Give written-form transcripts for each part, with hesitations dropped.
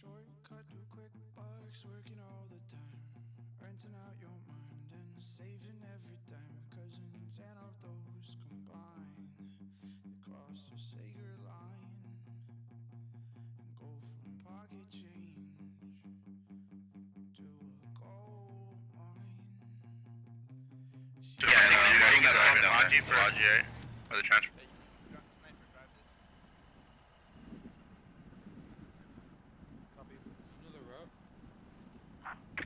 Shortcut to quick bucks, working all the time, renting out your mind and saving every dime. Cause in 10 of those combined, they cross a sacred line and go from pocket change to a gold mine. Yeah, I think that's Logi for Logi, or the transfer.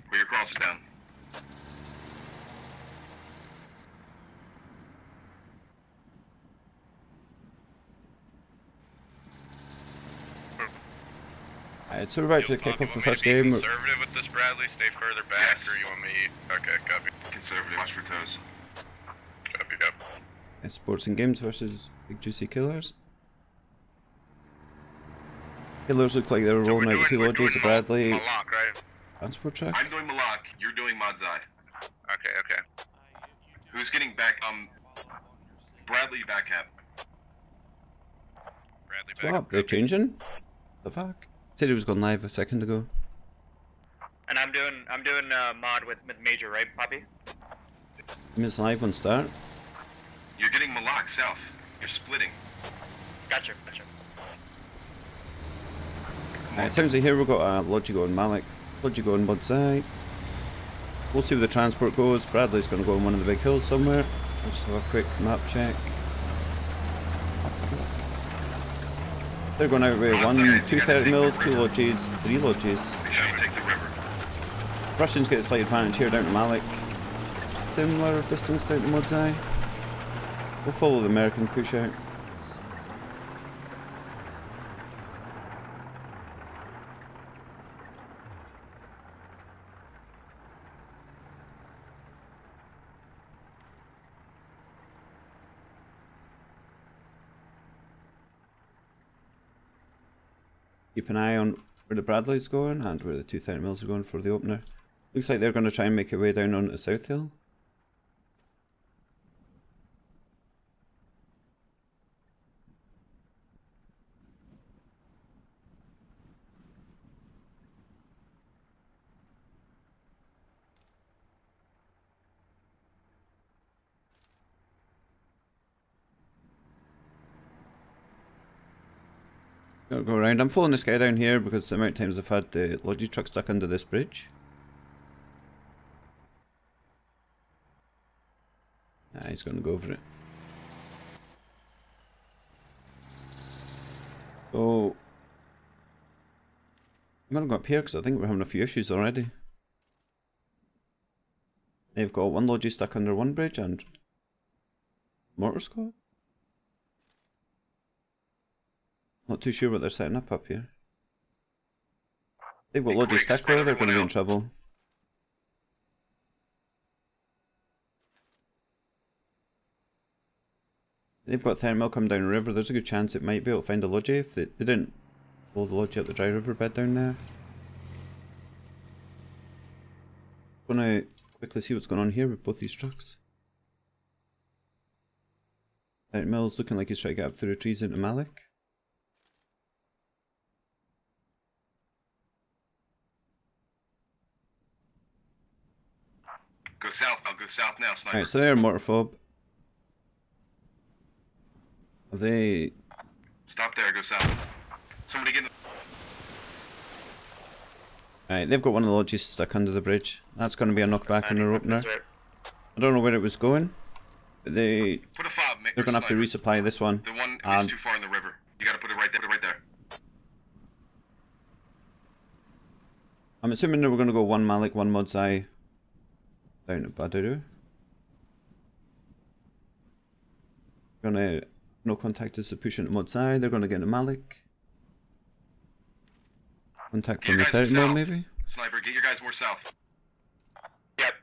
Where your cross is down. Alright, so we're about to kick off the first game. Conservative with this, Bradley. Stay further back, or you want me? Okay, copy. Conservative. Watch for toes. Copy. Yep. It's Sports and Games versus Big Juicy Killers. Killers look like they were rolling out a few lodges of Bradley. Malak, right? Transport truck. I'm doing Malak. You're doing Madzai. Okay. Who's getting back? Bradley back cap. Bradley back. What? They're changing? The fuck? Said he was going live a second ago. And I'm doing mod with Major, right, Poppy? He was live on start. You're getting Malak south. You're splitting. Gotcha. It sounds like here we've got Logi going Malik, Logi going Budside. We'll see where the transport goes. Bradley's going to go on one of the big hills somewhere. I'll just have a quick map check. They're going out with 230 mils, 2 lodges, 3 lodges. Make sure you take the river. Russians get a slight advantage here down to Malik. Similar distance down to Budside. We'll follow the American push out. Keep an eye on where the Bradley's going and where the 230 mils are going for the opener. Looks like they're going to try and make their way down onto the South Hill. Gotta go around. I'm following this guy down here because the amount of times I've had the Logi truck stuck under this bridge. He's gonna go over it. So I'm gonna go up here because I think we're having a few issues already. They've got one Logi stuck under one bridge and mortar squad. Not too sure what they're setting up here. They've got Logi stuck there, they're going to be in trouble. They've got thermal coming down the river, there's a good chance it might be able to find a Logi if they didn't pull the Logi up the dry river bed down there. Gonna quickly see what's going on here with both these trucks. Right, Mill's looking like he's trying to get up through the trees into Malik. Go south. I'll go south now, sniper. Alright, so they're mortar fob. Have they... Stop there, go south. Somebody get in the... Alright, they've got one of the lodges stuck under the bridge. That's going to be a knockback on their opener. Right. I don't know where it was going, but they're Put a fob, going to have to resupply this one. The one is too far in the river. You gotta put it right there, I'm assuming they were going to go one Malik, one Modzai down at Baduru. Gonna no contact as to push into Modzai. They're going to get into Malik. Contact from the 30 mil maybe? Sniper, get your guys more south. Yep.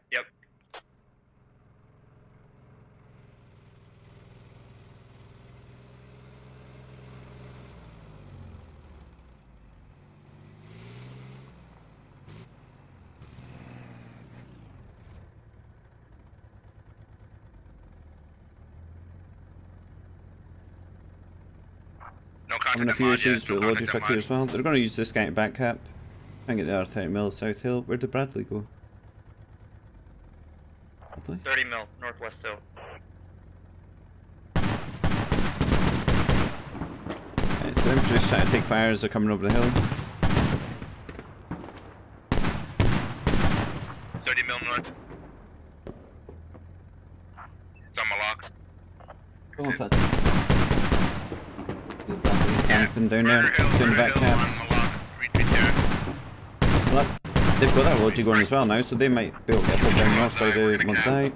No contact. Having a few issues with the Logi truck here as well. They're going to use this guy to back cap. Try and get the other 30 mil South Hill. Where did Bradley go? Bradley? 30 mil, northwest hill. Right, so I'm just trying to take fire as they're coming over the hill. 30 mil north. It's on my lock. Go on, Fats. Camping down there, doing the back caps. Well, they've got that logic going as well now, so they might be able to get up down north side of Monsai.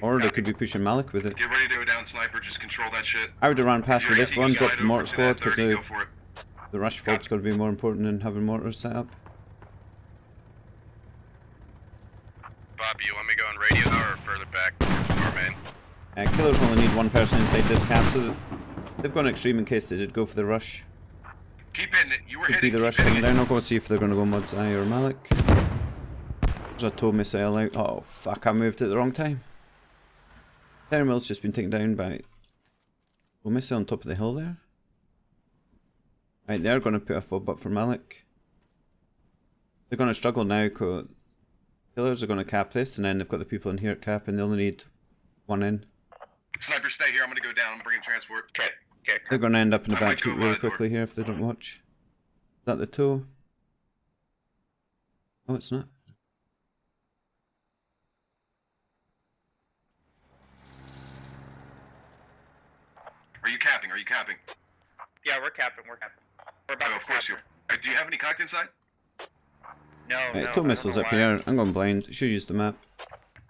Or they could be pushing Malik with it. Get ready to go down, sniper. Just control that shit. I would have ran past with this one, dropped the mortar squad, because the the rush fob's got to be more important than having mortars set up. Bobby, you want me going radio now or further back towards our main? Killers only need one person inside this camp, so they've gone extreme in case they did go for the rush. Keep hitting it. You were Could hitting. be the rush coming down. I'll go see if they're going to go Mudsai or Malik. There's a tow missile out. Oh fuck, I moved at the wrong time. Thermal's just been taken down by a missile on top of the hill there. Right, they're going to put a fob up for Malik. They're going to struggle now because Killers are going to cap this, and then they've got the people in here at cap, and they only need one in. Sniper, stay here. I'm gonna go down. I'm bringing transport. Okay. Okay. They're going to end up in the I back might go feet really by the door. quickly here if they don't watch. Is that the tow? Oh, it's not. Are you capping? Are you capping? Yeah, we're capping. We're capping. We're about Oh, to of course cap. you are. Do you have any cocked inside? No, Right, no. tow I don't missiles know up why. here. I'm going blind. Should use the map.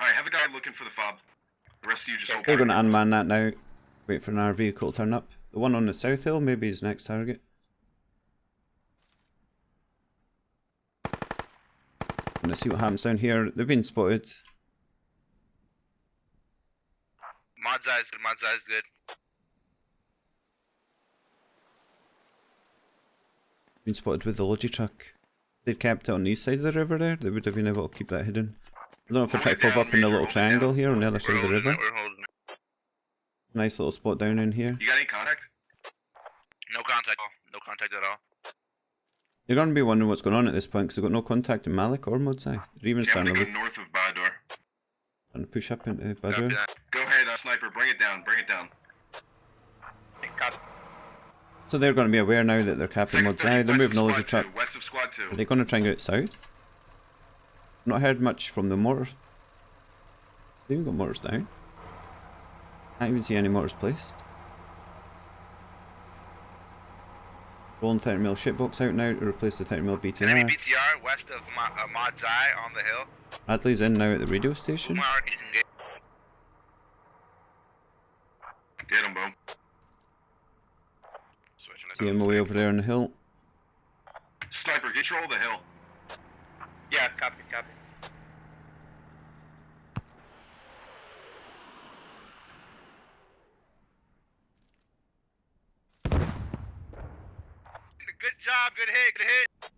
Alright, have a guy looking for the fob. The rest of you just hold They're point. going to unman that now. Wait for another vehicle to turn up. The one on the south hill maybe is next target. Gonna see what happens down here. They've been spotted. Mod's eye is good, Mod's eye is good. Been spotted with the Logi truck. If they'd kept it on the east side of the river there, they would have been able to keep that hidden. I don't know if they try to fob up in the little triangle here on the other side of the river. We're holding it. Nice little spot down in here. You got any contact? No contact. No contact at all. You're going to be wondering what's going on at this point because they've got no contact in Malik or Mudsai. They're even Yeah, I'm starting gonna to go look north of Bador. and push up into Copy Badr. that. Go ahead, sniper. Bring it down. Bring it down. Copy. So they're going to be aware now that they're capping Second Mudsai. 30, They're west moving the of Logi squad truck. 2. West of squad 2. Are they going to try and get it south? Not heard much from the mortar. They even got mortars down. Can't even see any mortars placed. Rolling 30mm shitbox out now to replace the 30mm Enemy BTR. BTR west of Mod's eye on the hill. Bradley's in now at the radio station. Mark, you can Get him, boom. switching it. See him away over there on the hill. Sniper, get control of the hill. Yeah, copy, copy. Good job, good hit, good hit.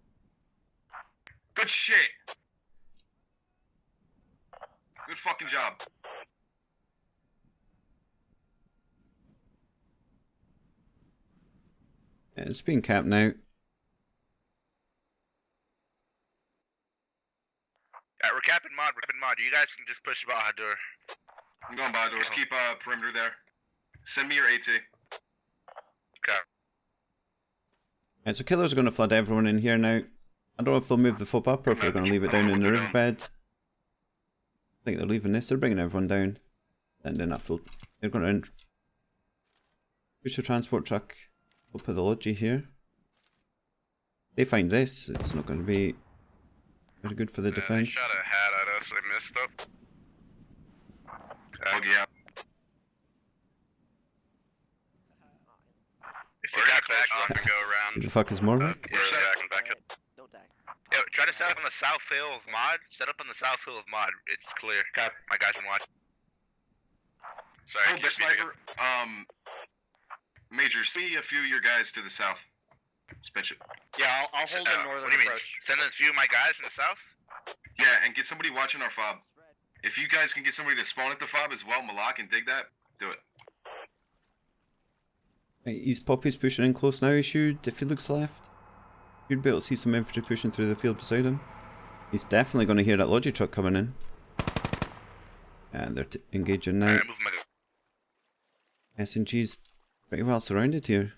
Good shit. Good fucking job. Yeah, it's being capped now. Alright, we're capping Mod, we're capping Mod. You guys can just push Bahadur. I'm going by doors. Keep perimeter there. Send me your AT. Okay. Right, so killers are going to flood everyone in here now. I don't know if they'll move the fob up or if they're going to leave it down in the riverbed. I think they're leaving this. They're bringing everyone down. And then that full. They're going to push the transport truck up with the Logi here. They find this. It's not going to be very good for the They defense. shot a hat at us, they missed up. Okay. Buggy out. If you got back off and go around. Who the fuck is Morlock? Yeah, back and back up. Don't die. Yo, try to set up on the south hill of Mod. Set up on the south hill of Mod. It's clear. Copy. My guys can watch. Sorry, Hold the keep speaking. sniper. Major, see a few of your guys to the south. Spitch it. Yeah, I'll hold the northern What do you mean? approach. Send a few of my guys from the south? Yeah, and get somebody watching our fob. If you guys can get somebody to spawn at the fob as well, Malak, and dig that, do it. Right, he's Poppy's pushing in close now. He should, if he looks left, You'd be able to see some infantry pushing through the field beside him. He's definitely going to hear that Logi truck coming in. And they're engaging now. Alright, moving my... SNG's pretty well surrounded here.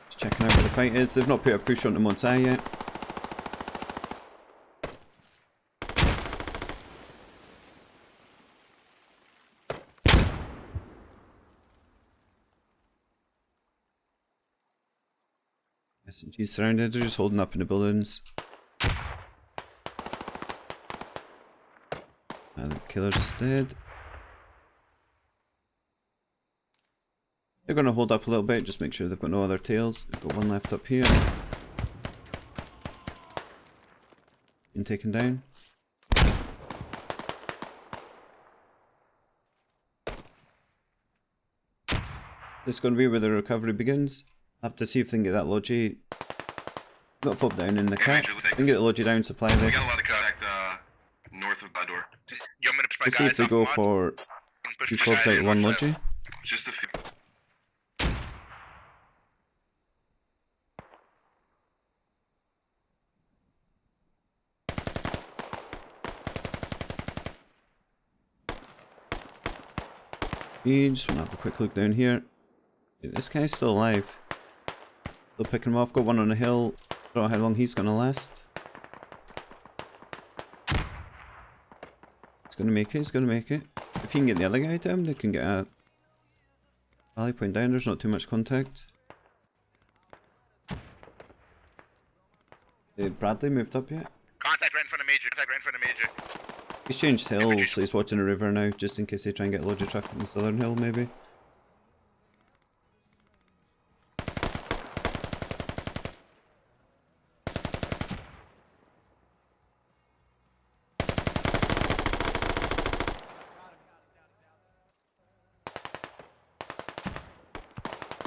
Just checking out where the fight is. They've not put a push onto Monsai yet. SNG's surrounded, they're just holding up in the buildings. The killer's is dead. They're going to hold up a little bit, just make sure they've got no other tails. We've got one left up here. Been taken down. This is going to be where the recovery begins. Have to see if they can get that Logi. Got a fob down in the cap. They can get the Logi down, supply this. We got a lot of contact north of that door. You want me to push my Let's see if they go for two fobs out one Logi. Just a few. We just want to have a quick look down here. Yeah, this guy's still alive. Still picking him off. Got one on the hill. Don't know how long he's gonna last. He's gonna make it. He's gonna make it. If you can get the other guy down, they can get a rally point down. There's not too much contact. Bradley moved up yet? Contact right in front of Major. Contact right in front of Major. He's changed hill, so he's watching the river now, just in case they try and get a Logi truck on the southern hill, maybe.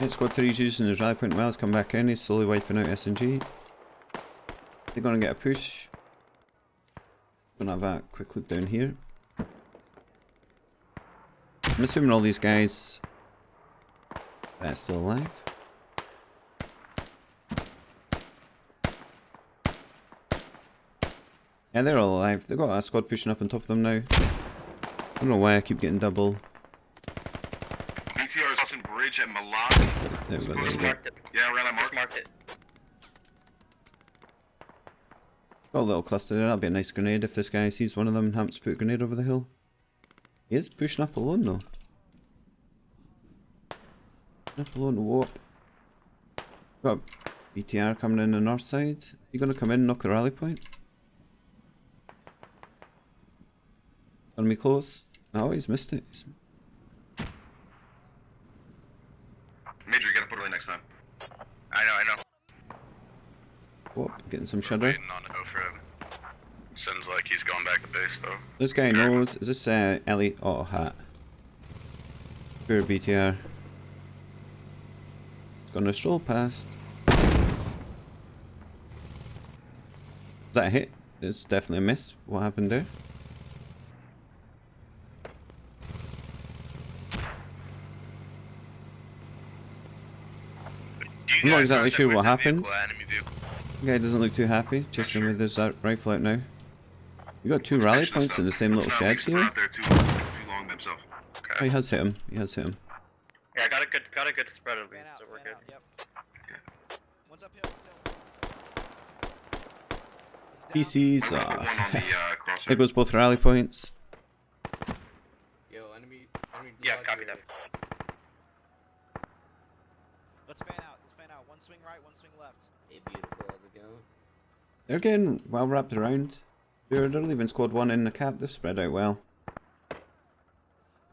Right, squad 3's using his rally point well. He's come back in, he's slowly wiping out SNG. They're going to get a push. Gonna have a quick look down here. I'm assuming all these guys are still alive. Yeah, they're all alive. They've got a squad pushing up on top of them now. I don't know why I keep getting double. BTR is crossing bridge at Milan. There we go, there we go. Yeah, around that mark. Marked it. Got a little cluster there. That'll be a nice grenade if this guy sees one of them and happens to put a grenade over the hill. He is pushing up alone though. Up alone, whoop. Got a BTR coming in the north side. You gonna come in and knock the rally point? Gonna be close. Oh, he's missed it. Major, you gotta put it away next time. I know. Whoop, getting some shadow. Waiting on to go for him. Seems like he's going back to base though. This guy knows. Is this Ellie? Oh, hat. Pure BTR. It's gonna stroll past. Is that a hit? It's definitely a miss. What happened there? I'm not exactly sure what happened. The guy doesn't look too happy, chasing with his rifle out now. You got two rally points in the same little shed here. Out there too long themselves. Oh, he has hit him. He has hit him. Yeah, I got a good spread of these, so we're good. Yep. One's uphill. PCs. One on the crosshair. There goes both rally points. Yo, enemy Yeah, copy that. Let's fan out. Let's fan out. One swing right, one swing left. Hey, beautiful, how's it going? They're getting well wrapped around. They're leaving squad 1 in the cap. They've spread out well.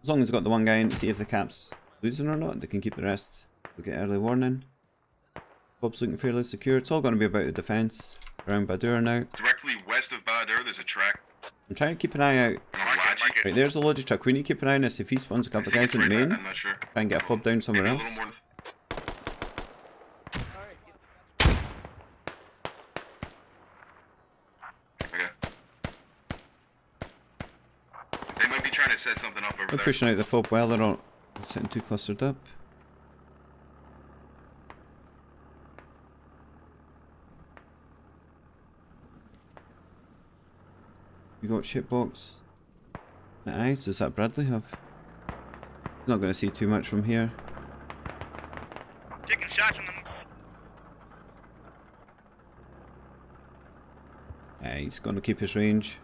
As long as they've got the one guy in to see if the cap's losing or not, they can keep the rest. They'll get early warning. Bob's looking fairly secure. It's all going to be about the defence around Badur now. Directly west of Bahadur, there's a track. I'm trying to keep an eye out. Mark it. Right, there's a Logi truck. We need to keep an eye on this. If he spawns a couple of guys in the main, I'm not sure. try and get a fob down somewhere Maybe a else. little more. Okay. They might trying to set something up over They're there. pushing out the fob well, they're not sitting too clustered up. You got shitbox. Nice, does that Bradley have? He's not going to see too much from here. Taking shots from them. Yeah, he's going to keep his range.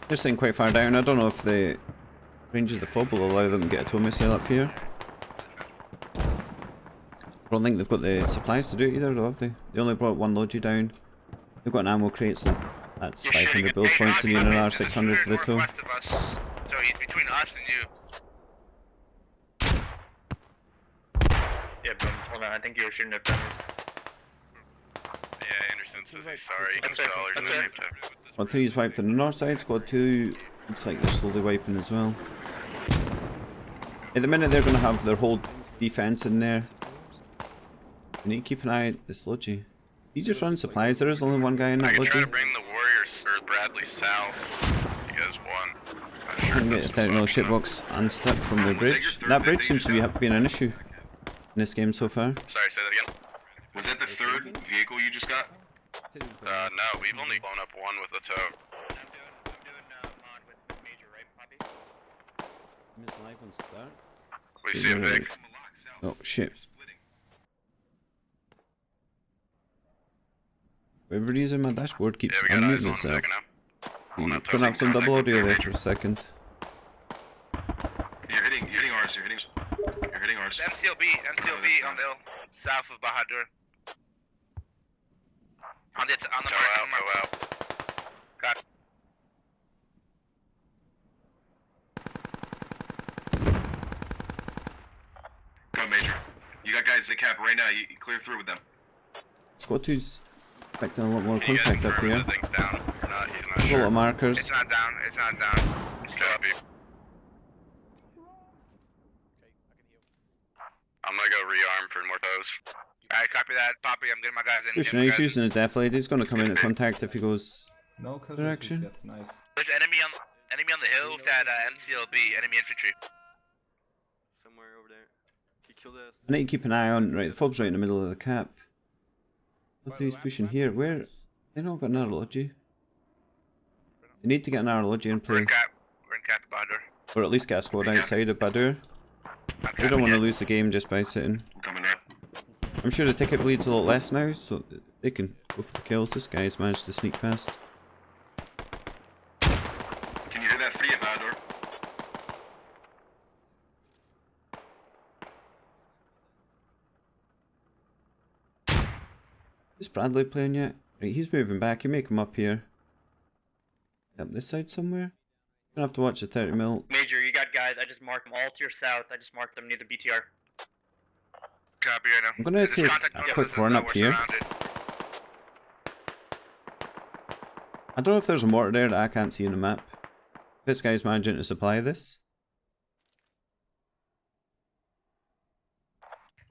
They're sitting quite far down. I don't know if the range of the fob will allow them to get a tow missile up here. I don't think they've got the supplies to do it either, though, have they? They only brought one Logi down. They've got an ammo crate, so that's 500 build points and an R600 for the tow. Northwest of us, so he's between us and you. Yeah, boom. Hold on. I think you shouldn't have done this. Yeah, Anderson says he's sorry. He can That's tell right, there's that's a right. Squad 3 is wiped on the north side, Squad 2 looks like they're slowly wiping as well. At the minute they're going to have their whole defense in there. You need to keep an eye at this Logi. He just runs supplies, there is only one guy in I that can try Logi. to bring the Warriors or Bradley south. You guys won. I'm sure I can get this a 30mm is fucking shitbox unstuck from the bridge. That bridge seems to be being an issue in this game so far. Sorry, say that again. Was that the third vehicle you just got? No, we've only blown up one with the tow. I'm doing mod with Major, right, Poppy? We see a Vic. Oh shit. Whatever reason my dashboard keeps Yeah, we got eyes unmuting on itself. Vic now. You're gonna have some double audio there for a second. You're hitting ours. You're hitting ours. MCLB on the hill, south of Bahadur. On the mark. Tow out. Got it. Go, Major. You got guys at cap right now. You clear through with them. Squad 2's expecting a lot more Can you guys contact up confirm here. the thing's down? Or not? He's not There's a lot sure. of markers. It's not down. Copy. I'm gonna go rearm for more tows. Alright, copy that. Poppy, I'm getting my guys in. Pushing, he's using a def lead. He's gonna come in at contact if he goes No casualties direction. yet, nice. There's enemy on the hill with that MCLB, enemy infantry. Somewhere over there. He killed us. I need to keep an eye on, right, the fob's right in the middle of the cap. What he's pushing here, where? They don't got another Logi. They need to get another Logi in We're play. in cap Bahadur. Or at least get a squad outside of Badur. They don't want to lose the game just by sitting. Coming up. I'm sure the ticket bleed's a lot less now, so they can go for the kills. This guy's managed to sneak past. Can you hear that free about door? Is Bradley playing yet? Right, he's moving back. You make him up here. Up this side somewhere? Gonna have to watch the 30mm. Major, you got guys. I just marked them all to your south. I just marked them near the BTR. Copy right now. I'm gonna This take contact a notice quick is run that up we're here. surrounded. I don't know if there's a mortar there that I can't see in the map. This guy's managing to supply this.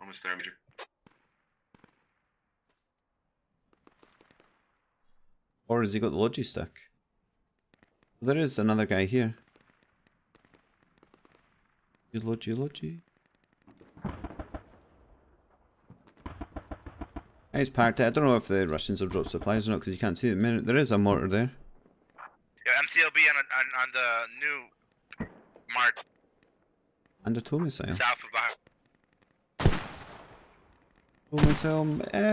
Almost there, Major. Or has he got the Logi stuck? There is another guy here. Logi. He's parked it. I don't know if the Russians have dropped supplies or not because you can't see it. There is a mortar there. Yeah, MCLB on the new mark And a tow missile. south of Bahadur. Tow missile.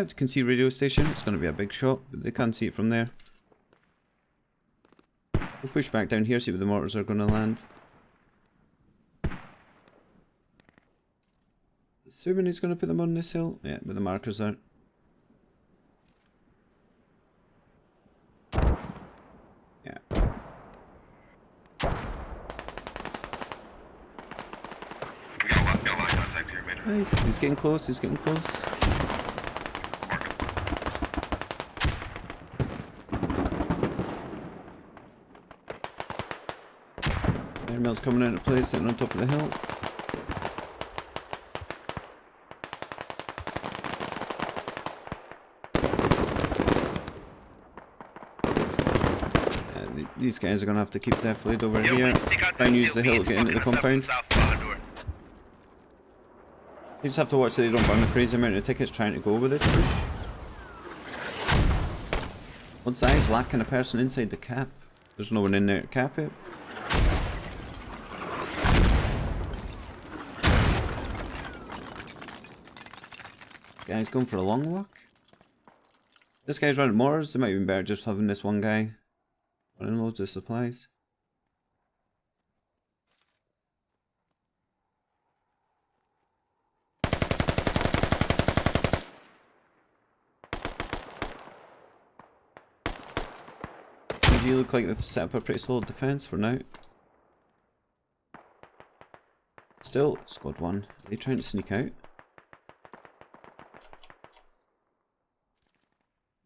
You can see radio station. It's going to be a big shot, but they can't see it from there. We'll push back down here, see where the mortars are going to land. Assuming he's going to put them on this hill. Yeah, with the markers there. Yeah. We got a lot of contact here, Major. Nice. He's getting close. Airmail's coming into place, sitting on top of the hill. These guys are gonna have to keep deflated over Yo, we here. need to take out Try and use the hill to MCLB. get into the It's fucking compound. south barn door. You just have to watch that they don't burn a crazy amount of tickets trying to go with this push. One side's lacking a person inside the cap. There's no one in there to cap it. Guy's going for a long walk. This guy's running mortars. It might have been better just having this one guy running loads of supplies. BG look like they've set up a pretty solid defense for now. Still, squad 1. Are they trying to sneak out?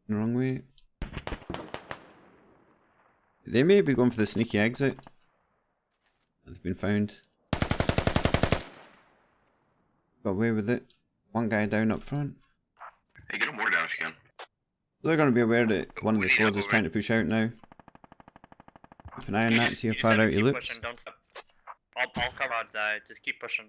The wrong way. They may be going for the sneaky exit. They've been found. Got away with it. One guy down up front. Hey, get a mortar down if you can. They're going to be aware that one of the squads is trying to push out now. Keep an eye on that, see how far out he looks. Pushing, don't stop. I'll cover outside, just keep pushing.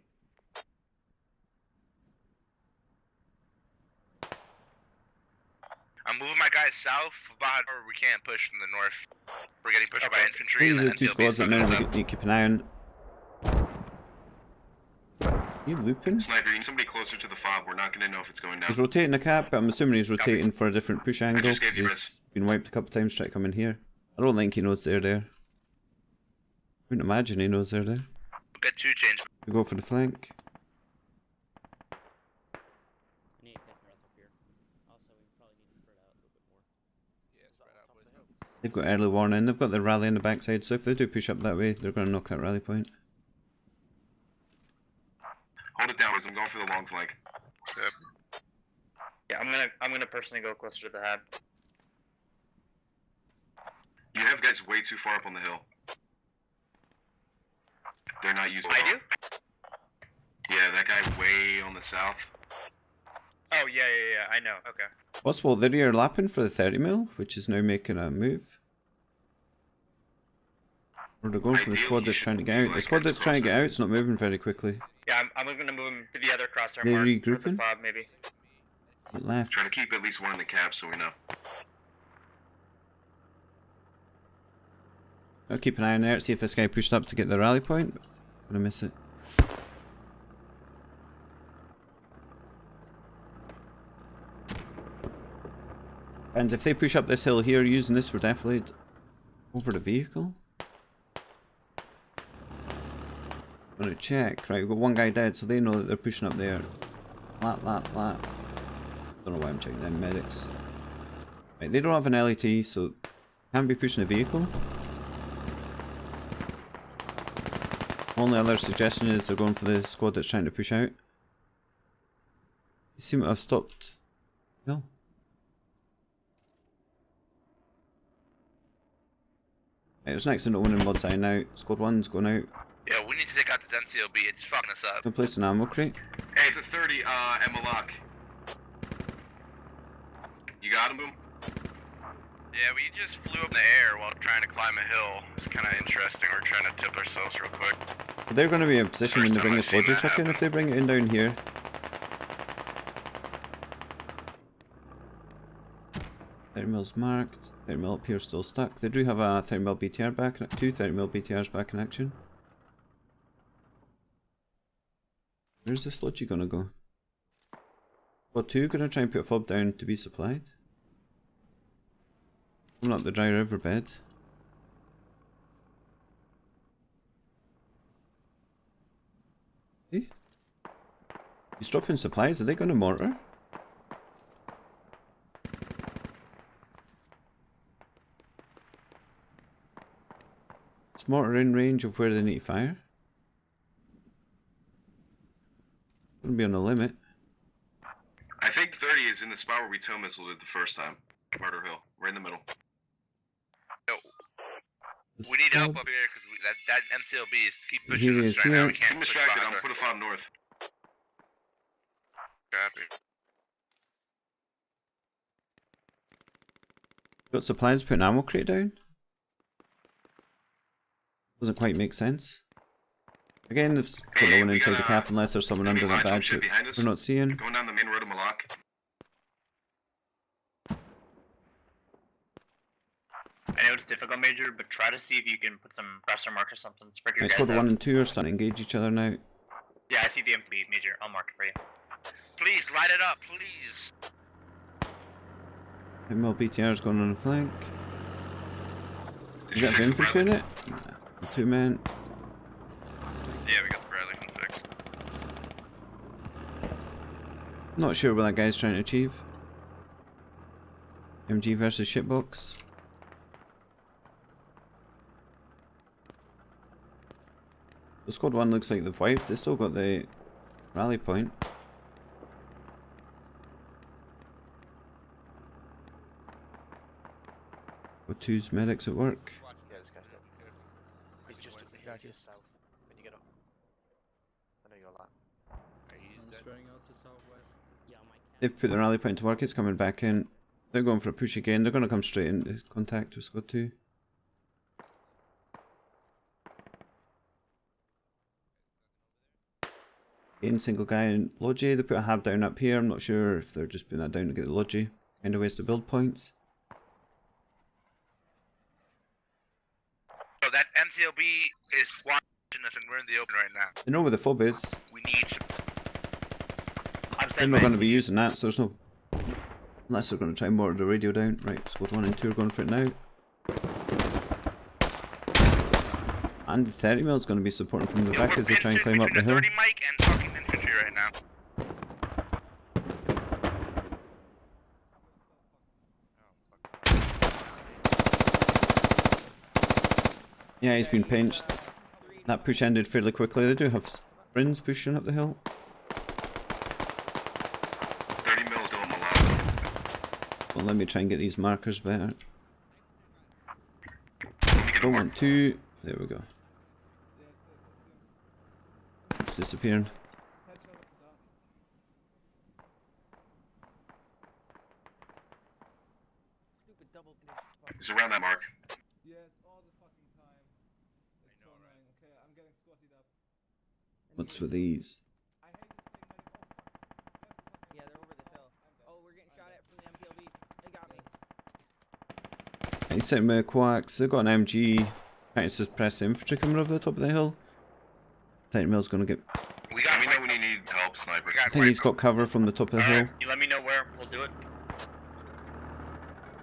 I'm moving my guys south, but we can't push from the north. We're getting pushed by infantry. These and are the two NCLB squads is that fucking now us we up. need to keep an eye on. You looping? Sniper, you need somebody closer to the fob. We're not going to know if it's going down. He's rotating the cap, but I'm assuming he's rotating for a different push angle just gave because you he's this. been wiped a couple times trying to come in here. I don't think he knows they're there. I wouldn't imagine he knows they're there. We'll get 2 change. We go for the flank. Need to catch breath up here. Also, we probably need to spread out a little bit more. Yeah, spread out, boys. They've got early warning. They've got their rally on the backside, so if they do push up that way, they're going to knock that rally point. Hold it down, boys. I'm going for the long flank. Yep. Yeah, I'm gonna personally go closer to the hab. You have guys way too far up on the hill. They're not using. I do? Yeah, that guy way on the south. Oh yeah, I know. Okay. Possible they're here lapping for the 30mm, which is now making a move. Or they're going for the Ideally, squad you that's should trying to get be, out. The like, squad that's trying to get closer. out is not moving very quickly. Yeah, I'm gonna move him to the other crosshair They mark. regrouping? Fob, maybe. Left. Try to keep at least one in the cap so we know. I'll keep an eye on there, see if this guy pushed up to get the rally point. But I'm gonna miss it. And if they push up this hill here, using this for deflate over the vehicle. I'm gonna check. Right, we've got one guy dead, so they know that they're pushing up there. Don't know why I'm checking them medics. Right, they don't have an LET, so can't be pushing a vehicle. Only other suggestion is they're going for the squad that's trying to push out. You seem to have stopped. No. Right, there's an accident at one in Mod's Eye now. Squad 1's going out. Yeah, we need to take out this MCLB. It's fucking us up. Gonna place an ammo crate. Hey, it's a 30, Emma Lock. You got him, Boom? Yeah, we just flew up in the air while trying to climb a hill. It's kind of interesting. We're trying to tip ourselves real quick. But they're going to be in a position when First they bring time the I've seen sludgy that truck in. happen. If they bring it in down here. 30mm marked. 30mm up here still stuck. They do have a 30mm BTR back. 2 30mm BTRs back in action. Where's the sludgy gonna go? Squad 2 gonna try and put a fob down to be supplied. Coming up the dry riverbed. Hey? He's dropping supplies. Are they gonna mortar? Is mortar in range of where they need to fire? Gonna be on the limit. I think 30 is in the spot where we tow missile did the first time. Murder Hill. We're in the middle. Yo, we need help up here because that MCLB is keep Here pushing he us is, right now. here. We can't I'm push distracted. behind I'm her. put a fob north. Copy. Got supplies, put an ammo crate down. Doesn't quite make sense. Again, they've put no one inside the cap unless there's someone under that badge that we're not seeing. Going down the main road of Malak. I know it's difficult, Major, but try to see if you can put some pressure marks or something. Spread your Right, guys squad out. 1 and 2 are starting to engage each other now. Yeah, I see the MPB, Major. I'll mark it for you. Please, light it up, please. ML BTR's going on the flank. Did Is you that fix the infantry in Bradley? it? The 2 men. Yeah, we got the Bradley thing fixed. Not sure what that guy's trying to achieve. MG versus shitbox. The squad 1 looks like they've wiped. They still got the rally point. Got 2's medics at work. Yeah, this guy's dead. He's just to the south when you get up. I know you're that. Yeah, my cat. They've put the rally point to work. It's coming back in. They're going for a push again. They're going to come straight into contact with squad 2. Again, single guy in Logi. They put a hab down up here. I'm not sure if they're just putting that down to get the Logi. Kind of ways to build points. So that MCLB is watching us and we're in the open right now. They know where the fob is. We need to... They're not going to be using that, so there's no... Unless they're going to try and mortar the radio down. Right, squad 1 and 2 are going for it now. And the 30mm is going to be supporting from the back as they try and climb up the hill. 30 mic and fucking infantry right now. Yeah, he's been pinched. That push ended fairly quickly. They do have sprints pushing up the hill. 30 mils doing Malak. Well, let me try and get these markers better. Let me get a Don't mark. want to. There we go. It's disappearing. Stupid double He's around that mark. Yes, all the fucking time. It's so annoying. Okay, I'm getting squatted up. What's with these? I hate the thing like, oh fuck. Yeah, they're over this hill. Oh, we're getting shot at from the MPLB. They got me. He's sitting with quacks. They've got an MG. Trying to suppress infantry coming over the top of the hill. 30mm going to get... We got Let me know when you need help, sniper. I think he's got cover from the top of the hill. You let me know where. We'll do it.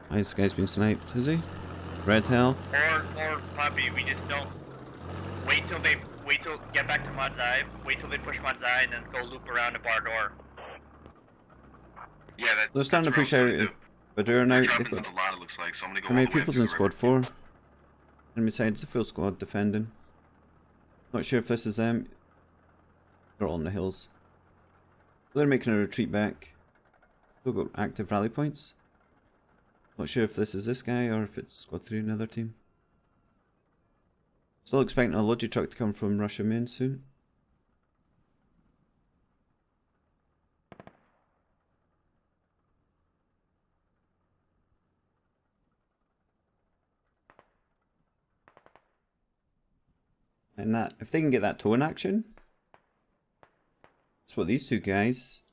Oh, this guy's been sniped, is he? Red health. Or Puppy, we just don't... Wait till get back to Mod's Eye, wait till they push Mod's Eye, and then go loop around the bar door. Yeah, that, They're starting to that's push what I out was gonna at do. Badur now. They're They've dropping got... a lot, it looks like, so I'm gonna go How many all the way people's up in to the squad river. 4? Enemy side, it's a full squad defending. Not sure if this is them. They're all on the hills. They're making a retreat back. They've got active rally points. Not sure if this is this guy or if it's squad 3, another team. Still expecting a Logi truck to come from Russia main soon. And that, if they can get that toe in action, that's what these two guys.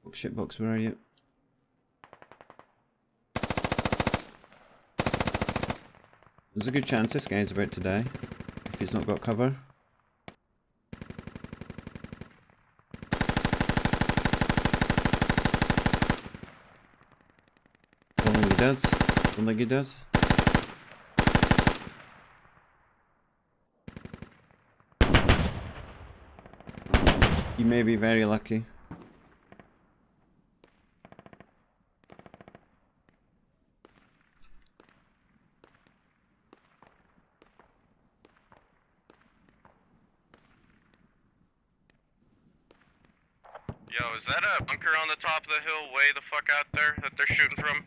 Oh, shitbox, where are you? There's a good chance this guy's about to die if he's not got cover. Don't think he does. Don't think he does. You may be very lucky. Yo, is that a bunker on the top of the hill way the fuck out there that they're shooting from?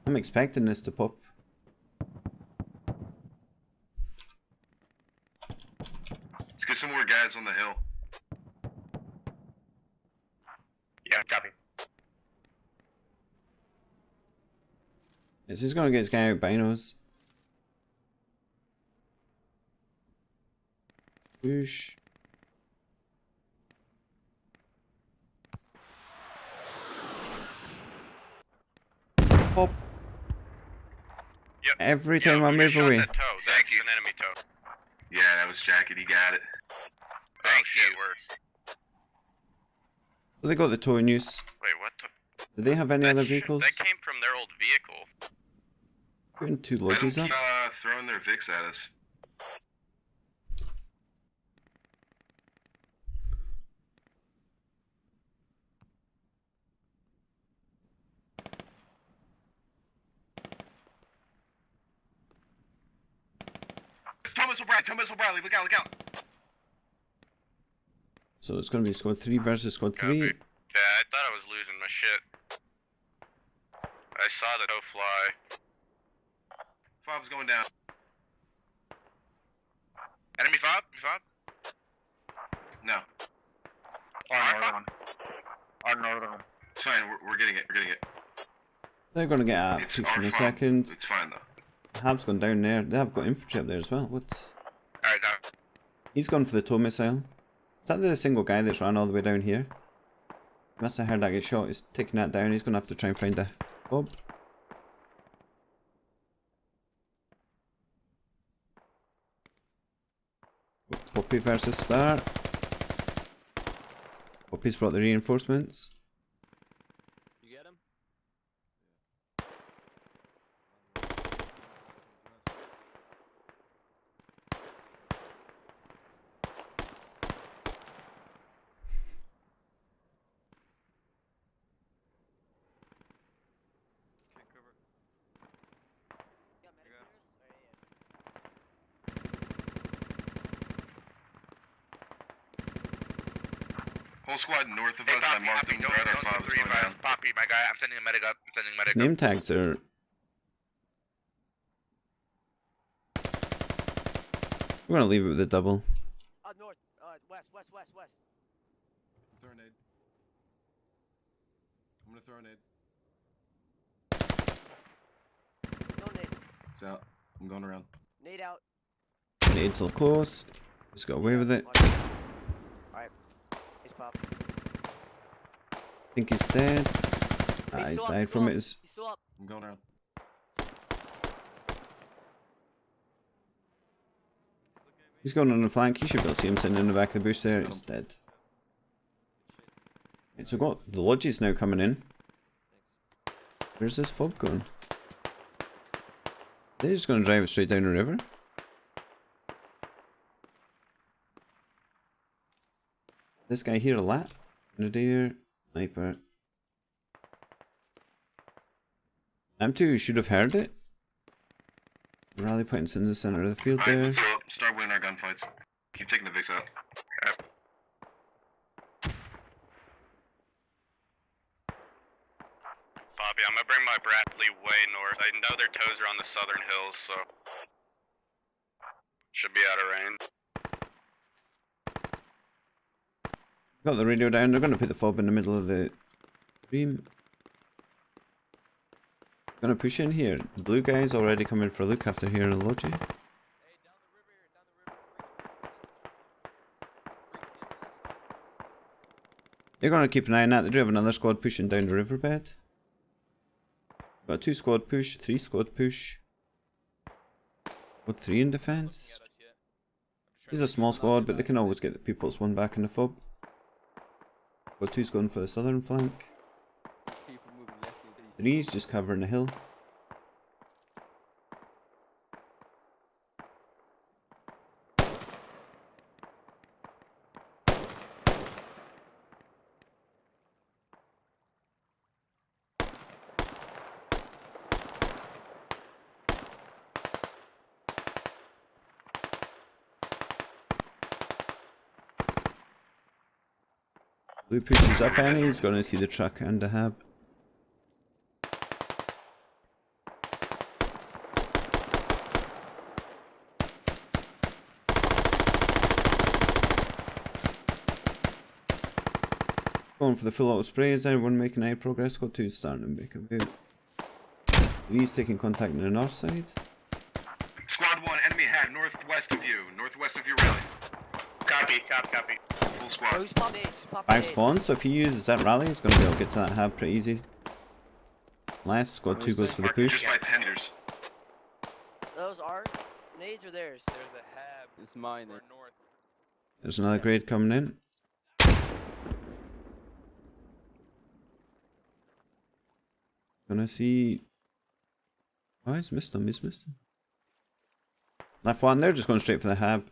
I'm expecting this to pop. Let's get some more guys on the hill. Is he's gonna get his guy out binos. Push. Pop. Yep. Every time I move away. That toe. Thank you. An enemy toe. Yeah, that was Jacket. He got it. Thank you. So they got the tow in use. Wait, what the? Do they have any other vehicles? That came from their old vehicle. Putting 2 Let them lodges up. keep throwing their Vicks at us. Thomas O'Reilly, look out. So it's gonna be squad 3 versus squad 3. Yeah, I thought I was losing my shit. I saw the toe fly. Fob's going down. Enemy fob? No. Our northern one. It's fine, we're getting it. They're gonna get a It's piece our in a fob. second. It's fine though. Hab's gone down there. They have got infantry up there as well. What's... Alright, now. He's gone for the tow missile. Is that the single guy that's ran all the way down here? Must have heard that get shot. He's taking that down. He's gonna have to try and find a Bob. Poppy versus Star. Poppy's brought the reinforcements. You get him? Whole squad north of us, I marked them right our fob's going down. Poppy, my guy, I'm sending a medic up. His name tags are... We're gonna leave it with the double. North, west. Throw a nade. I'm gonna throw a nade. No nade. It's out. I'm going around. Nade out. Nade's still close. Just got away with it. Alright. He's pop. I think he's dead. Ah, he's died from it. He's still up. I'm going around. He's going on the flank. You should be able to see him sitting in the back of the bush there. He's dead. Right, so we've got the lodges now coming in. Where's this fob going? They're just going to drive it straight down the river. This guy here a lat. Grenadier. Sniper. M2 should have heard it. Rally points in the center of the field Alright, there. let's start winning our gunfights. Keep taking the Vicks out. Okay. Bobby, I'm gonna bring my Bradley way north. I know their toes are on the southern hills, so... Should be out of range. Got the radio down. They're going to put the fob in the middle of the stream. Gonna push in here. The blue guy's already coming for a look after hearing the lodgy. They're gonna keep an eye on that. They do have another squad pushing down the riverbed. Got a 2 squad push, 3 squad push. Got 3 in defense. He's a small squad, but they can always get the people's one back in the fob. Got 2's going for the southern flank. 3's just covering the hill. Blue pushes up and he's gonna see the truck and the hab. Going for the full auto spray. Is everyone making any progress? Got 2 starting to make a move. He's taking contact on the north side. Squad 1, enemy hat, northwest of you. Northwest of your rally. Copy, copy. Full Oh, squad. he's popping nades. He's popping Five nades. spawns, so if he uses that rally, he's going to be able to get to that hab pretty easy. Last squad 2 goes for the push. Just by 10 meters. Those are nades or theirs? There's a hab. It's mine. Or north. There's another grade coming in. Gonna see. Oh, he's missed him. He's missed him. Left one, they're just going straight for the hab.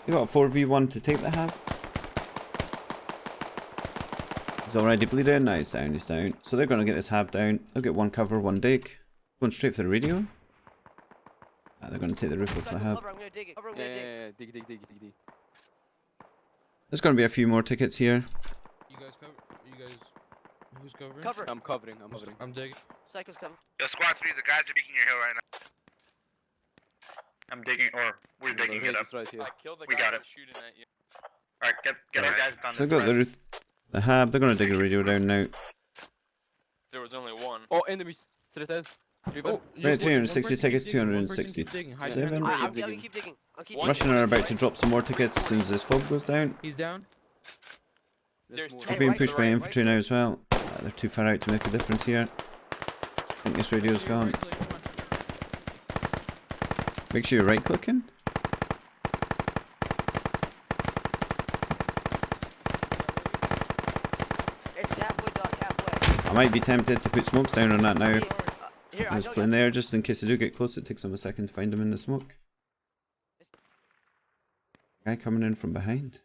You got a 4v1 to take the hab. He's already bleeding. Now he's down. He's down. So they're going to get this hab down. They'll get one cover, one dig. Going straight for the radio. They're going to take the roof off the hab. Cover, I'm gonna dig it. Cover, I'm gonna dig. Yeah, dig. There's going to be a few more tickets here. You guys cover. Who's covering? Cover. I'm covering. I'm digging. Psycho's coming. Yo, squad 3, the guys are digging your hill right now. I'm digging, or we're digging it up. Right here. I killed the We guy got that it. was shooting at you. Alright, get our guys on So this they've got the side. roof. The hab. They're going to dig the radio down now. There was only one. Oh, enemies. Straight ahead. Oh, Right, just 360 one person tickets, keep digging, one person 260. keep digging. Hide Seven. behind the I'm radio. gonna keep digging. I'll keep One. digging. Russian are about to drop some more tickets as soon as this fog goes down. He's down. There's move. two. We're Hey, being right, pushed by right, infantry now as well. They're too far out to make a difference here. I think this radio's gone. Right click, come on. Make sure you're right clicking. It's halfway, dog. Halfway. I might be tempted to put smokes down on that now. If Here, I was playing there, just in case they do get close, it takes them a second to find them in the smoke. Guy coming in from behind.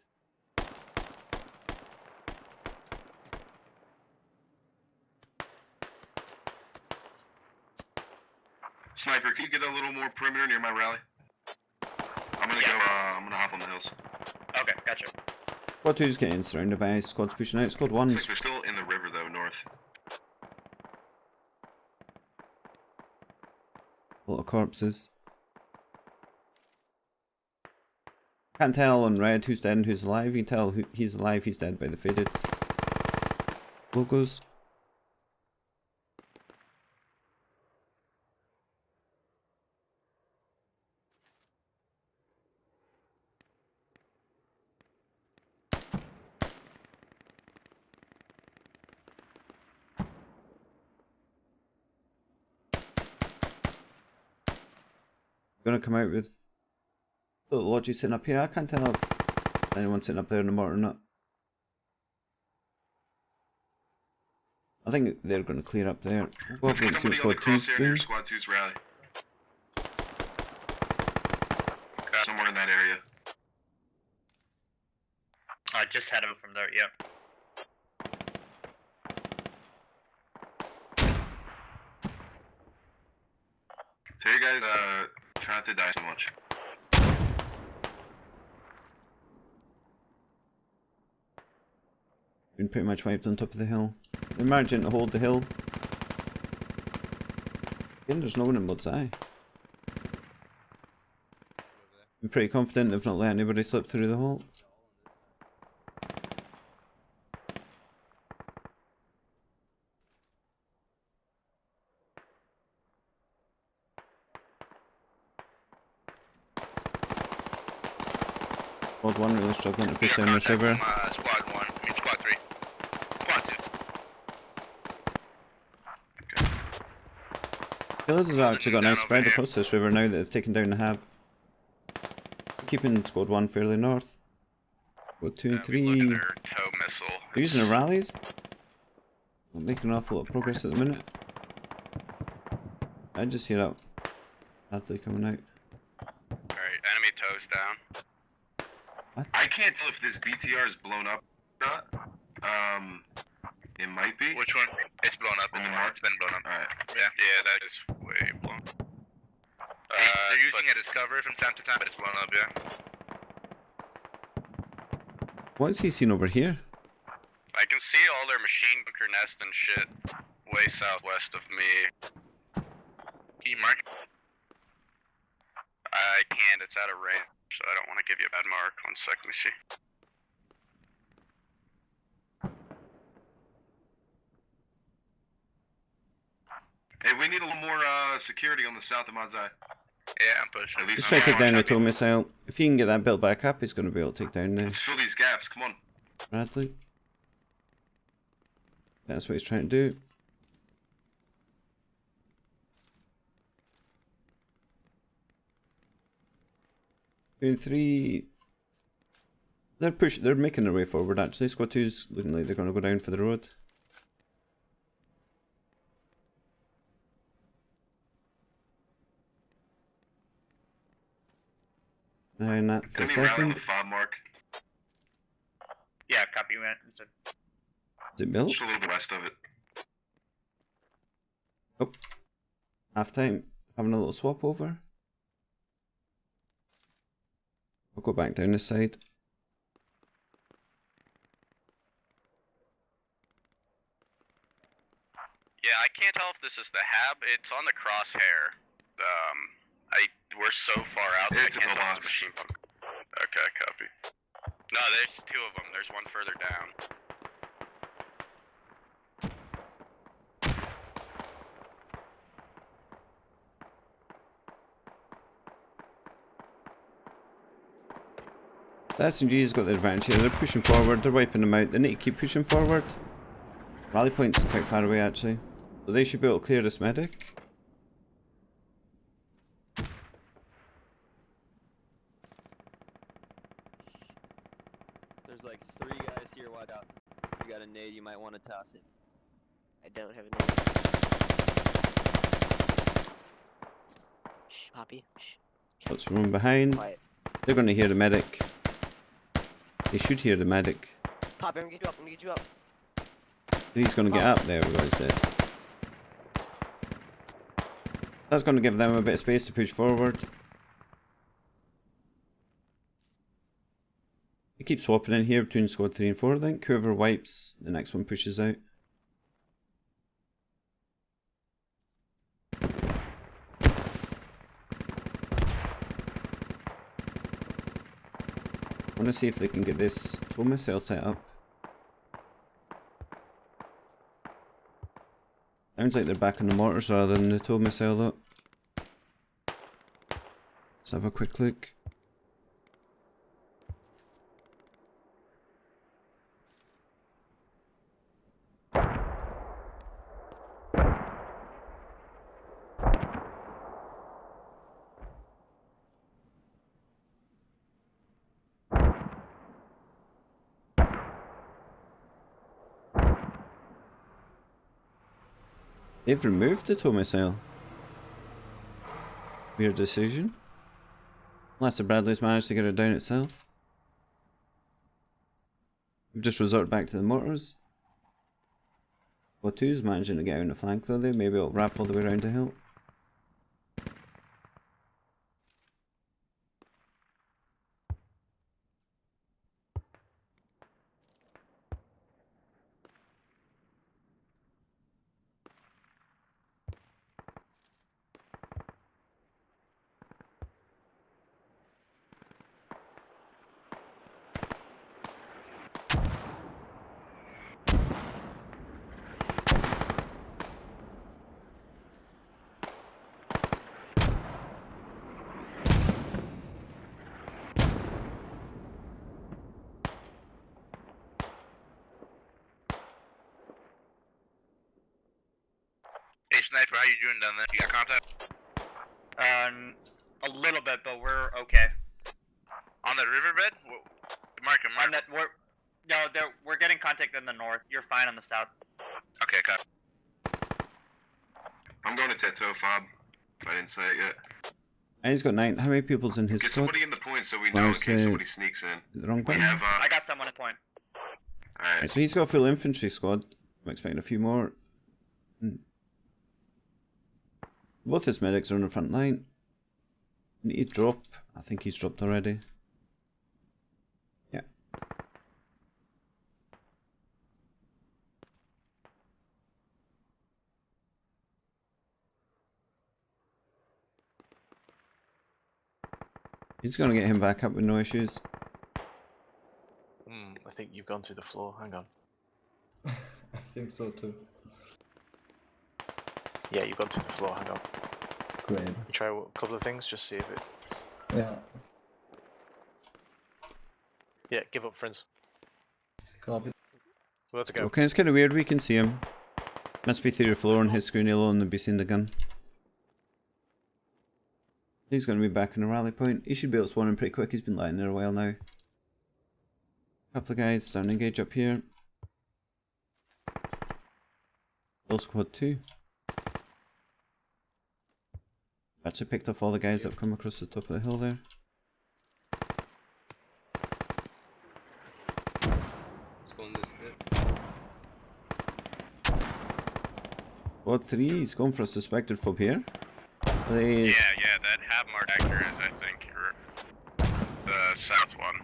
Sniper, can you get a little more perimeter near my rally? I'm gonna go, I'm gonna hop on the hills. Okay, gotcha. Squad 2's getting surrounded by squads pushing out. Squad 1's 6, they're still in the river though, north. a lot of corpses. Can't tell on red who's dead and who's alive. You can tell who he's alive, he's dead by the faded logos. Gonna come out with little lodges sitting up here. I can't tell if anyone's sitting up there in the mortar or not. I think they're gonna clear up there. We'll Let's go get and see what somebody on the squad 2's crosshair near doing. squad 2's rally. Somewhere in that area. Just head over from there, yep. So you guys, try not to die so much. Been pretty much wiped on top of the hill. They're managing to hold the hill. Again, there's no one in Blood's Eye. I'm pretty confident they've not let anybody slip through the hole. Squad 1 really struggling to push down this river. Squad 1, I mean squad 3. Squad 2. Killers has actually got a nice spread across this river now that they've taken down the hab. Keeping squad 1 fairly north. Squad 2 and 3. Look at their tow missile. They're using the rallies. Not making an awful lot of progress at the minute. I just hear that Hadley coming out. Alright, enemy tows down. I can't tell if this BTR is blown up or not. It might be. Which one? It's blown up. On the It's mark? been blown up. Alright. Yeah, that is way blown. They're using it as cover from time to time, but it's blown up, yeah. What is he seen over here? I can see all their machine bunker nest and shit way southwest of me. Can you mark? I can't, it's out of range, so I don't want to give you a bad mark. 1 sec, let me see. need a little more security on the south of Madzai. Yeah, I'm pushing. At least Let's try to take on down the Champion. tow missile. If you can get that built back up, he's going to be able to take down Let's fill these gaps. Come on. Bradley. That's what he's trying to do. Doing 3. They're making their way forward actually. Squad 2's looking like they're going to go down for the road. And that for a Can we rally on second. the fob mark? Yeah, copy. Man. Is it built? Just a little bit west of it. Oh. Half time. Having a little swap over. I'll go back down this side. Yeah, I can't tell if this is the hab. It's on the crosshair. We're so far out that I It's a can't tell if box. it's a machine pump. Okay, copy. No, there's 2 of them. There's one further down. The SNG's got the advantage here. They're pushing forward. They're wiping them out. They need to keep pushing forward. Rally point's quite far away actually. So they should be able to clear this medic. There's like 3 guys here wide out. You got a nade, you might want to toss it. I don't have a name. Shh, Poppy. Shh. What's from behind? Quiet. They're going to hear the medic. They should hear the medic. Poppy, I'm gonna get you up. I'm gonna get you up. He's going to get up there, we got dead. That's going to give them a bit of space to push forward. They keep swapping in here between squad 3 and 4, I think. Whoever wipes, the next one pushes out. I want to see if they can get this tow missile set up. Sounds like they're back on the mortars rather than the tow missile though. Let's have a quick look. They've removed the tow missile. Weird decision. Unless the Bradley's managed to get it down itself. We've just resorted back to the mortars. Well, 2's managing to get out on the flank though. Maybe it'll wrap all the way around the hill. Hey, Sniper, how you doing down there? You got contact? A little bit, but we're okay. On the riverbed? Mark him, On that, we're getting contact in the north. You're fine on the south. Okay, copy. I'm going to Teto Fob. I didn't say it yet. And he's got 9. How many people's in his Get squad? somebody in the point so we know in case somebody sneaks in. The wrong We button? have, I got someone at point. Alright. Right, so he's got a full infantry squad. I'm expecting a few more. Both his medics are on the front line. Need to drop. I think he's dropped already. Yeah. He's gonna get him back up with no issues. I think you've gone through the floor. Hang on. I think so too. Yeah, you've gone through the floor, hang on. Great. You try a couple of things, just see if it... Yeah. Yeah, give up, friends. Copy. We're about to go. Okay, it's kind of weird. We can see him. Must be through the floor on his screen alone and be seeing the gun. He's going to be back in the rally point. He should be able to spawn in pretty quick. He's been lying there a while now. Couple of guys starting to engage up here. Full squad 2. Actually picked off all the guys that have come across the top of the hill there. Let's go on this bit. Squad 3, he's going for a suspected fob here. Please. Yeah, that have marked accurate, I think, or the south one.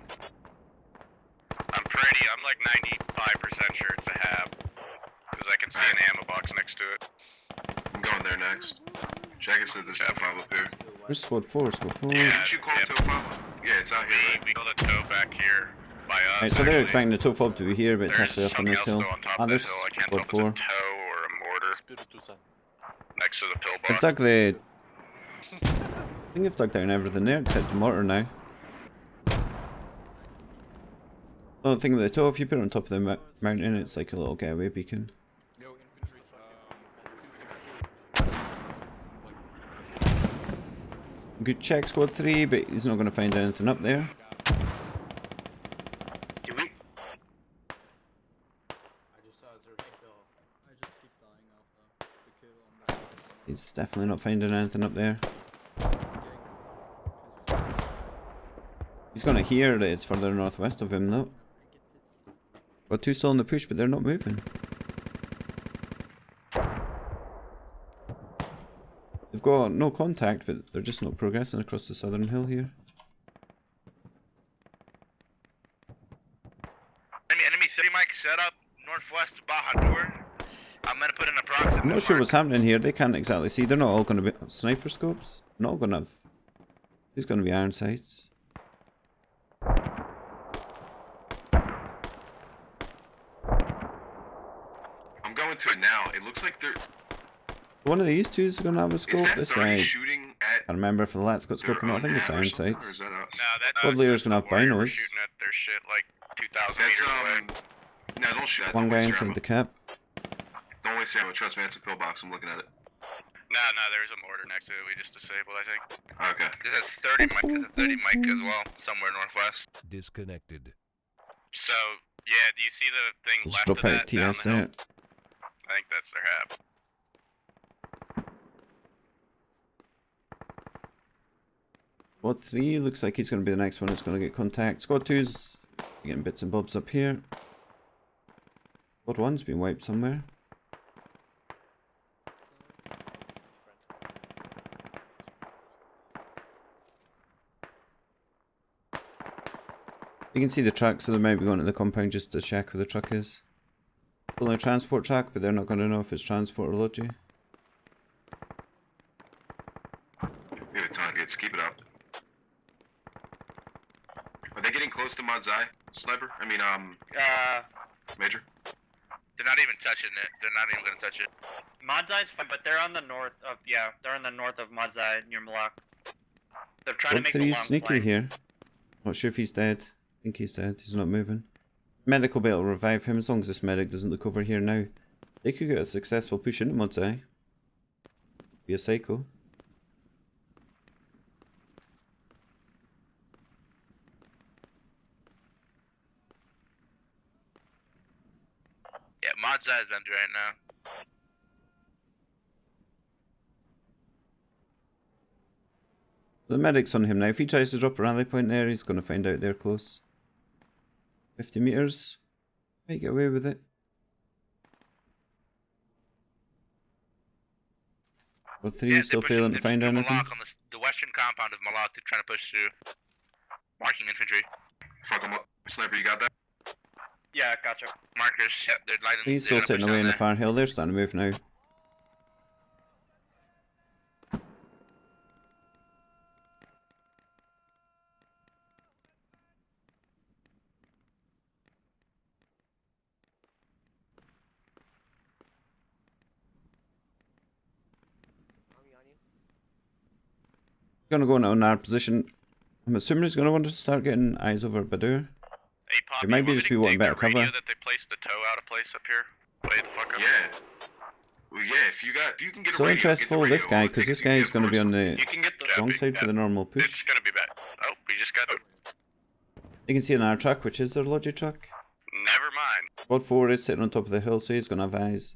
I'm like 95% sure it's a hab, because I can see an ammo box next to it. I'm going there next. Jagged said there's a 5 up here. Where's squad 4? Squad 4. Yeah, did you call it to 5? Yeah, it's out here. We got a tow back here by us. Right, so they're expecting the tow fob to be here, but it's actually up on this hill. Ah, there's I can't squad tell 4. if it's a tow or a mortar next to the pillbox. They've dug the... I think they've dug down everything there except the mortar now. The thing with the tow, if you put it on top of the mountain, it's like a little getaway beacon. Yo, infantry, 262. Good check, squad 3, but he's not going to find anything up there. Do we? I just saw his though. I just keep dying alpha. The kid on the... He's definitely not finding anything up there. He's going to hear that it's further northwest of him though. Got 2 still in the push, but they're not moving. They've got no contact, but they're just not progressing across the southern hill here. Enemy 3 mic set up northwest of Bahadur. I'm gonna put an approximate. I'm not sure what's happening here. They can't exactly see. They're not all going to be sniper scopes. Not all going to have. There's going to be iron sights. I'm going to it now. It looks like they're... One of these two is going to have a scope. This guy. shooting at... I remember if the lat's got scope or not. I think it's iron Or sights. is that us? No, that Squad leader's going to have binos. shooting at their shit like 2,000 That's, meters away. No, don't shoot at One them. guy Waste your inside ammo. the cap. Don't waste your ammo. Trust me, that's a pillbox. I'm looking at it. No, there's a mortar next to it. We just disabled, I think. Okay. There's a 30 mic. There's a 30 mic as well, somewhere northwest. Disconnected. So, yeah, do you see the thing Let's left drop of out that down TS the hill? there. I think that's their hab. Squad 3 looks like he's going to be the next one that's going to get contact. Squad 2's getting bits and bobs up here. Squad 1's been wiped somewhere. You can see the truck, so they might be going to the compound just to check where the truck is. Pulling a transport truck, but they're not going to know if it's transport or logi. We have targets. Keep it up. Are they getting close to Mod's Eye, Sniper? I mean, Major? They're not even touching it. They're not even gonna touch it. Modzai's fine, but they're on the north of, they're in the north of Modzai near Malak. They're trying to Squad make the 3's long sneaky flank. here. Not sure if he's dead. I think he's dead. He's not moving. Medic will be able to revive him as long as this medic doesn't look over here now. They could get a successful push into Mod's Eye. Be a psycho. Yeah, Mod's Eye is under right now. The medic's on him now. If he tries to drop a rally point there, he's going to find out they're close. 50 meters. Might get away with it. Well, 3 still failing to find anything. Malak on the western compound of Malak to trying to push through. Marking infantry. Fuck them up. Sniper, you got that? Yeah, gotcha. Markers, yep, they're lighting. He's still sitting away in the far hill. They're starting to move now. Gonna go into our position. I'm assuming he's gonna want to start getting eyes over Badur. Hey, Poppy, It might be want me just to be wanting dig better that radio cover. that they placed the tow out of place up here? Way the fuck up. Yeah. Well, yeah, if you can get So a radio, interest get the follow this radio. guy We'll because take this it guy to is going to be on the You can get the wrong side for the normal It's push. gonna be bad. Oh, we just got. You can see in our truck, which is their logi truck. Never mind. Squad 4 is sitting on top of the hill, so he's going to have eyes.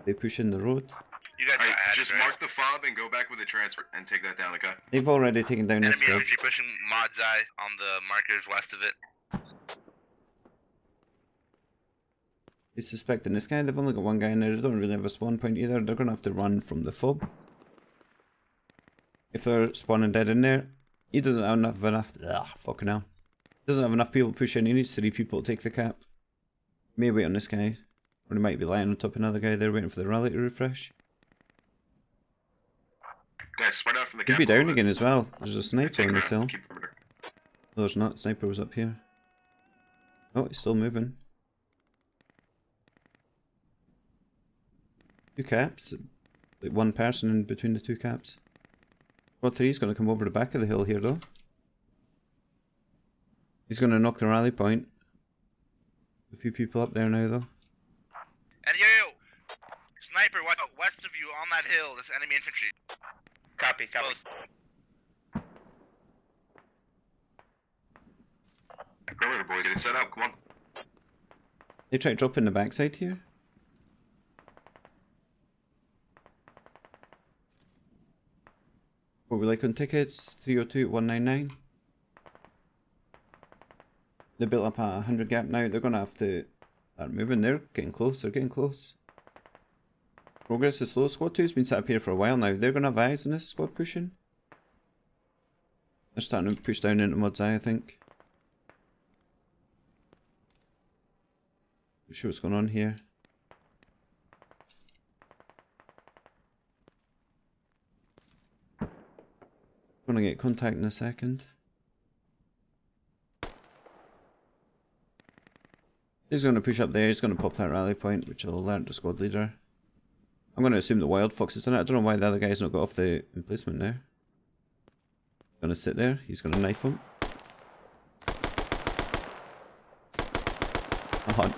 They push in the road. You guys Alright, got just added, right? mark the fob and go back with the transfer and take that down, okay? They've already taken down this Enemy fob. infantry pushing Mod's Eye on the markers west of it. He's suspecting this guy. They've only got one guy in there. They don't really have a spawn point either. They're going to have to run from the fob. If they're spawning dead in there, he doesn't have enough. Fucking hell. Doesn't have enough people pushing. He needs 3 people to take the cap. May wait on this guy. Or he might be lying on top of another guy there waiting for the rally to refresh. Guys, spread out from the He'd cap. be down again as well. There's a sniper Take on him this out. hill. Keep him there. No, there's not. Sniper was up here. Oh, he's still moving. 2 caps. Like 1 person in between the 2 caps. Squad 3 is going to come over the back of the hill here though. He's going to knock the rally point. A few people up there now though. And yo, sniper, watch out west of you on that hill. This enemy infantry. Copy. Close. Go over, boys. Get it set up. Come on. They try dropping the backside here. What we like on tickets? 302-199. They built up a 100 gap now. They're going to have to start moving. They're getting close. They're getting close. Progress is slow. Squad 2's been set up here for a while now. They're going to have eyes on this squad pushing. They're starting to push down into Mud's Eye, I think. Not sure what's going on here. Gonna get contact in a second. He's gonna push up there, he's gonna pop that rally point, which will alert the squad leader. I'm gonna assume the Wild Fox has done it. I don't know why the other guy's not got off the emplacement there. Gonna sit there, he's gonna knife him. Oh,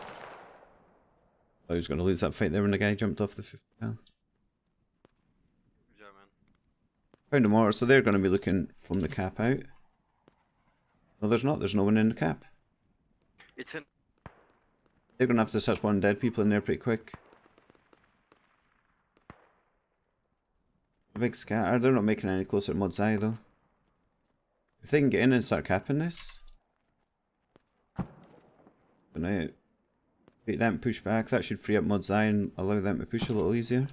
he was gonna lose that fight there when the guy jumped off the 50 cal. Good job, man. Found a mortar, so they're going to be looking from the cap out. No, there's not. There's no one in the cap. It's in. They're going to have to search 1 dead people in there pretty quick. A big scatter. They're not making any closer to Mud's Eye though. If they can get in and start capping this, gonna beat them, push back. That should free up Mud's Eye and allow them to push a little easier.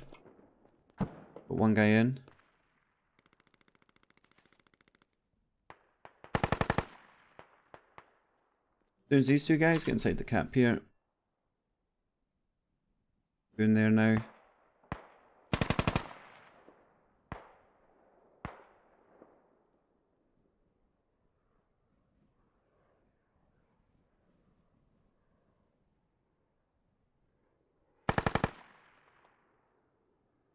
Put 1 guy in. There's these 2 guys get inside the cap here. In there now.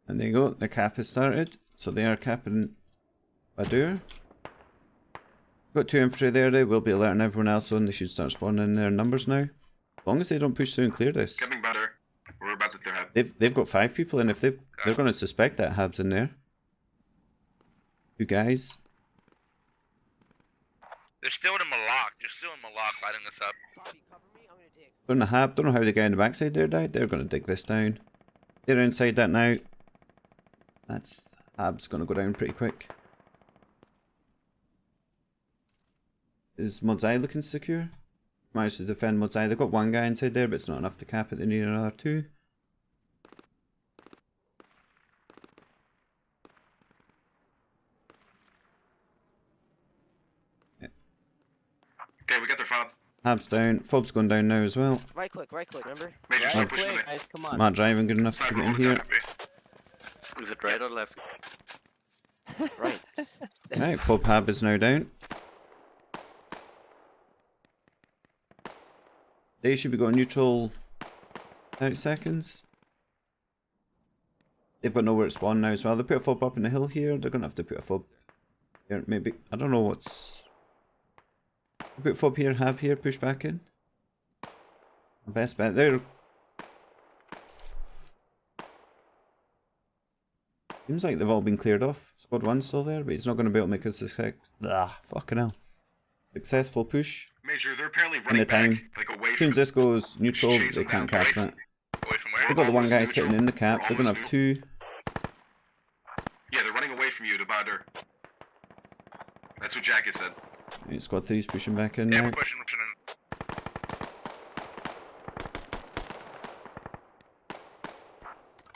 And there you go, the cap has started. So they are capping Badur. Got 2 infantry there, they will be alerting everyone else on. They should start spawning in their numbers now. As long as they don't push through and clear this. Coming better. We're about to have. They've got 5 people in. If they're going to suspect that Hab's in there. 2 guys. They're still in Malak. They're still in Malak lighting this up. Bobby, cover me. I'm gonna dig. Don't know Hab. Don't know how the guy in the backside there died. They're going to dig this down. They're inside that now. That's Hab's going to go down pretty quick. Is Mud's Eye looking secure? Managed to defend Mud's Eye. They've got 1 guy inside there, but it's not enough to cap it. They need another 2. Okay, we got their fob. Hab's down. Fob's going down now as well. Right click, remember? Major Right start pushing click, in. guys, come on. Not driving good enough to get in here. Is it right or left? Right. Right, Fob Hab is now down. They should be going neutral 30 seconds. They've got nowhere to spawn now as well. They put a fob up in the hill here. They're going to have to put a fob Here, maybe. I don't know what's. Put fob here, hab here, push back in. Best bet there. Seems like they've all been cleared off. Squad 1's still there, but he's not going to be able to make a fucking hell. Successful push. Major, they're apparently In the running time. back, like away As soon from. as this goes neutral, chase they them can't down. cap that. Away from where? They've got the one Almost guy neutral. sitting in the cap. They're going to have Almost two. Yeah, they're running away from you to Bahadur. That's what Jack has said. Right, squad 3's pushing back in Yeah, now. we're pushing in.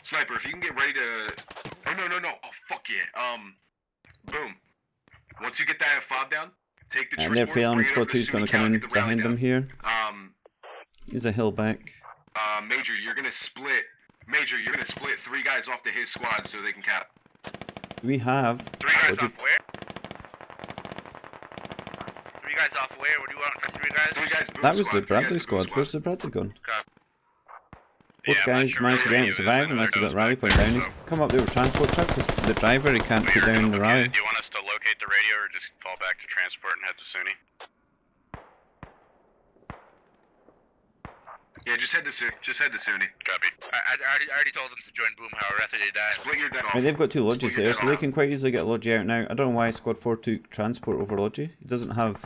Sniper, if you can get ready to. Oh no. Oh fuck yeah. Boom. Once you get that fob down, take the. And they're transport, failing. bring it Squad over to 2's going Sunni to come Cal, in get the rally behind down. them here. He's a hill back. Major, you're gonna split. Major, you're gonna split 3 guys off to his squad so they can cap. We have. 3 guys what do- off where? 3 guys off where? What do you want? 3 guys? 3 guys. Boom That was squad, the 3 guys Bradley boom squad. Where's the Bradley gone? Both Yeah, I'm not guys sure managed to where get he out and is. survive I know unless he they're got rally both point back down. there, He's so- come up there with transport truck because the driver he can't put down the rally. Do you want us to locate the radio or just fall back to transport and head to Sunni? Yeah, just head to Sunni. Copy. I already told them to join Boom, however, after they died. Split your dead off. I mean, they've got 2 Split lodges your there, dead so they off. can quite easily get Logi out now. I don't know why Squad 4 took transport over Logi. He doesn't have...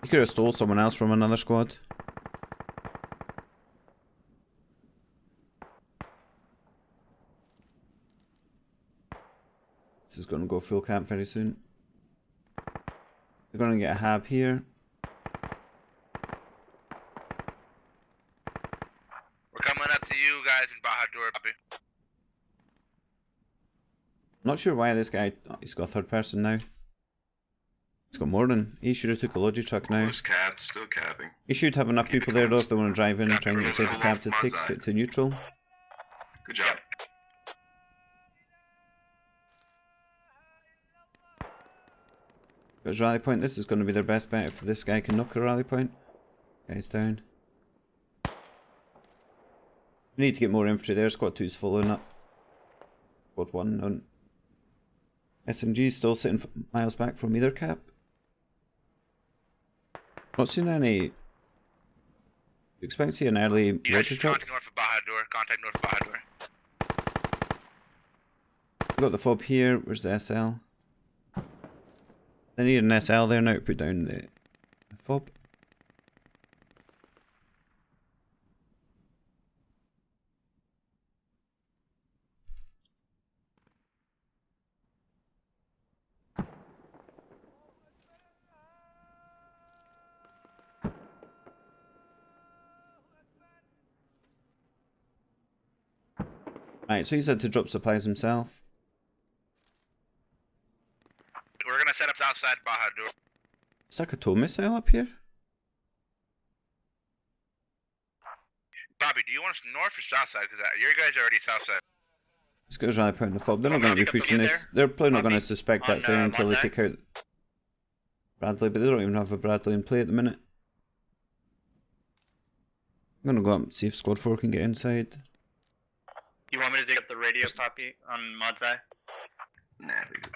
He could have stole someone else from another squad. This is going to go full camp very soon. They're going to get a hab here. We're coming up to you guys in Bahadur, copy. Not sure why this guy... Oh, he's got a 3rd person now. He's got more than... He should have took a Logi truck now. Who's capped? Still capping. He should have enough people there though if they want to drive in and try and get inside the cab to take Manzai. it to neutral. Good job. Got his rally point. This is going to be their best bet if this guy can knock the rally point. Guy's down. We need to get more infantry there. Squad 2's following up. Squad 1 on SnG still sitting miles back from either cap. Not seen any. You expect to see an early You guys Logi just truck? contact north of Bahadur. Contact north of Bahadur. We've got the fob here. Where's the SL? They need an SL there now to put down the fob. Right, so he's had to drop supplies himself. We're gonna set up outside Bahadur. Stuck a tow missile up here? Bobby, do you want us north or south side? Because your guys are already south side. This guy's rally point in the fob. They're not going to be pushing this. They're probably not going to suspect that's there until they take out Bradley, but they don't even have a Bradley in play at the minute. I'm going to go up and see if Squad 4 can get inside. You want me to dig up the radio copy on Mod's Eye? Nah, we good.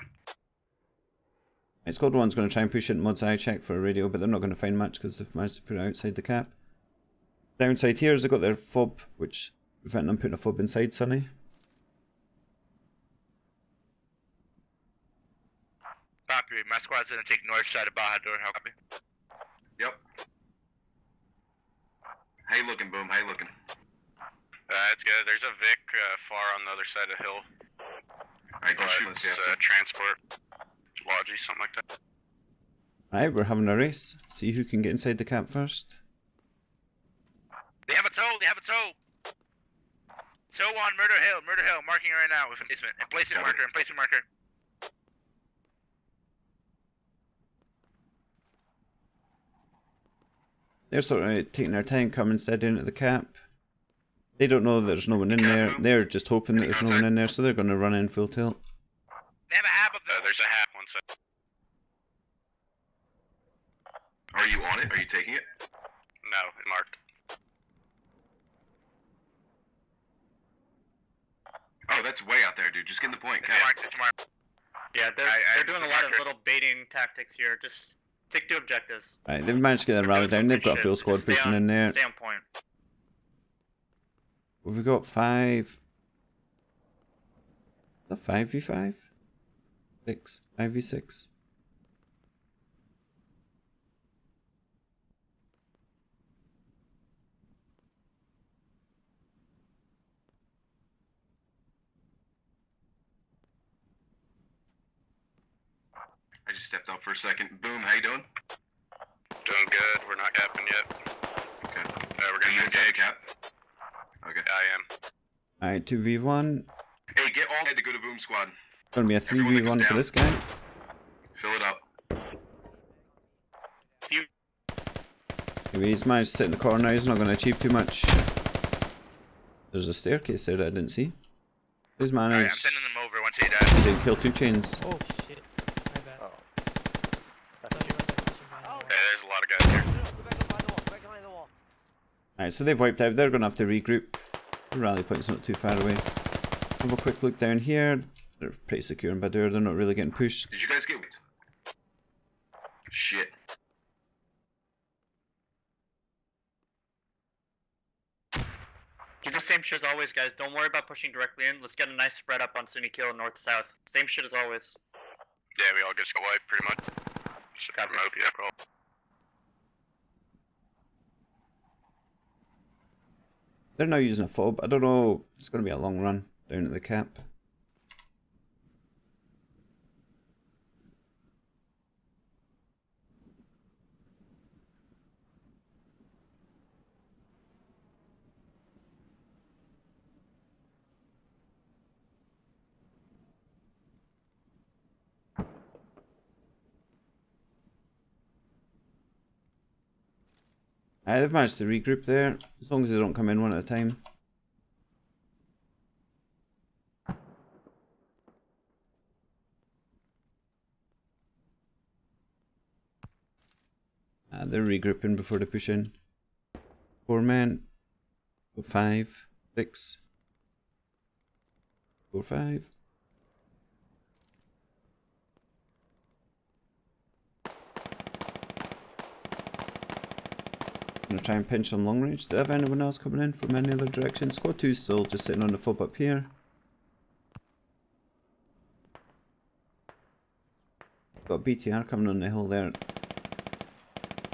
Right, Squad 1's going to try and push into Mud's Eye, check for a radio, but they're not going to find much because they've managed to put it outside the cap. Downside here is they've got their fob, which prevent them putting a fob inside Sunny. Copy. My squad's gonna take north side of Bahadur. How copy? Yep. How you looking, Boom? How you looking? It's good. There's a Vic far on the other side of the hill. Alright, don't shoot It's us, transport. Logi, something like that. Right, we're having a race. See who can get inside the cap first. They have a tow! They have a tow! Tow on Murder Hill, marking right now with emplacement. Emplacement marker, emplacement marker. They're sort of taking their time coming steady into the cap. They don't know that there's no one in there. They're just hoping that there's no one in there, so they're going to run in full tilt. They have a hab up there. There's a hab one side. Are you on it? Are you taking it? No, it's marked. Oh, that's way out there, dude. Just get in the point. It's marked, it's marked. Yeah, they're doing a lot of little baiting tactics here. Just stick to objectives. Right, they've managed to get that rally down. They've got a full squad pushing in there. Stay on point. We've got 5. A 5v5? 6. 5v6. I just stepped up for a second. Boom, how you doing? Doing good. We're not capping yet. Okay. We're gonna inside the cap? Okay. I am. Alright, 2v1. Hey, get all to go to boom squad. Gonna be a 3v1 for this guy. Fill it up. Maybe he's managed to sit in the corner, he's not going to achieve too much. There's a staircase there that I didn't see. He's managed. Alright, I'm sending them over once he dies. He did kill 2 chains. Oh shit. My bad. Hey, there's a lot of guys here. Alright, so they've wiped out. They're going to have to regroup. The rally point's not too far away. Have a quick look down here. They're pretty secure in Badur. They're not really getting pushed. Did you guys get whipped? Shit. Do the same shit as always, guys. Don't worry about pushing directly in. Let's get a nice spread up on Sunny Kill north to south. Same shit as always. Yeah, we all just got wiped pretty much. Just got remote, yeah, bro. They're now using a fob. I don't know. It's going to be a long run down at the cap. They've managed to regroup there, as long as they don't come in one at a time. They're regrouping before they push in. 4 men. 5, 6. 4, 5. I'm gonna try and pinch on long range. Do they have anyone else coming in from any other direction? Squad 2's still just sitting on the fob up here. Got BTR coming on the hill there. Are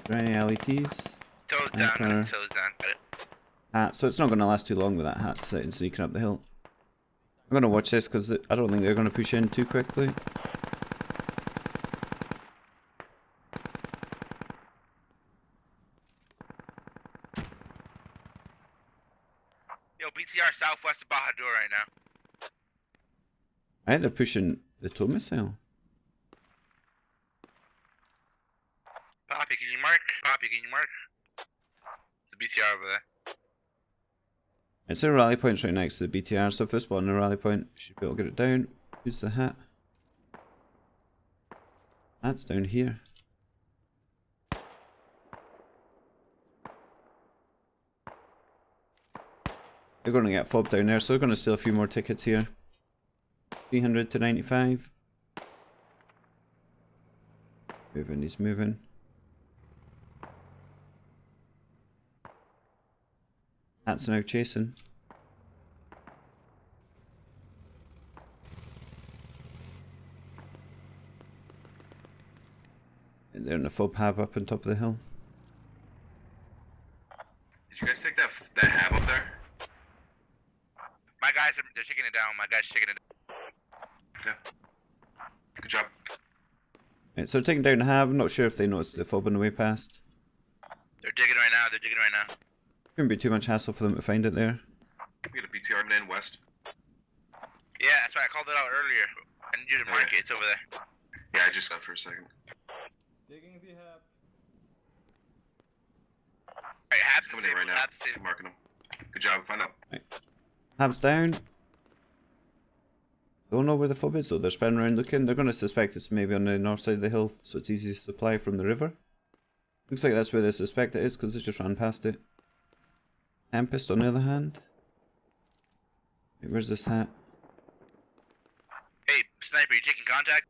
there any LETs? So's down, so's down. Got it. Hat, so it's not going to last too long with that hat sitting sneaking up the hill. I'm going to watch this because I don't think they're going to push in too quickly. Yo, BTR southwest of Bahadur right now. Right, they're pushing the tow missile. Poppy, can you mark? Poppy, can you mark? It's a BTR over there. It's a rally point right next to the BTR, so if they spawn in a rally point, should be able to get it down. Who's the hat? Hat's down here. They're going to get fob down there, so they're going to steal a few more tickets here. 300 to 95. Moving, he's moving. Hat's now chasing. And they're in the fob hab up on top of the hill. Did you guys take that hab up there? My guys, they're taking it down. My guys taking it down. Yeah. Good job. Right, so they're taking down the hab. I'm not sure if they noticed the fob on the way past. They're digging right now. They're digging right now. Couldn't be too much hassle for them to find it there. We got a BTR in west. Yeah, that's why I called it out earlier. I need you to mark it. It's over there. Yeah, I just got for a second. Digging the hab. Alright, hab's coming in right now. I'm marking them. Good job. Find out. Right. Hab's down. Don't know where the fob is, so they're spinning around looking. They're going to suspect it's maybe on the north side of the hill, so it's easy to supply from the river. Looks like that's where they suspect it is, because they just ran past it. Tempest, on the other hand. Wait, where's this hat? Hey, sniper, you taking contact?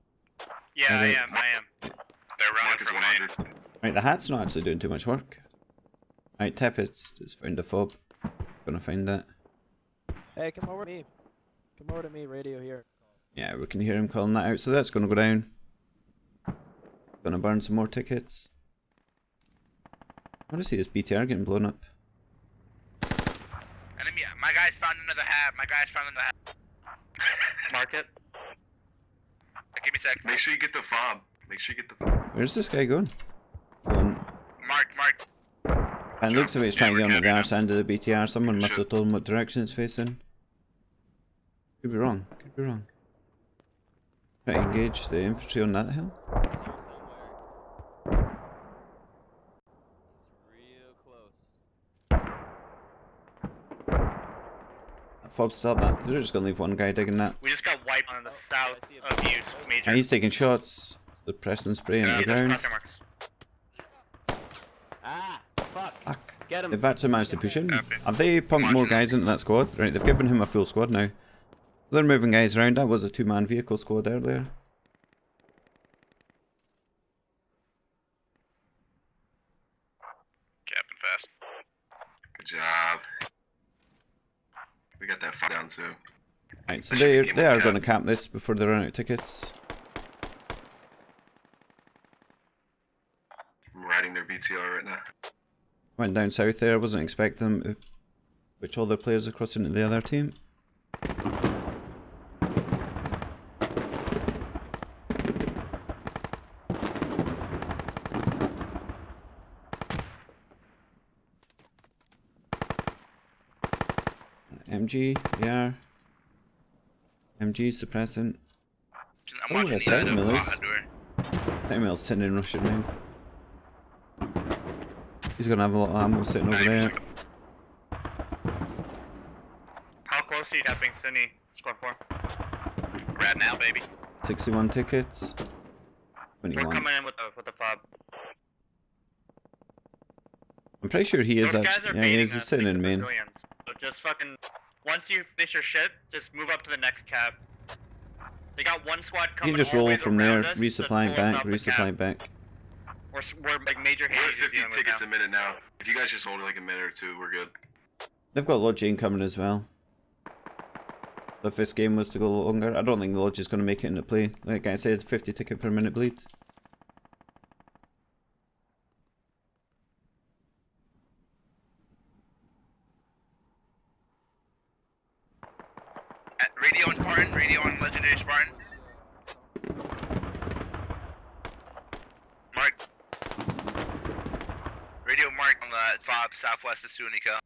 Yeah, Alright. I am. They're running Mark is from 100. main. Right, the hat's not actually doing too much work. Right, Tepid's just found a fob. Gonna find that. Hey, come over to me. Come over to me, radio here. Yeah, we can hear him calling that out, so that's gonna go down. Gonna burn some more tickets. I wanna see this BTR getting blown up. Enemy, my guy's found another hab. Mark it. Give me a sec. Make sure you get the fob. Where's this guy going? Going. Mark. And it looks like he's trying to get on the arse end of the BTR. Someone must have told him what direction it's facing. Could be wrong. Try to engage the infantry on that hill. He's here somewhere. He's real close. That fob stopped that. They're just gonna leave one guy digging that. We just got wiped on the south of you, Major. And he's taking shots. The Preston spray into the ground. Ah, fuck. Fuck. Get him. They've actually managed to push in. Have they pumped more guys into that squad? Right, they've given him a full squad now. They're moving guys around. That was a 2-man vehicle squad earlier. Capping fast. Good job. We got that fob down too. Right, so they are going to cap this before they run out of tickets. I'm riding their BTR right now. Went down south there. I wasn't expecting them to switch all their players across into the other team. MG, yeah. MG suppressant. I'm watching the item on the door. Emil's sitting in Russian now. He's gonna have a lot of ammo sitting over there. How close are you tapping Cindy? Squad 4. Right now, baby. 61 tickets. We're 21. coming in with the fob. I'm pretty sure he is Those guys actually. are Yeah, he baiting is. He's us sitting like in the main. Brazilians. So just fucking, once you finish your shit, just move up to the next cab. They got one squad You coming can just all the way roll from around there, us to resupply pull us back, off the resupply cab. back. We're like major We're hands. at 50 tickets a minute now. If you guys just hold it like a minute or two, we're good. They've got Lodge incoming as well. If this game was to go longer, I don't think the Lodge is going to make it into play. Like I said, 50 ticket per minute bleed. Radio on Spartan, radio on Legendary Spartan. Mark. Radio Mark on the fob southwest of Sunica.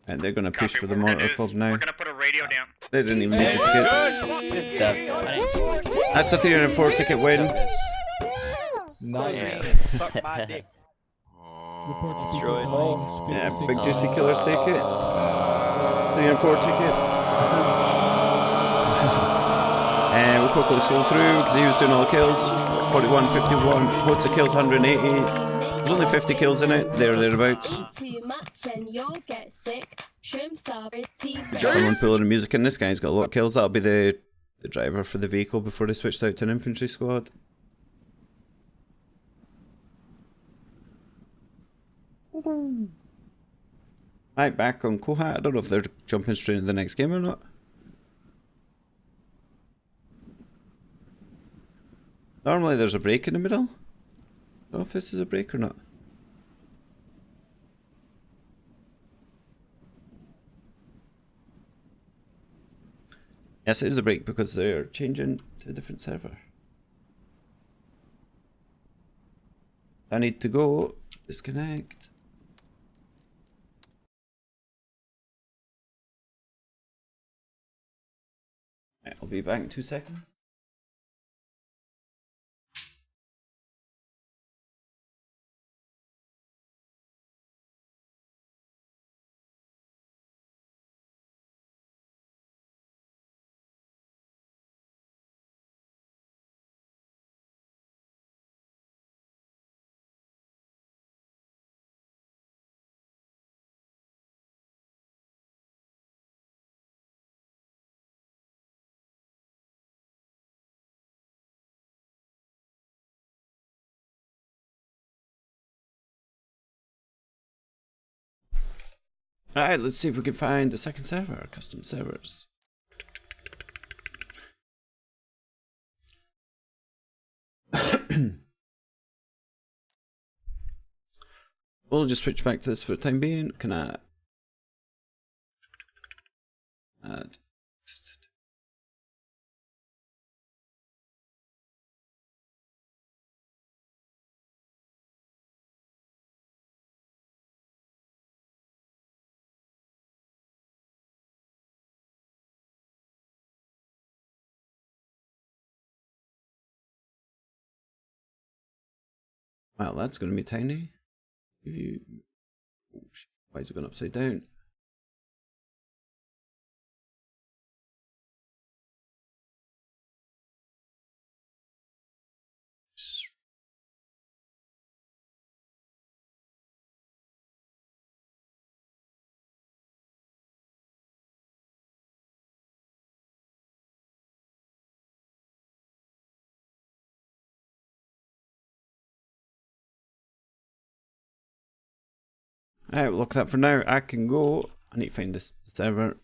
And they're going to push for the mortar fob now. We're gonna put a radio down. They didn't even make the tickets. That's a 304 ticket win. Nice. Suck my dick. Destroyed. Yeah, big juicy killers take it. 304 tickets. And we'll quickly scroll through because he was doing all the kills. 41, 51, loads of kills, 180. There's only 50 kills in it, there or thereabouts. Too much and you'll get sick. Shrimps are pretty Someone pulling the music in. This guy's got a lot of kills. That'll be the driver for the vehicle before they switched out to an infantry squad. Right, back on Kohat. I don't know if they're jumping straight into the next game or not. Normally there's a break in the middle. I don't know if this is a break or not. Yes, it is a break because they're changing to a different server. I need to go disconnect. Right, I'll be back in 2 seconds. Alright, let's see if we can find the second server, custom servers. We'll just switch back to this for the time being. Can I add? Well, that's going to be tiny. Why is it going upside down? Alright, we'll look at that for now. I can go. I need to find this server.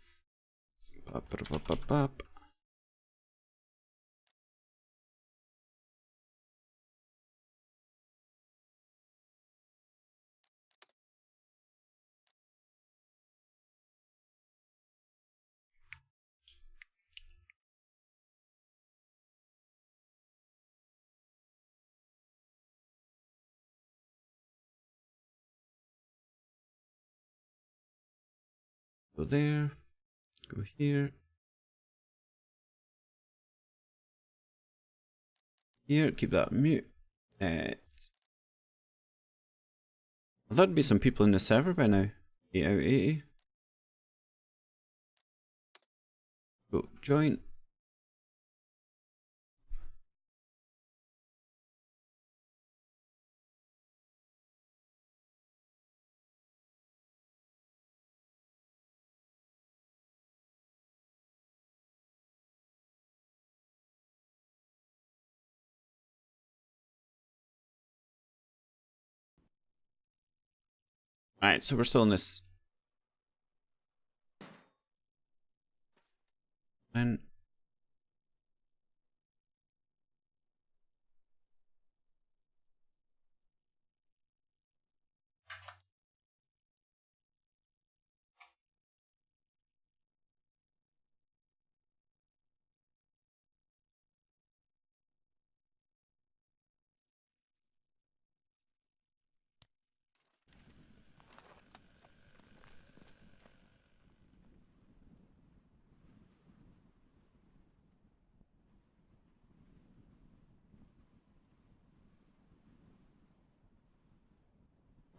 Go there. Go here. Here, keep that mute. I thought there'd be some people in the server by now. 8 out of 80. Go join. Alright, so we're still in this. And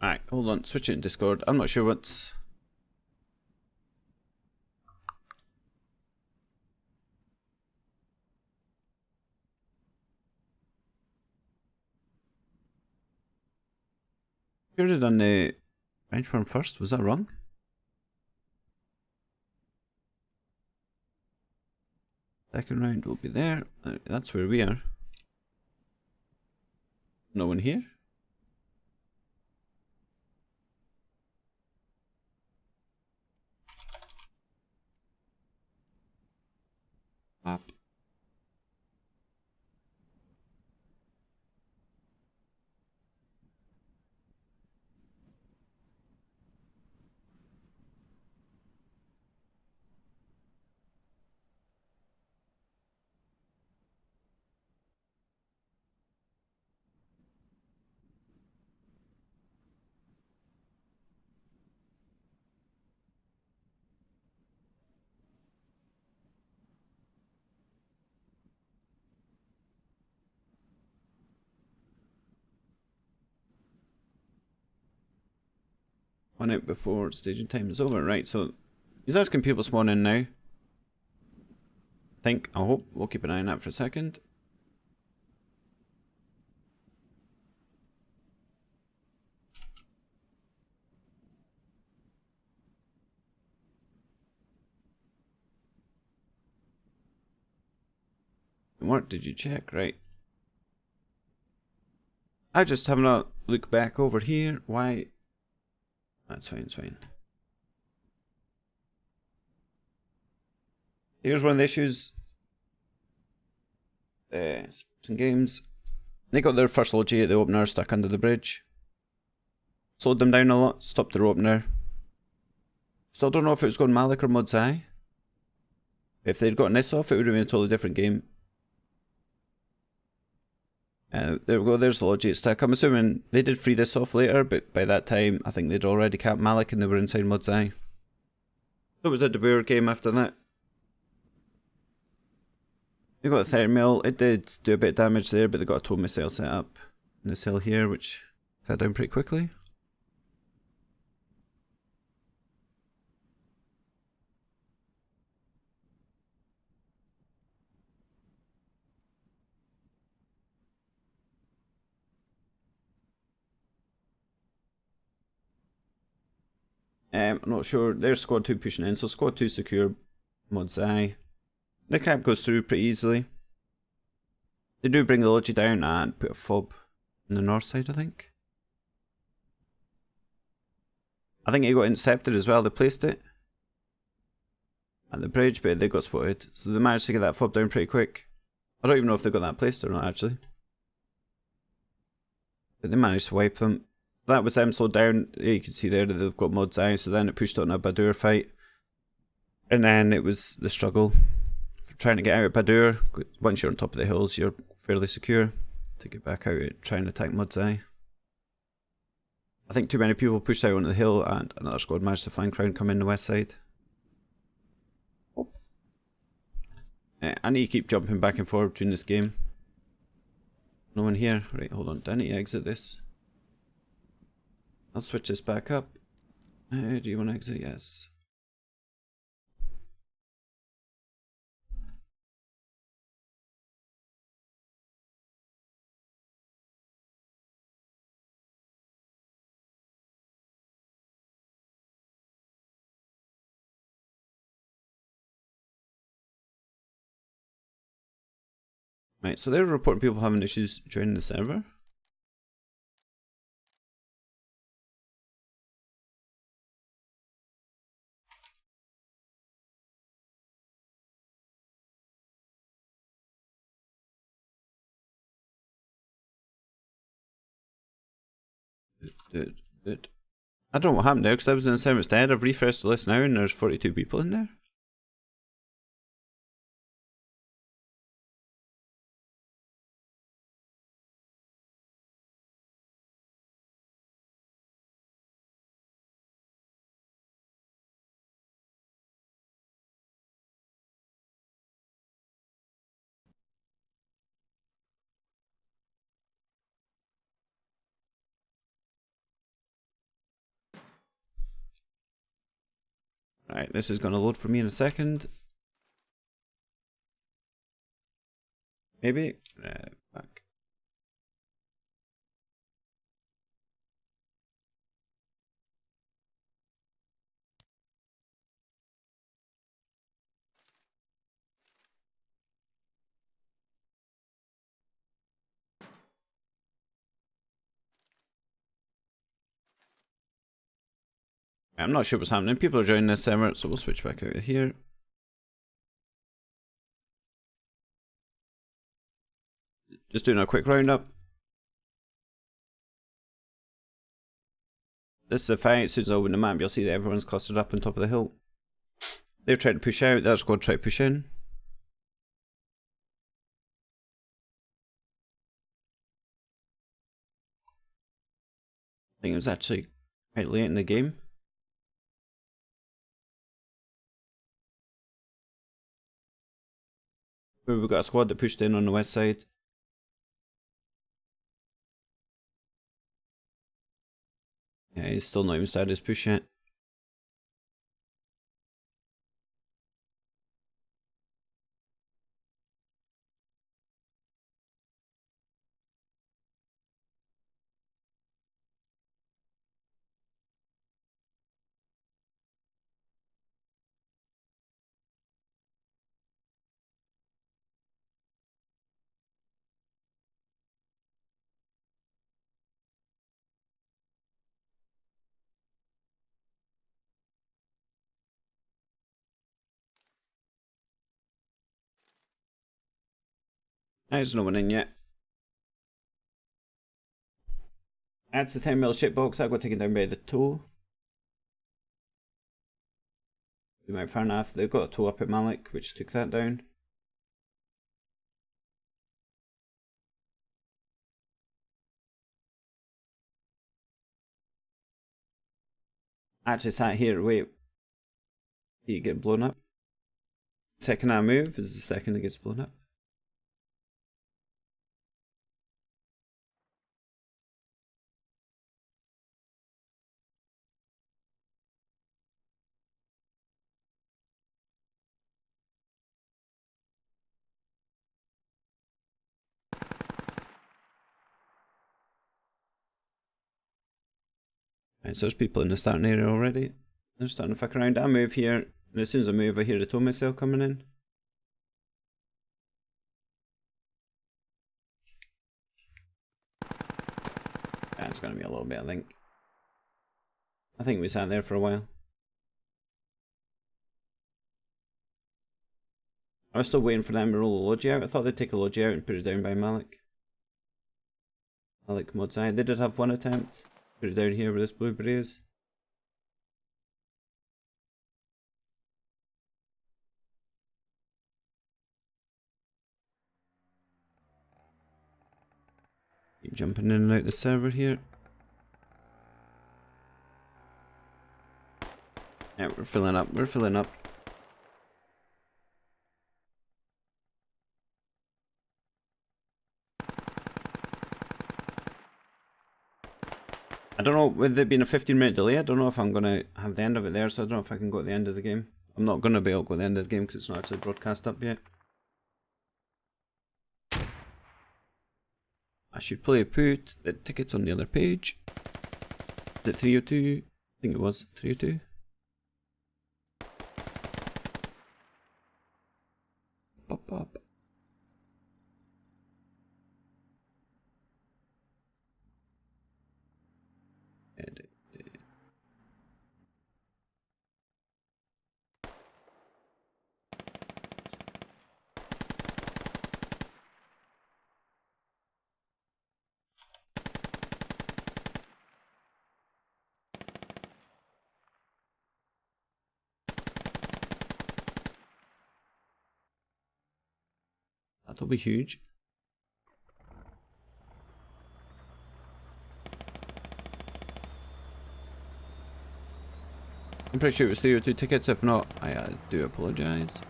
alright, hold on, switch it in Discord. I'm not sure what's. Should have done the bench one first, was that wrong? Second round will be there. That's where we are. No one here? Up. One out before staging time is over. Right, so he's asking people spawn in now. I hope. We'll keep an eye on that for a second. What did you check? Right. I just having a look back over here. Why? That's fine, it's fine. Here's one of the issues. Some games. They got their first logi at the opener stuck under the bridge. Slowed them down a lot, stopped their opener. Still don't know if it was going Malik or Mod's Eye. If they'd gotten this off, it would have been a totally different game. There we go, there's the logi at stuck. I'm assuming they did free this off later, but by that time, I think they'd already capped Malik and they were inside Mod's Eye. So it was a De Boer game after that. They got a 30mm, it did do a bit of damage there, but they got a tow missile set up in this hill here, which fell down pretty quickly. I'm not sure, there's squad 2 pushing in, so squad 2 secure Mod's Eye. The camp goes through pretty easily. They do bring the logi down and put a fob on the north side, I think. I think it got intercepted as well, they placed it at the bridge, but they got spotted. So they managed to get that fob down pretty quick. I don't even know if they got that placed or not actually. But they managed to wipe them. That was them slowed down. You can see there that they've got Mod's Eye, so then it pushed on a Badur fight. And then it was the struggle. Trying to get out of Badur. Once you're on top of the hills, you're fairly secure to get back out and try and attack Mod's Eye. I think too many people pushed out onto the hill and another squad managed to flank round, come in the west side. I need to keep jumping back and forward between this game. No one here. Right, hold on. Do I need to exit this? I'll switch this back up. Do you want to exit? Yes. Right, so they're reporting people having issues joining the server. I don't know what happened there because I was in the server instead. I've refreshed the list now and there's 42 people in there. Right, this is going to load for me in a second. Maybe? Back. I'm not sure what's happening. People are joining this server, so we'll switch back out of here. Just doing a quick roundup. This is a fight. As soon as I open the map, you'll see that everyone's clustered up on top of the hill. They're trying to push out, their squad try to push in. I think it was actually quite late in the game. We've got a squad that pushed in on the west side. Yeah, he's still not even started his push yet. There's no one in yet. That's the 10mm ship box that got taken down by the tow. We might fair enough. They've got a tow up at Malik, which took that down. Actually sat here, wait. You get blown up. Second I move is the second it gets blown up. Right, so there's people in the starting area already. They're starting to fuck around. I move here, and as soon as I move I hear the tow missile coming in. That's gonna be a little bit, I think. I think we sat there for a while. I was still waiting for them to roll a Logi out. I thought they'd take a Logi out and put it down by Malik. Malik mod side. They did have one attempt. Put it down here where this blueberry is. Keep jumping in and out the server here. Yeah, we're filling up. We're filling up. I don't know, with it being a 15-minute delay, I don't know if I'm going to have the end of it there, so I don't know if I can go at the end of the game. I'm not going to be able to go at the end of the game because it's not actually broadcast up yet. I should probably put the tickets on the other page. Is it 302? I think it was 302. Pop up. Edit. That'll be huge. I'm pretty sure it was 302 tickets. If not, I do apologise.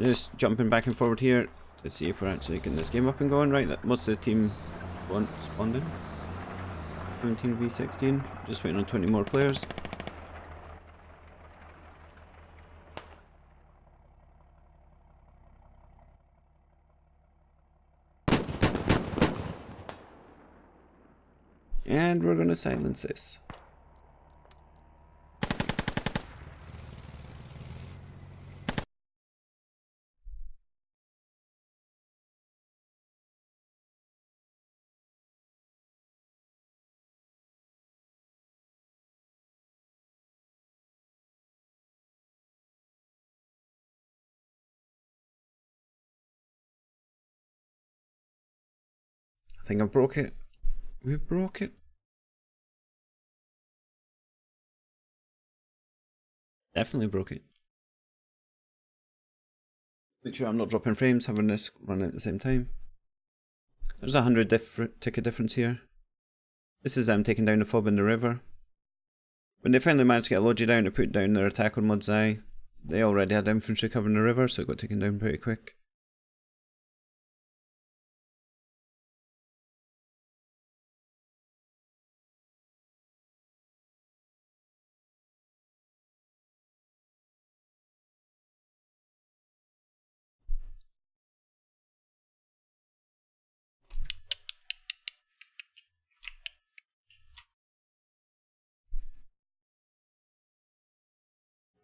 Just jumping back and forward here to see if we're actually getting this game up and going. Right, that most of the team spawned in. 17v16. Just waiting on 20 more players. And we're gonna silence this. I think I broke it. We broke it. Definitely broke it. Make sure I'm not dropping frames, having this run at the same time. There's 100 ticket difference here. This is them taking down the fob in the river. When they finally managed to get a Logi down to put down their attack on Mud's Eye, they already had infantry covering the river, so it got taken down pretty quick.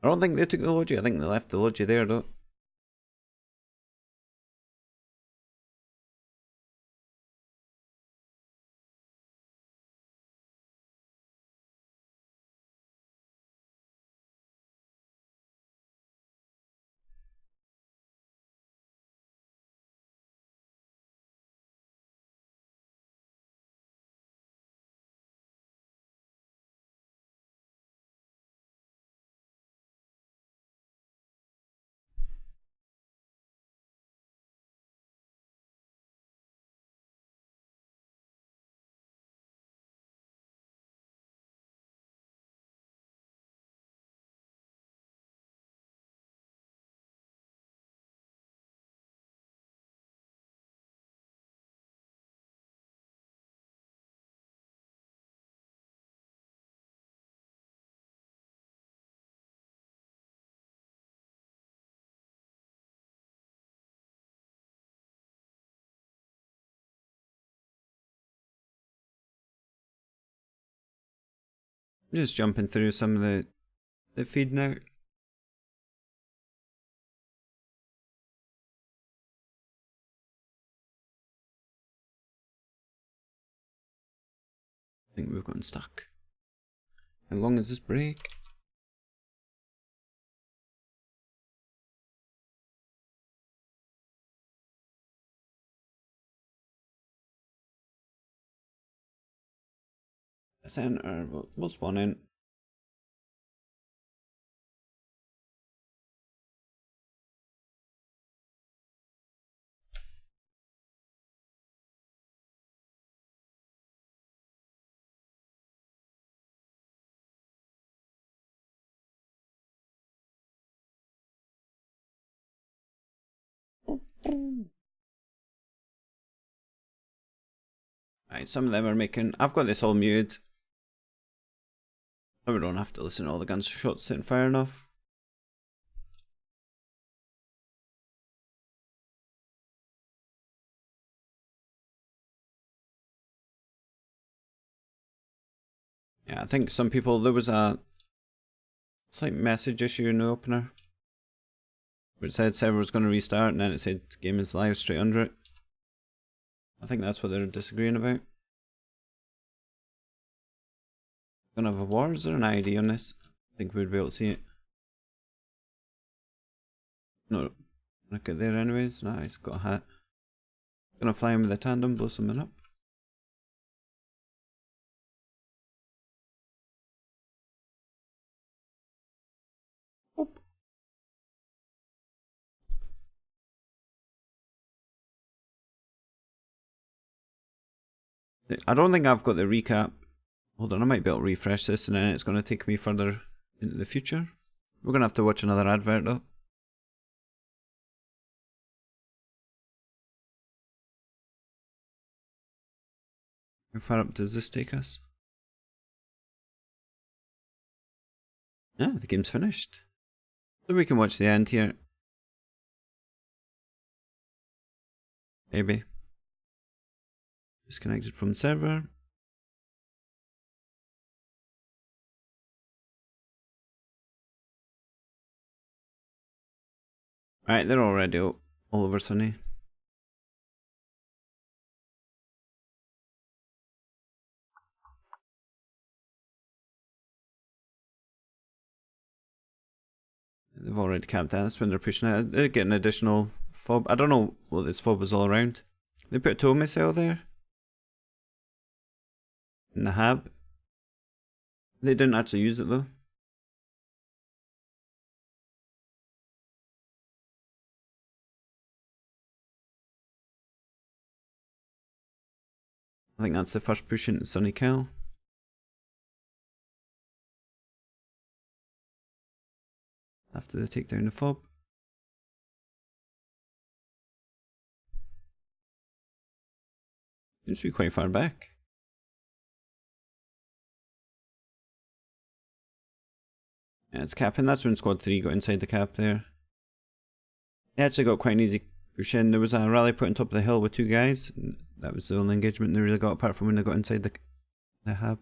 I don't think they took the Logi, I think they left the Logi there though. Just jumping through some of the feed now. I think we've gotten stuck. How long is this break? Center, we'll spawn in. Right, some of them are making. I've got this all muted. We don't have to listen to all the gunshots sitting fire enough. Yeah, I think some people, there was a slight message issue in the opener where it said server was going to restart and then it said game is live straight under it. I think that's what they're disagreeing about. Gonna have a war? Is there an ID on this? I think we'd be able to see it. No, look at there anyways. Nice, got a hat. Gonna fly in with a tandem, blow something up. Oop. I don't think I've got the recap. Hold on, I might be able to refresh this and then it's going to take me further into the future. We're going to have to watch another advert though. How far up does this take us? Yeah, the game's finished. So we can watch the end here. Maybe. Disconnected from server. Right, they're already all over Sunny. They've already capped out. That's when they're pushing out. They're getting additional fob. I don't know what this fob was all around. They put a tow missile there. In the hab. They didn't actually use it though. I think that's the first push into Sunny Cal. After they take down the fob. Seems to be quite far back. Yeah, it's capping. That's when squad 3 got inside the cap there. They actually got quite an easy push in. There was a rally put on top of the hill with 2 guys. That was the only engagement they really got apart from when they got inside the hab.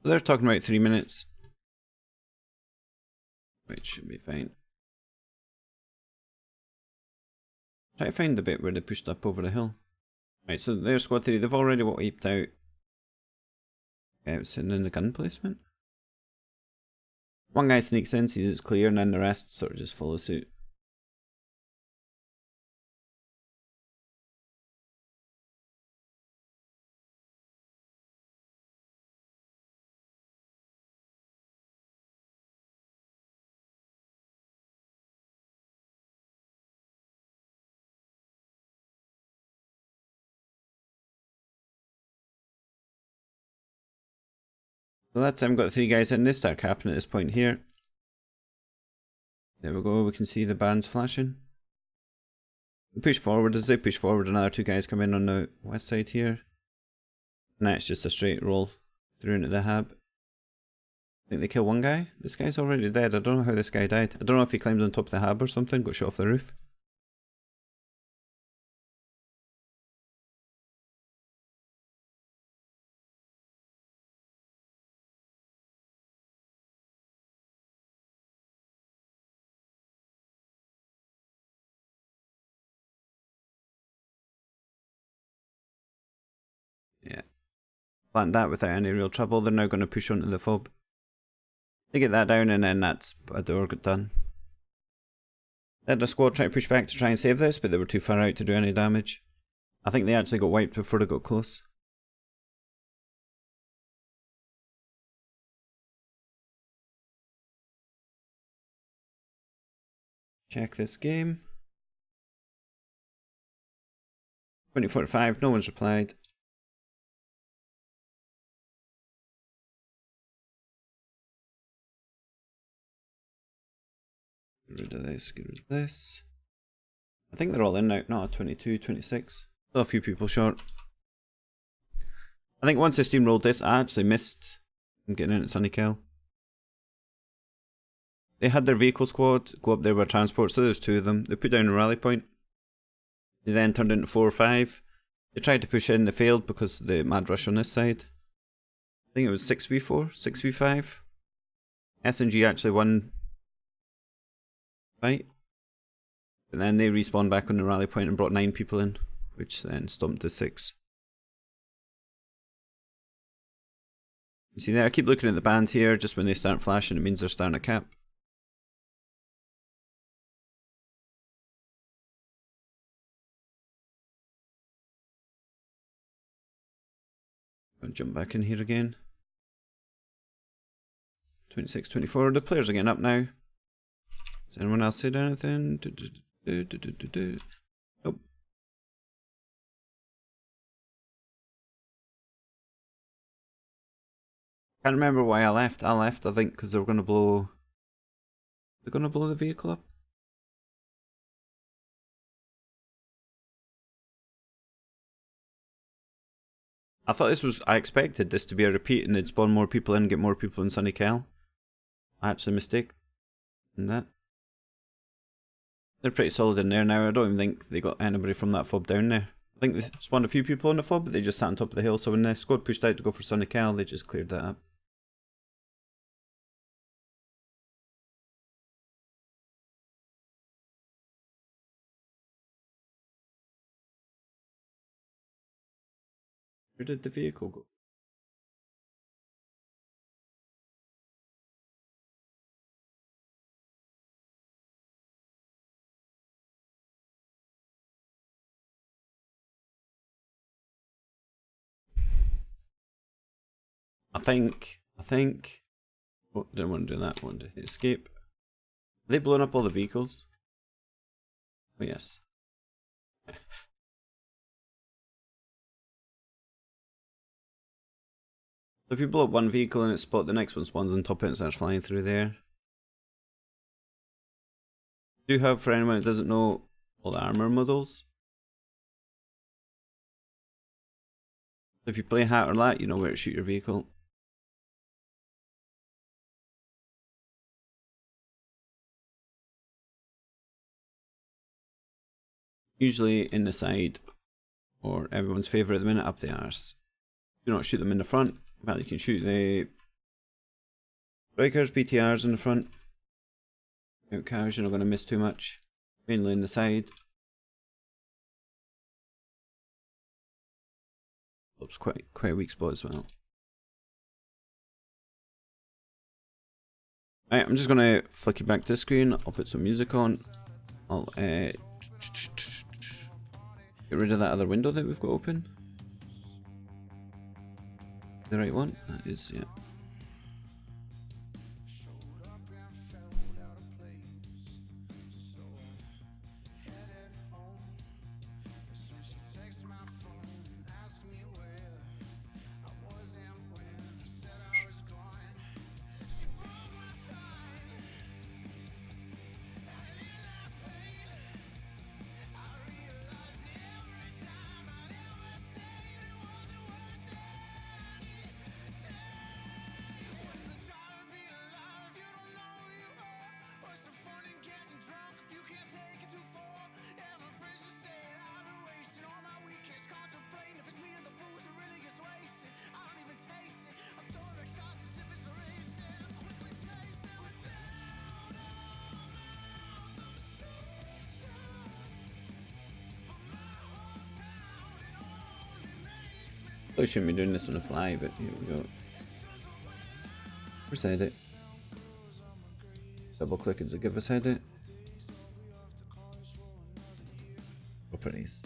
They're talking about 3 minutes. Which should be fine. Try to find the bit where they pushed up over the hill. Right, so there's squad 3. They've already wiped out. Yeah, it's sitting in the gun placement. One guy sneaks in, sees it's clear, and then the rest sort of just follow suit. So that time got 3 guys in. They start capping at this point here. There we go, we can see the bands flashing. We push forward. As they push forward, another 2 guys come in on the west side here. And that's just a straight roll through into the hab. I think they kill 1 guy. This guy's already dead. I don't know how this guy died. I don't know if he climbed on top of the hab or something, got shot off the roof. Yeah. Plant that without any real trouble. They're now going to push onto the fob. They get that down and then that's a door got done. They had a squad try to push back to try and save this, but they were too far out to do any damage. I think they actually got wiped before they got close. Check this game. 2045, no one's replied. Get rid of this, get rid of this. I think they're all in now. No, 22, 26. Still a few people short. I think once I steamrolled this, I actually missed getting in at Sunny Kill. They had their vehicle squad go up there with transport, so there's 2 of them. They put down a rally point. They then turned into 4 or 5. They tried to push in, they failed because of the mad rush on this side. I think it was 6v4, 6v5. SnG actually won fight. But then they respawned back on the rally point and brought 9 people in, which then stomped to 6. You see there, I keep looking at the bands here, just when they start flashing it means they're starting to cap. I'll jump back in here again. 26, 24, the players are getting up now. Has anyone else said anything? Nope. Can't remember why I left. I think, because they were going to blow... They're going to blow the vehicle up? I thought this was... I expected this to be a repeat and they'd spawn more people in, get more people in Sunny Cal. I actually mistake in that. They're pretty solid in there now. I don't even think they got anybody from that fob down there. I think they spawned a few people on the fob, but they just sat on top of the hill. So when the squad pushed out to go for Sunny Cal, they just cleared that up. Where did the vehicle go? I think... Oh, didn't want to do that. I wanted to escape. Are they blowing up all the vehicles? Oh, yes. So if you blow up one vehicle and it's spot, the next one spawns on top of it and starts flying through there. Do have, for anyone that doesn't know, all the armor models. So if you play hat or lat, you know where to shoot your vehicle. Usually in the side, or everyone's favourite at the minute, up the arse. Do not shoot them in the front. Well, you can shoot the Strikers, BTRs in the front. Out cows, you're not going to miss too much. Mainly in the side. Oops, quite a weak spot as well. Right, I'm just going to flick you back to the screen. I'll put some music on. I'll get rid of that other window that we've got open. The right one? That is, yeah. Probably shouldn't be doing this on the fly, but here we go. Where's the edit? Double click it to give us edit. Properties.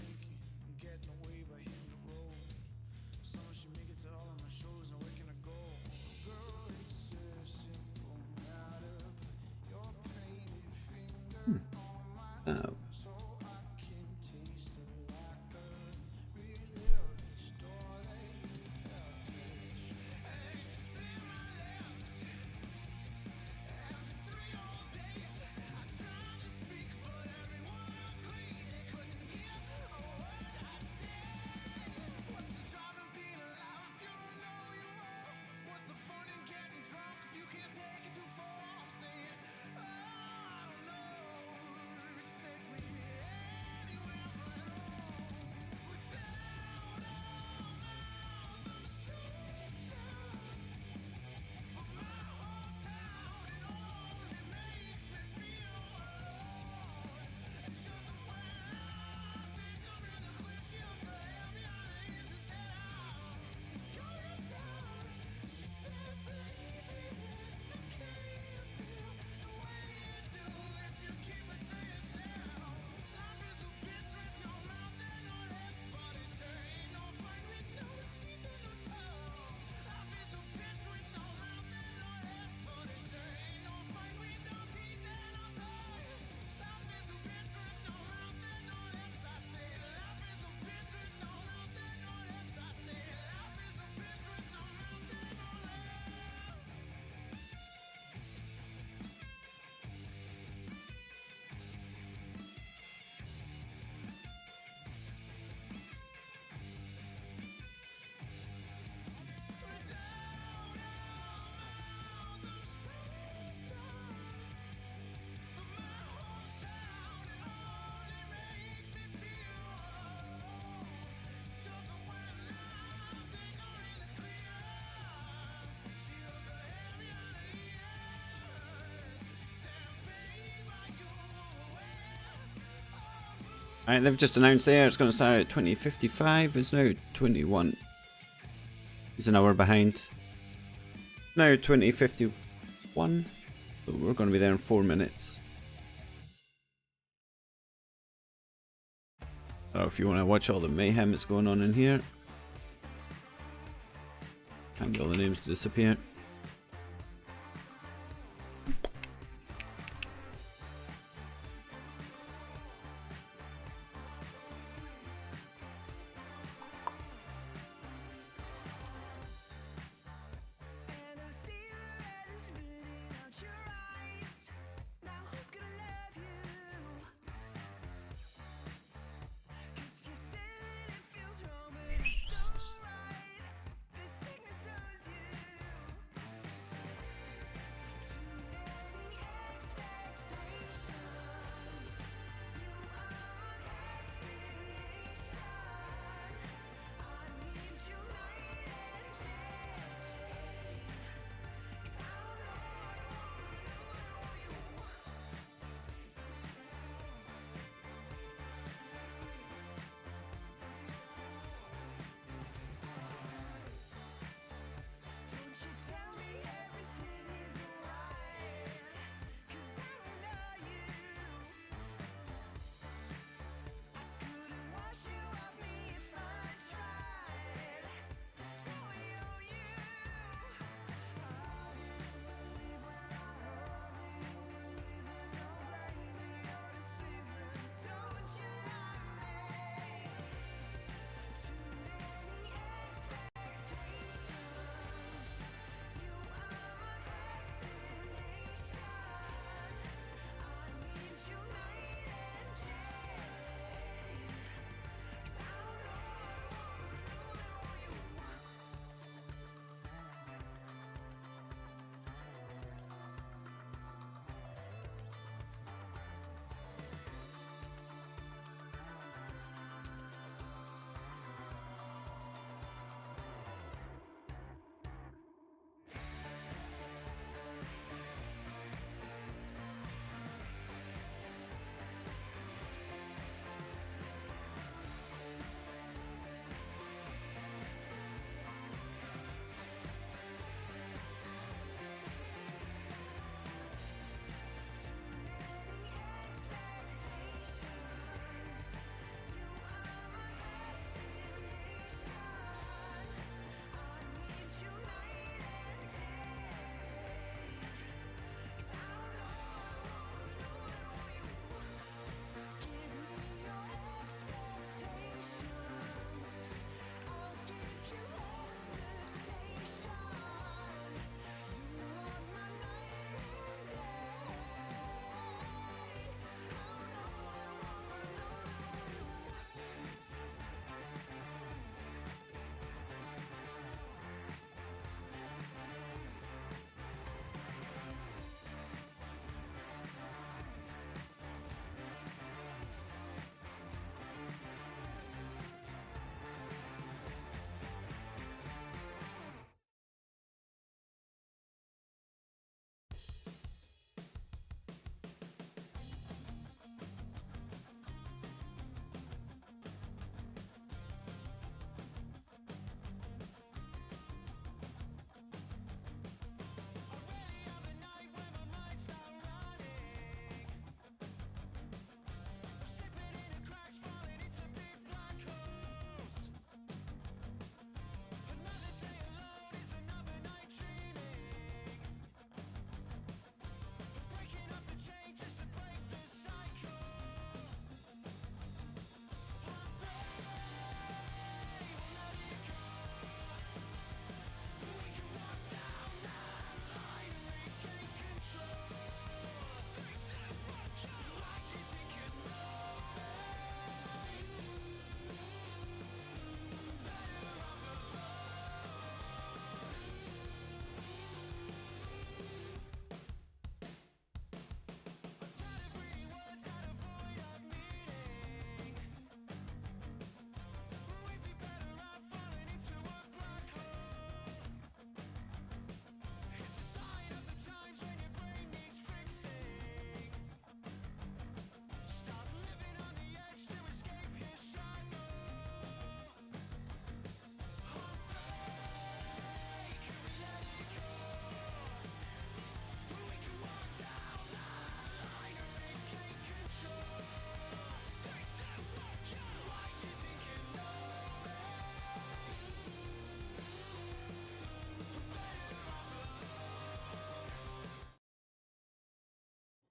Alright, they've just announced there it's going to start at 20:55. It's now 21. He's an hour behind. Now 20:51. So we're going to be there in 4 minutes. So if you want to watch all the mayhem that's going on in here. Can't get all the names to disappear.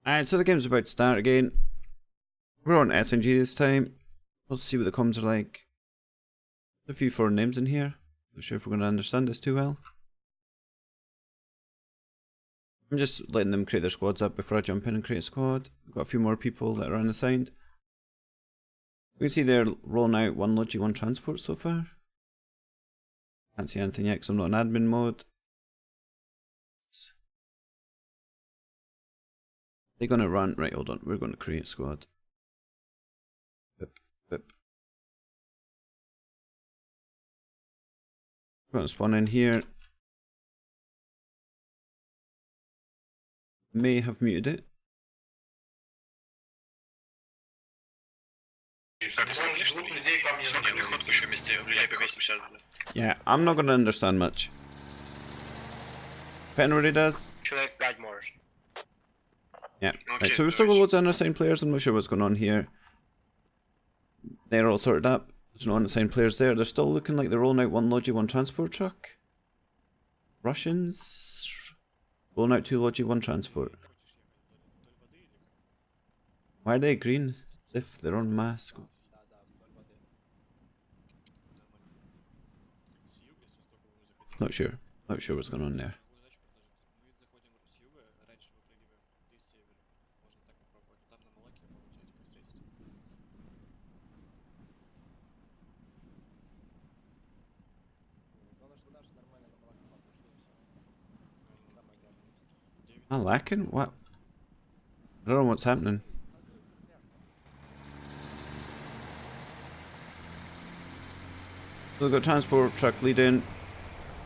Alright, so the game's about to start again. We're on SnG this time. Let's see what the comms are like. There's a few foreign names in here. Not sure if we're going to understand this too well. I'm just letting them create their squads up before I jump in and create a squad. We've got a few more people that are unassigned. We can see they're rolling out one Logi, one transport so far. Can't see anything yet because I'm not in admin mode. They're going to run. Right, hold on. We're going to create a squad. Bip, bip. We're going to spawn in here. May have muted it. Yeah, I'm not going to understand much. If anybody does. Yeah, right, so we've still got loads of unassigned players. I'm not sure what's going on here. They're all sorted up. There's no unassigned players there. They're still looking like they're rolling out one Logi, one transport truck. Russians rolling out 2 Logi, 1 transport. Why are they green? As if they're on mask. Not sure. Not sure what's going on there. Am I lacking? What? I don't know what's happening. So we've got transport truck leading.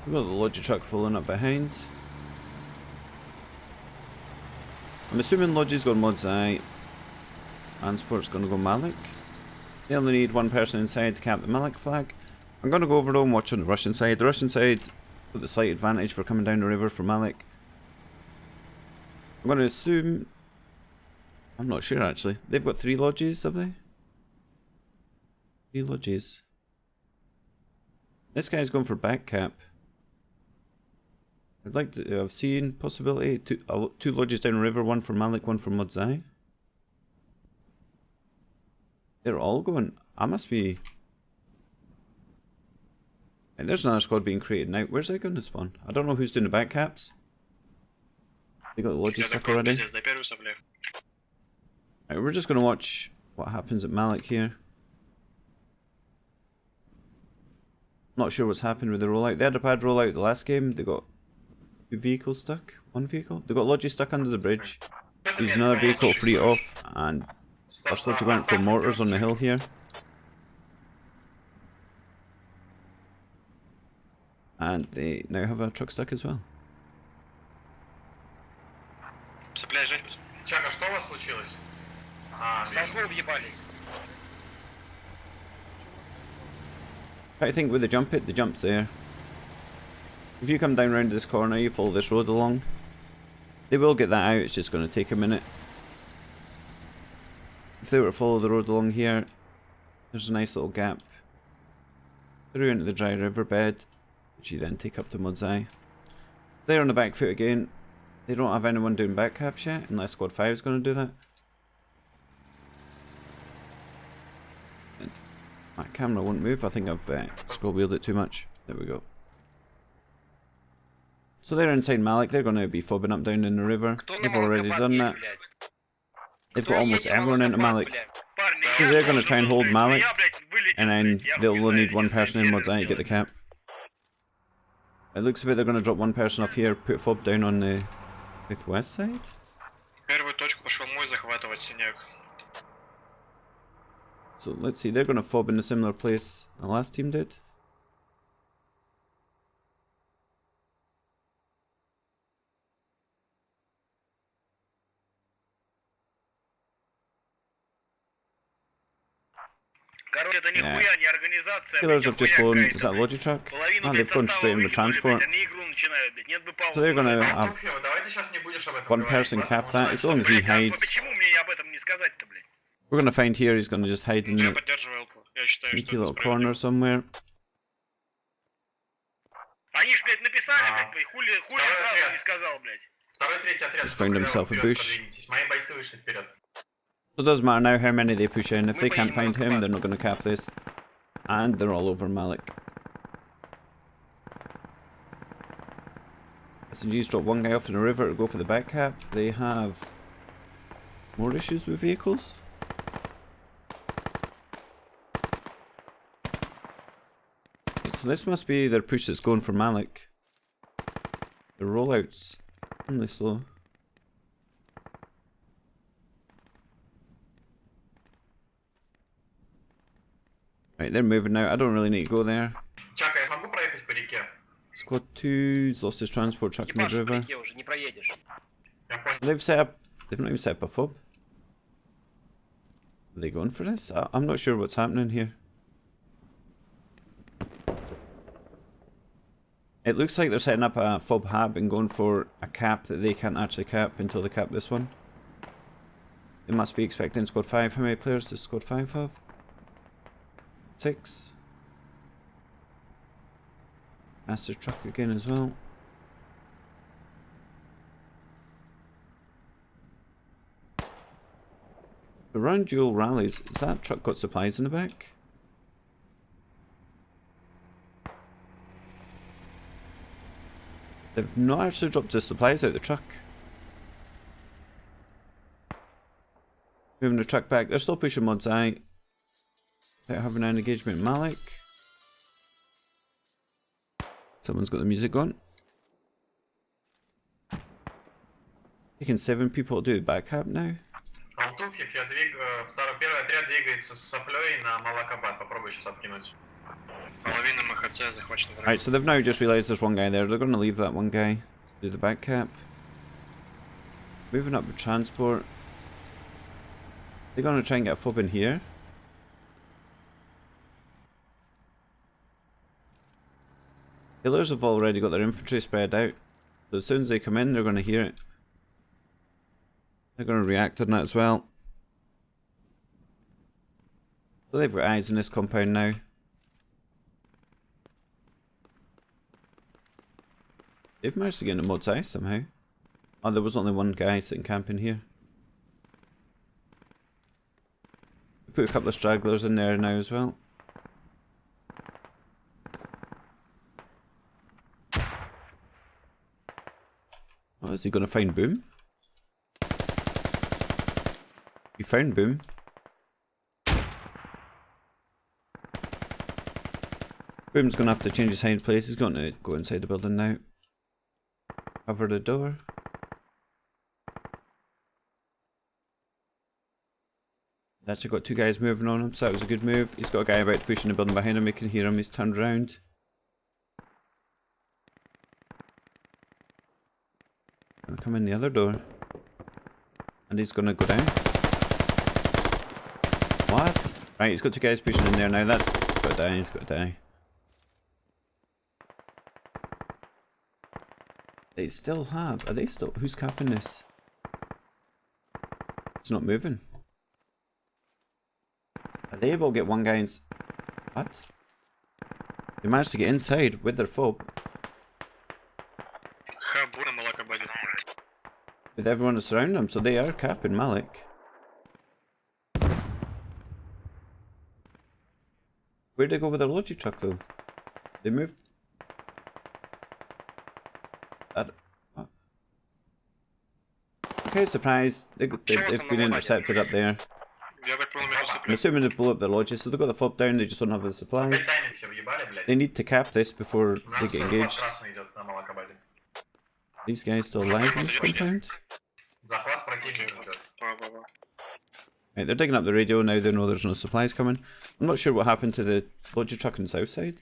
We've got the Logi truck following up behind. I'm assuming Logi's got Mod's Eye. Transport's going to go Malik. They only need 1 person inside to cap the Malik flag. I'm going to go over though and watch on the Russian side. The Russian side got the slight advantage for coming down the river for Malik. I'm going to assume... I'm not sure actually. They've got 3 Logis, have they? 3 Logis. This guy's going for back cap. I'd like to have seen possibility. 2 Logis down the river, 1 for Malik, 1 for Mod's Eye. They're all going... I must be... And there's another squad being created now. Where's that going to spawn? I don't know who's doing the back caps. They got the Logi stuff already. Right, we're just going to watch what happens at Malik here. Not sure what's happened with the rollout. They had a bad rollout the last game. They got 2 vehicles stuck. 1 vehicle. They got Logi stuck under the bridge. Used another vehicle to free it off. And first Logi went for mortars on the hill here. And they now have a truck stuck as well. Чака, что у вас случилось? Со въебались. I think with the jump pit, the jump's there. If you come down round this corner, you follow this road along. They will get that out, it's just going to take a minute. If they were to follow the road along here, there's a nice little gap through into the dry riverbed, which you then take up to Mod's Eye. They're on the back foot again. They don't have anyone doing back caps yet, unless Squad 5 is going to do that. And my camera won't move. I think I've scroll wheeled it too much. There we go. So they're inside Malik. They're going to be fobbing up down in the river. They've already done that. They've got almost everyone into Malik. So they're going to try and hold Malik. And then they'll only need 1 person in Mod's Eye to get the cap. It looks as if they're going to drop 1 person off here, put fob down on the west side. So let's see, they're going to fob in a similar place the last team did. Yeah. Killers have just flown, is that a Logi truck? Oh, they've gone straight in with transport. So they're going to have 1 person cap that, as long as he hides. We're going to find here, he's going to just hide in the sneaky little corner somewhere. He's found himself a bush. So it doesn't matter now how many they push in. If they can't find him, they're not going to cap this. And they're all over Malik. SNG's dropped one guy off in the river to go for the back cap. They have more issues with vehicles. So this must be their push that's going for Malik. The rollouts only slow. Right, they're moving now. I don't really need to go there. Squad 2's lost his transport truck in the river. They've not even set up a fob. Are they going for this? I'm not sure what's happening here. It looks like they're setting up a fob hab and going for a cap that they can't actually cap until they cap this one. They must be expecting squad 5. How many players does squad 5 have? 6. Master truck again as well. Around dual rallies, has that truck got supplies in the back? They've not actually dropped the supplies out the truck. Moving the truck back, they're still pushing Mod's Eye. Without having an engagement with Malik. Someone's got the music on. Taking 7 people to do the back cap now. Right, so they've now just realised there's one guy there. They're going to leave that one guy to do the back cap. Moving up with transport. They're going to try and get a fob in here. Killers have already got their infantry spread out, so as soon as they come in, they're going to hear it. They're going to react on that as well. So they've got eyes in this compound now. They've managed to get into Mod's Eye somehow. Oh, there was only one guy sitting camping here. We put a couple of stragglers in there now as well. Oh, is he going to find Boom? He found Boom. Boom's going to have to change his hide place. He's going to go inside the building now. Cover the door. He's actually got 2 guys moving on him, so that was a good move. He's got a guy about to push in the building behind him. We can hear him. He's turned around. Gonna come in the other door. And he's gonna go down. What? Right, he's got 2 guys pushing in there now. He's gotta die, he's gotta die. They still have. Are they still? Who's capping this? It's not moving. Are they able to get one guy in? What? They managed to get inside with their fob. With everyone that's around them, so they are capping Malik. Where'd they go with their logi truck though? They moved. Okay, surprise. They've been intercepted up there. I'm assuming they blew up their lodges, so they've got the fob down, they just don't have the supplies. They need to cap this before they get engaged. These guys still alive in this compound? Right, they're digging up the radio now, they know there's no supplies coming. I'm not sure what happened to the lodge truck on the south side.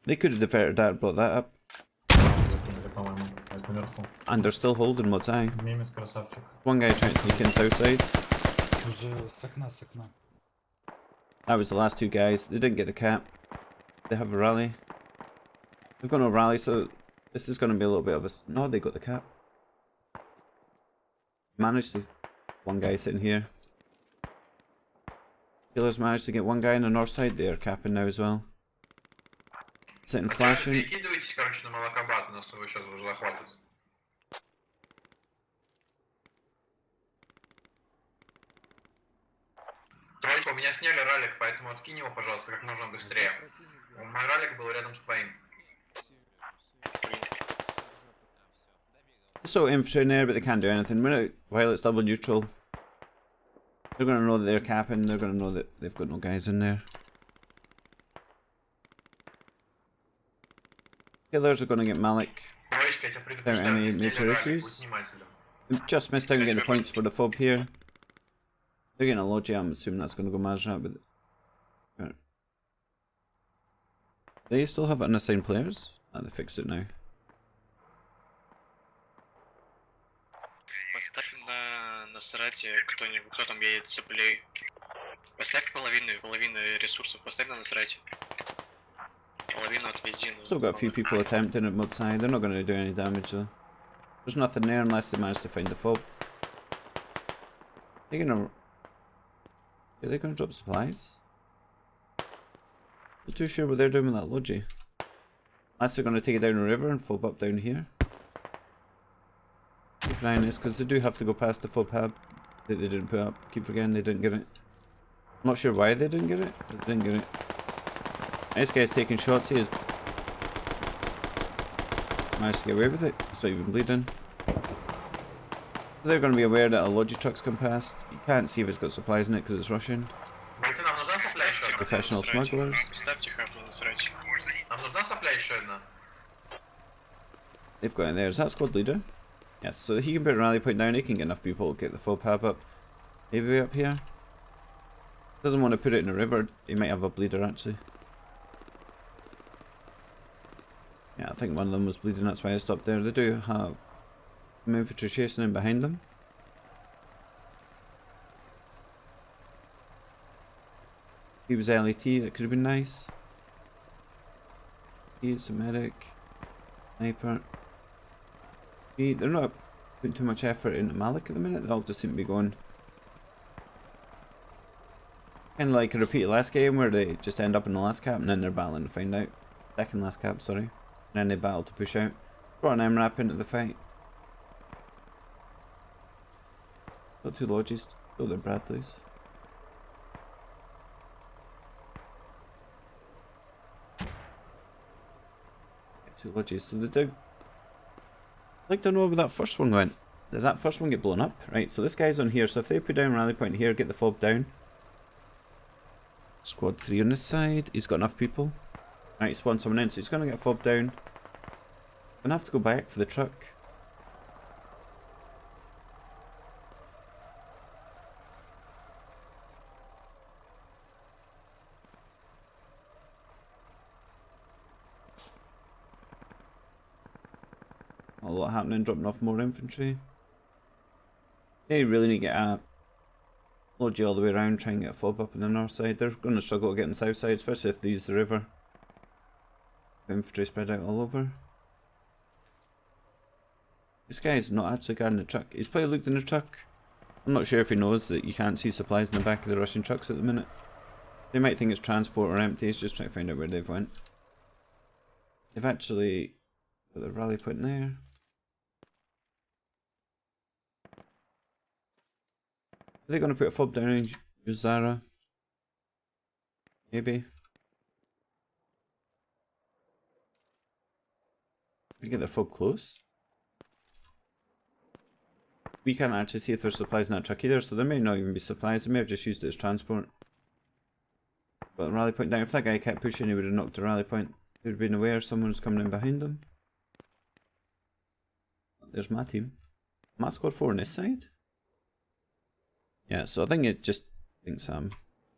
They could have diverted that and brought that up. And they're still holding Mod's Eye. One guy trying to sneak in south side. That was the last 2 guys. They didn't get the cap. They have a rally. They've got no rally, so this is going to be a little bit of a... No, they got the cap. Managed to... One guy sitting here. Killers managed to get one guy on the north side. They are capping now as well. Sitting flashing. у меня сняли ралик, поэтому откинь его, пожалуйста, как можно быстрее. Мой ралик был рядом с твоим. So infantry in there, but they can't do anything. While it's double neutral, they're gonna know that they're capping. They're gonna know that they've got no guys in there. Killers are gonna get Malik without any major issues. We just missed out on getting the points for the fob here. They're getting a Logi. I'm assuming that's gonna go Mazrat, but they still have unassigned players. Ah, they fixed it now. Поставь на Насрате кто там едет с плей. Поставь половину ресурсов, поставь на Насрате. Половину отвези. Still got a few people attempting at mud side. They're not going to do any damage though. There's nothing there unless they manage to find the fob. Are they gonna drop supplies? Not too sure what they're doing with that Logi. Unless they're going to take it down the river and fob up down here. Keep an eye on this because they do have to go past the fob hab that they didn't put up. Keep forgetting they didn't get it. I'm not sure why they didn't get it, but they didn't get it. This guy's taking shots. He has managed to get away with it. It's not even bleeding. They're going to be aware that a Logi truck's come past. You can't see if it's got supplies in it because it's Russian. Professional smugglers. They've got in there. Is that squad leader? Yes, so he can put a rally point down. He can get enough people to get the fob hab up. Maybe up here. Doesn't want to put it in the river. He might have a bleeder actually. Yeah, I think one of them was bleeding, that's why I stopped there. They do have some infantry chasing in behind them. He was LAT, that could have been nice. He's a medic. Sniper. They're not putting too much effort into Malik at the minute, they all just seem to be going. Kind of like a repeat last game where they just end up in the last cap and then they're battling to find out. Second last cap, sorry. And then they battle to push out. Brought an MRAP into the fight. Got two Logis, got their Bradleys. Two Logis, so they did. I'd like to know where that first one went. Did that first one get blown up? Right, so this guy's on here, so if they put down rally point here, get the fob down. Squad 3 on this side, he's got enough people. Right, spawn someone in, so he's going to get fob down. Gonna have to go back for the truck. A lot happening, dropping off more infantry. They really need to get a Logi all the way around, try and get a fob up on the north side. They're going to struggle to get on the south side, especially if they use the river. Infantry spread out all over. This guy's not actually guarding the truck. He's probably looked in the truck. I'm not sure if he knows that you can't see supplies in the back of the Russian trucks at the minute. They might think it's transport or empty. He's just trying to find out where they've went. They've actually got the rally point there. Are they going to put a fob down in Zara? Maybe. We get their fob close. We can't actually see if there's supplies in that truck either, so there may not even be supplies. They may have just used it as transport. But the rally point down, if that guy kept pushing, he would have knocked the rally point. He would have been aware someone's coming in behind them. There's my team. My squad 4 on this side? Yeah, so I think it just thinks I'm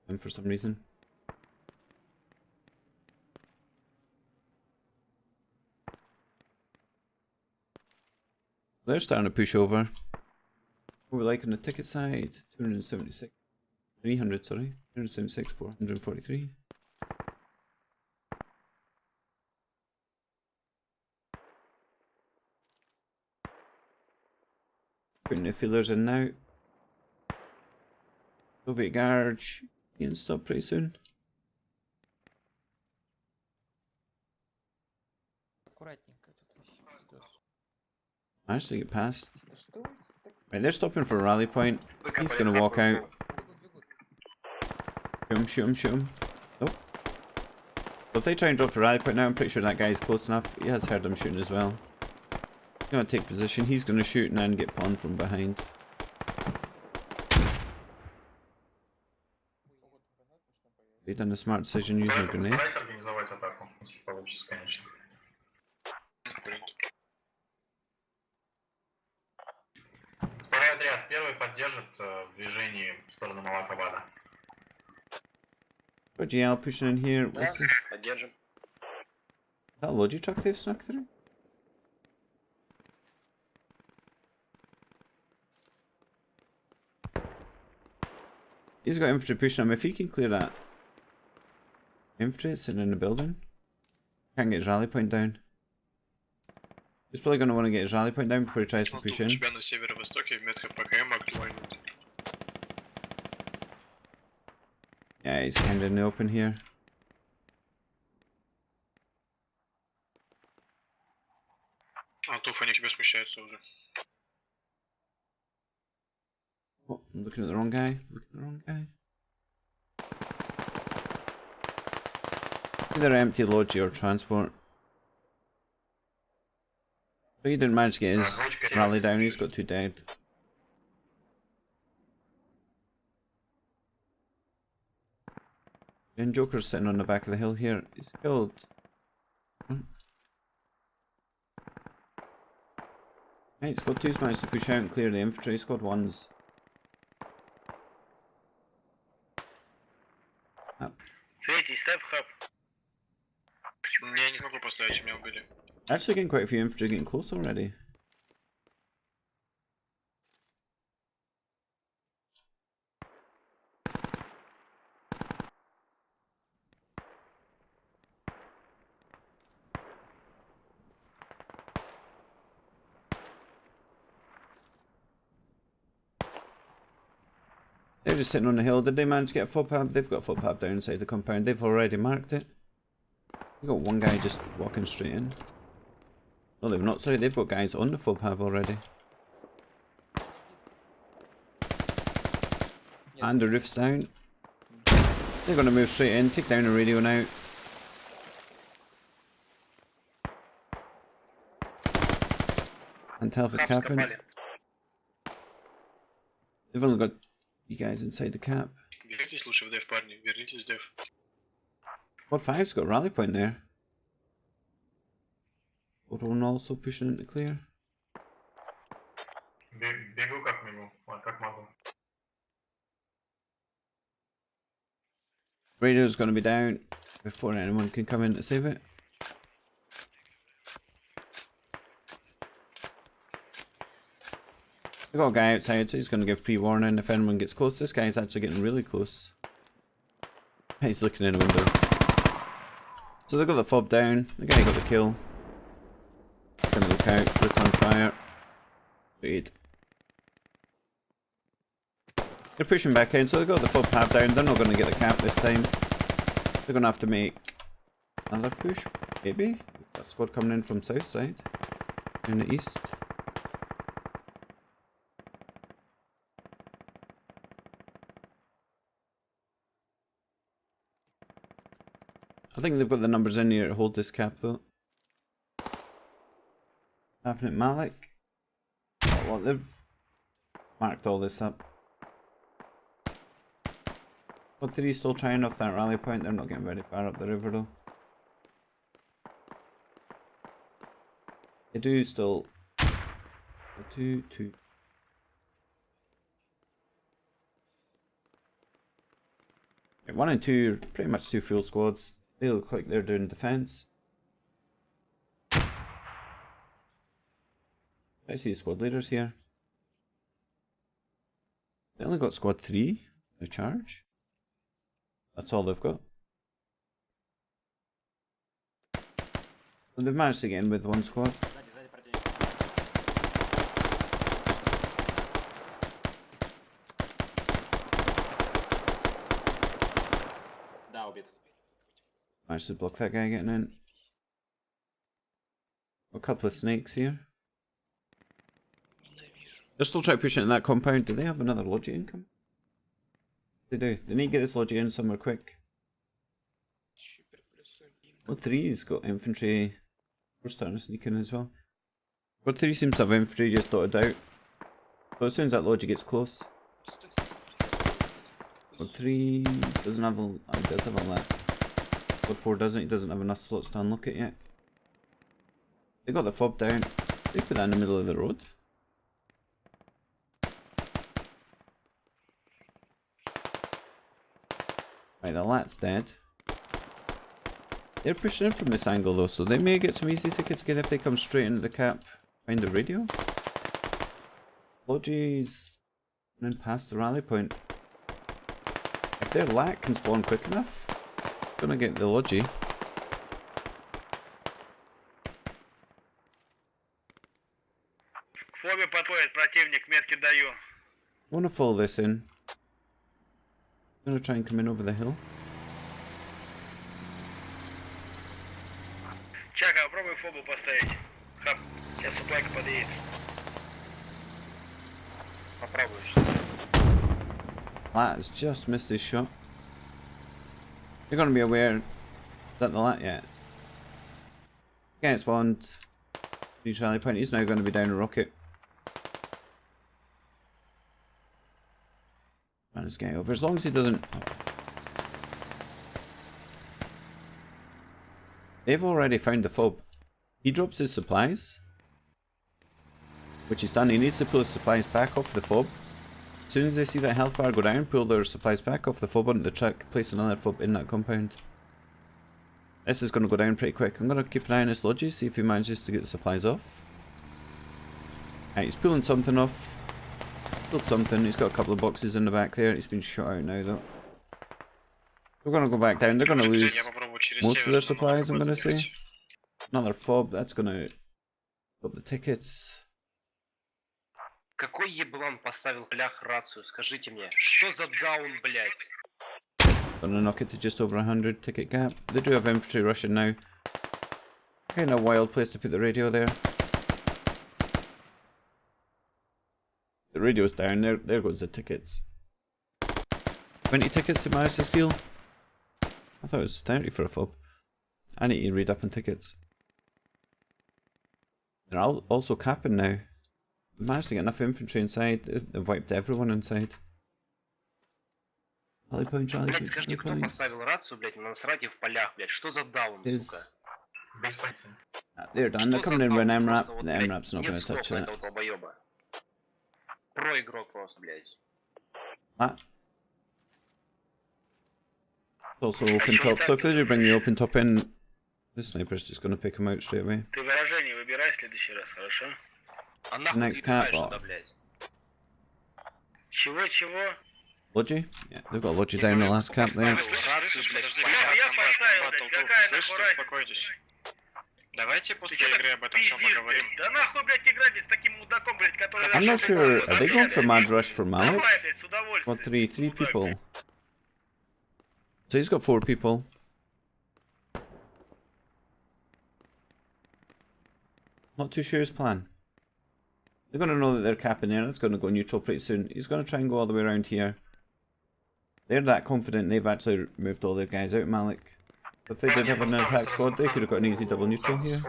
in for some reason. They're starting to push over. What we like on the ticket side, 276. 300, sorry. 376, 443. Putting the feelers in now. Soviet Garage being stopped pretty soon. Managed to get past. Right, they're stopping for a rally point. He's gonna walk out. Shoot him, shoot him. Nope. But if they try and drop the rally point now, I'm pretty sure that guy's close enough. He has heard them shooting as well. He's gonna take position, he's gonna shoot and then get pawned from behind. He done a smart decision using a grenade. Второй отряд, первый поддержит в движении в сторону Малакабада. Got GL pushing in here. What's this? Поддержим. Is that a logi truck they've snuck through? He's got infantry pushing him. If he can clear that infantry sitting in the building, can't get his rally point down. He's probably going to want to get his rally point down before he tries to push in. Тебя на северо-востоке, метка ПКМ актуальный. Yeah, he's kind of in the open here. Антуф, они тебя смещаются уже. Oh, I'm looking at the wrong guy. Looking at the wrong guy. Either empty logi or transport. But he didn't manage to get his rally down, he's got 2 dead. And Joker's sitting on the back of the hill here. He's killed. Right, squad 2's managed to push out and clear the infantry. Squad 1's up. Третий, степ хаб. Я не смогу поставить, меня убили. Actually getting quite a few infantry getting close already. They're just sitting on the hill. Did they manage to get a footpath? They've got a footpath down inside the compound. They've already marked it. They've got one guy just walking straight in. No, they've not. Sorry, they've got guys on the footpath already. And the roof's down. They're going to move straight in, take down the radio now. And tell if it's capping. They've only got you guys inside the cap. Вернитесь лучше в деф, парни, вернитесь в деф. Squad 5's got a rally point there. Squad 1 also pushing into clear. Бегу как могу, как могу. Radio's going to be down before anyone can come in to save it. We've got a guy outside, so he's going to give pre-warning if anyone gets close. This guy's actually getting really close. He's looking in the window. So they got the fob down. The guy got the kill. He's going to look out, put on fire. Wait. They're pushing back in, so they got the fob tab down. They're not going to get the cap this time. They're going to have to make another push, maybe. That squad coming in from south side, in the east. I think they've got the numbers in here to hold this cap though. Happening at Malik. Oh, well, they've marked all this up. But 3 still trying off that rally point. They're not getting very far up the river though. They do still. 2. Yeah, 1 and 2 are pretty much 2 full squads. They look like they're doing defense. I see the squad leaders here. They only got squad 3 to charge. That's all they've got. And they've managed to get in with 1 squad. Managed to block that guy getting in. A couple of snakes here. They're still trying to push into that compound. Do they have another logi income? They do. They need to get this logic in somewhere quick. Well, 3's got infantry. We're starting to sneak in as well. But 3 seems to have infantry just dotted out. So as soon as that logic gets close. But 3 doesn't have a... Oh, he does have all that. But 4 doesn't. He doesn't have enough slots to unlock it yet. They got the fob down. They put that in the middle of the road. Right, the lat's dead. They're pushing in from this angle though, so they may get some easy tickets again if they come straight into the cap. Find the radio. Logi's running past the rally point. If their lat can spawn quick enough, gonna get the Logi. Фобе подходит, противник, метки даю. I wanna follow this in. I'm gonna try and come in over the hill. Чака, попробуй фобу поставить. Хап, сейчас суплайка подъедет. Попробуешь. Lat has just missed his shot. They're gonna be aware that the lat yet. Get spawned. Reach rally point. He's now gonna be down a rocket. And it's getting over. As long as he doesn't. They've already found the fob. He drops his supplies. Which he's done. He needs to pull his supplies back off the fob. As soon as they see that health bar go down, pull their supplies back off the fob onto the truck, place another fob in that compound. This is going to go down pretty quick. I'm going to keep an eye on this Logi, see if he manages to get the supplies off. Right, he's pulling something off. Pulled something. He's got a couple of boxes in the back there. He's been shot out now though. We're going to go back down. They're going to lose most of their supplies, I'm going to say. Another fob. That's going to put the tickets. Какой еблан поставил блях рацию? Скажите мне, что за даун, блядь? Gonna knock it to just over 100 ticket gap. They do have infantry rushing now. Kind of wild place to put the radio there. The radio's down. There goes the tickets. 20 tickets they managed to steal. I thought it was 30 for a fob. I need to read up on tickets. They're also capping now. They managed to get enough infantry inside. They've wiped everyone inside. Rally point, rally Блядь, point, скажите, rally кто points. поставил рацию, блядь, на насрать в полях, блядь? Что за даун, сука? They're done. They're coming in with an MRAP. The MRAP's not going to touch that. Про игрок просто, блядь. Ah. It's also open top. So if they do bring the open top in, the sniper's just going to pick him out straight away. Ты выражение выбирай в следующий раз, хорошо? А The нахуй next ты cap. играешь сюда, блядь? Чего? Logi? Yeah, they've got Logi down the last cap there. Рацию, блядь, в Я полях. поставил, блядь, какая нахуй Слышите, разница? успокойтесь. Давайте после Ты чё игры так об этом все пиздишь, поговорим. блядь? Да нахуй, блядь, играть с таким мудаком, блядь, который... I'm not sure. Are they going for mad rush for Malik? Давай, блядь, с What, удовольствием. three people? So he's got 4 people. Not too sure his plan. They're going to know that they're capping there. That's going to go neutral pretty soon. He's going to try and go all the way around here. They're that confident they've actually moved all their guys out, Malik. If they did have an attack squad, they could have got an easy double neutral here.